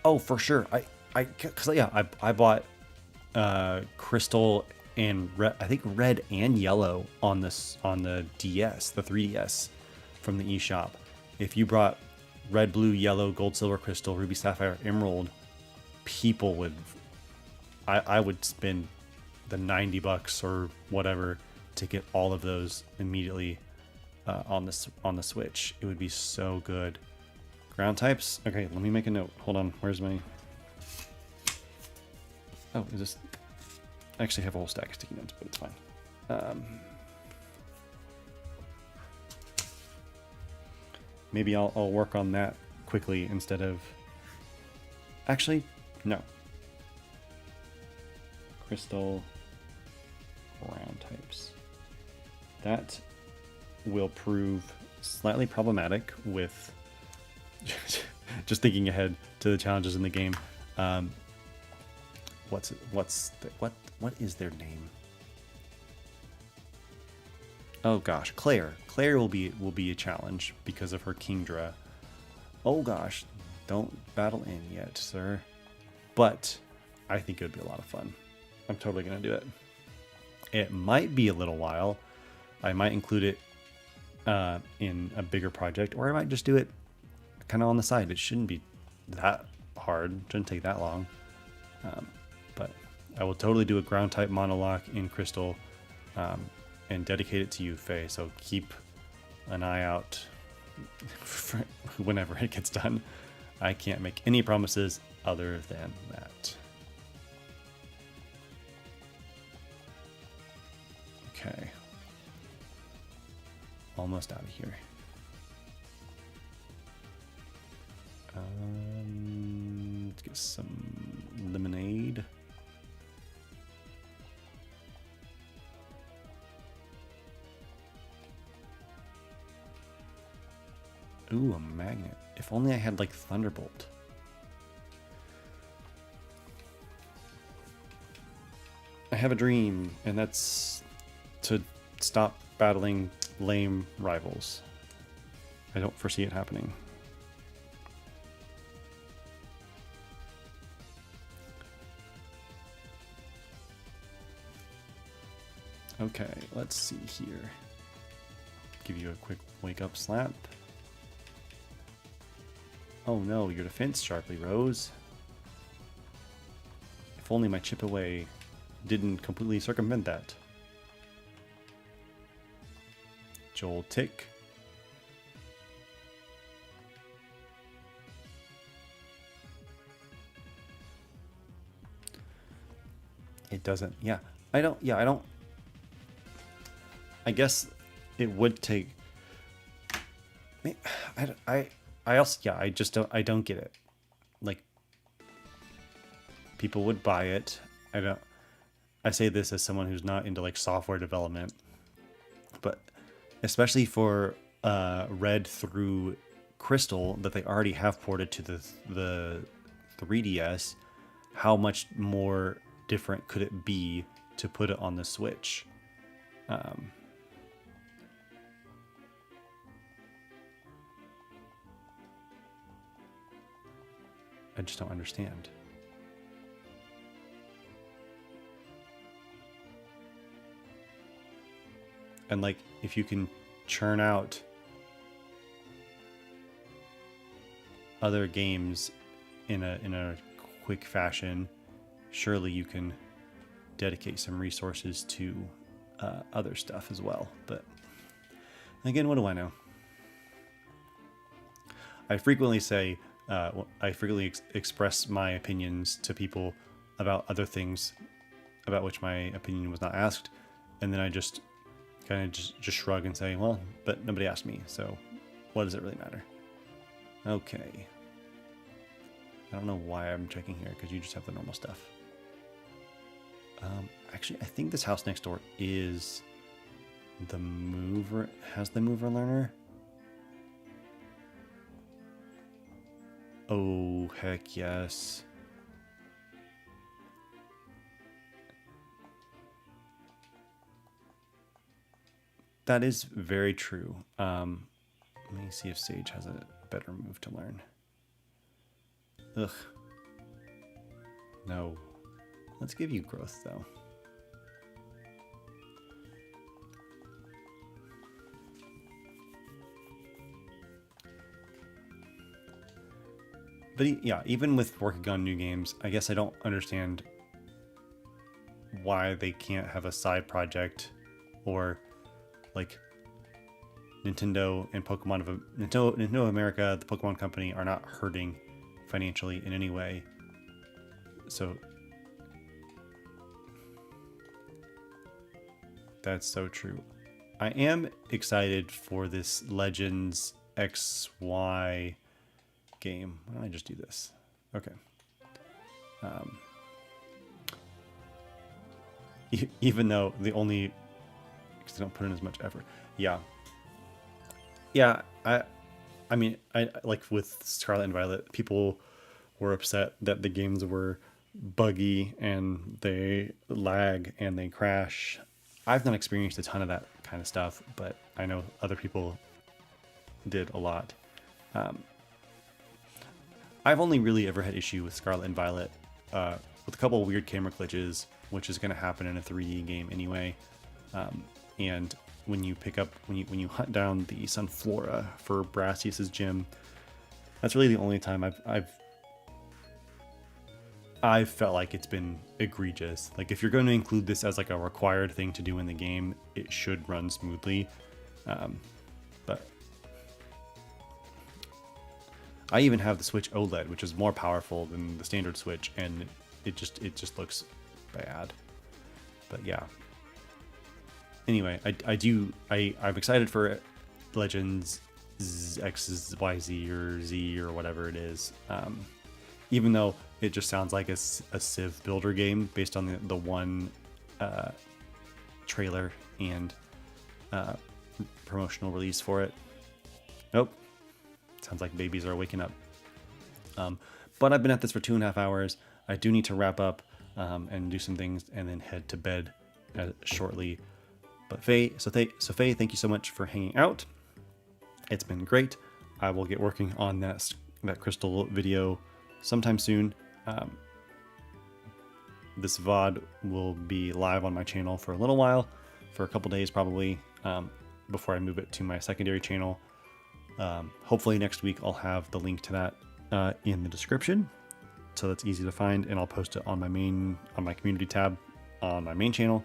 oh, for sure. I bought crystal and red, I think red and yellow on the DS, the 3DS from the eShop. If you brought red, blue, yellow, gold, silver, crystal, ruby, sapphire, emerald, people would, I would spend the $90 or whatever to get all of those immediately on the Switch. It would be so good. Ground types. Okay, let me make a note. Hold on. Where's my? Oh, is this? I actually have a whole stack of sticky notes, but it's fine. Maybe I'll work on that quickly instead of. Actually, no. Crystal ground types. That will prove slightly problematic with just thinking ahead to the challenges in the game. What is their name? Oh gosh, Claire. Claire will be a challenge because of her Kingdra. Oh gosh, don't battle in yet, sir. But I think it would be a lot of fun. I'm totally gonna do it. It might be a little while. I might include it in a bigger project, or I might just do it kind of on the side. It shouldn't be that hard. It shouldn't take that long. But I will totally do a ground type monologue in Crystal and dedicate it to you, Faye. So keep an eye out for whenever it gets done. I can't make any promises other than that. Okay. Almost out of here. Let's get some lemonade. Ooh, a magnet. If only I had like Thunderbolt. I have a dream, and that's to stop battling lame rivals. I don't foresee it happening. Okay, let's see here. Give you a quick wake up slap. Oh no, your defense sharply rose. If only my chip away didn't completely circumvent that. Joel Tick. It doesn't, yeah. I don't. I guess it would take. I also, yeah, I don't get it. Like, people would buy it. I say this as someone who's not into like software development, but especially for Red through Crystal that they already have ported to the 3DS, how much more different could it be to put it on the Switch? I just don't understand. And like, if you can churn out other games in a quick fashion, surely you can dedicate some resources to other stuff as well. But again, what do I know? I frequently say, express my opinions to people about other things about which my opinion was not asked, and then I just kind of just shrug and say, well, but nobody asked me, so what does it really matter? Okay. I don't know why I'm checking here, because you just have the normal stuff. Actually, I think this house next door is the mover, has the mover learner. Oh, heck yes. That is very true. Let me see if Sage has a better move to learn. Ugh. No. Let's give you growth, though. But yeah, even with working on new games, I guess I don't understand why they can't have a side project, or like Nintendo and Nintendo America, the Pokemon Company, are not hurting financially in any way. So that's so true. I am excited for this Legends XY game. Why don't I just do this? Okay. Even though because they don't put in as much effort. Yeah. I mean, I like with Scarlet and Violet, people were upset that the games were buggy and they lag and they crash. I've not experienced a ton of that kind of stuff, but I know other people did a lot. I've only really ever had issue with Scarlet and Violet with a couple of weird camera glitches, which is going to happen in a 3D game anyway. And when you hunt down the Sunflora for Brassius's gym, that's really the only time I've felt like it's been egregious. Like, if you're going to include this as like a required thing to do in the game, it should run smoothly. But I even have the Switch OLED, which is more powerful than the standard Switch, and it just looks bad. But yeah. Anyway, I'm excited for Legends XYZ or Z or whatever it is. Even though it just sounds like a Civ builder game based on the one trailer and promotional release for it. Nope. Sounds like babies are waking up. But I've been at this for 2.5 hours. I do need to wrap up and do some things and then head to bed shortly. But Faye, Faye, thank you so much for hanging out. It's been great. I will get working on that crystal video sometime soon. This VOD will be live on my channel for a little while, for a couple days probably, before I move it to my secondary channel. Hopefully next week I'll have the link to that in the description, so that's easy to find, and I'll post it on my community tab on my main channel.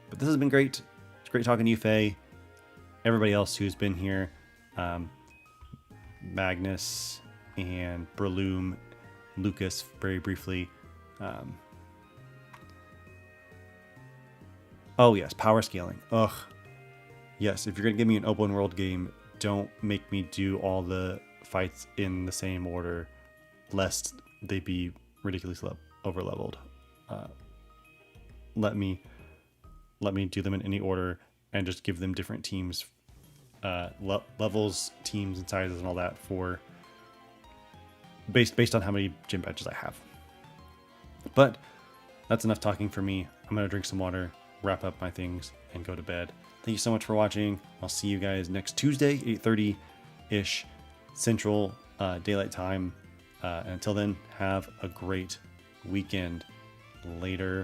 But this has been great. It's great talking to you, Faye. Everybody else who's been here, Magnus and Breloom, Lucas, very briefly. Oh yes, power scaling. Ugh. Yes, if you're gonna give me an open world game, don't make me do all the fights in the same order, lest they be ridiculously over leveled. Let me do them in any order and just give them different teams, levels, teams, and sizes and all that for based on how many gym badges I have. But that's enough talking for me. I'm gonna drink some water, wrap up my things, and go to bed. Thank you so much for watching. I'll see you guys next Tuesday, 8:30-ish Central Daylight Time. And until then, have a great weekend. Later.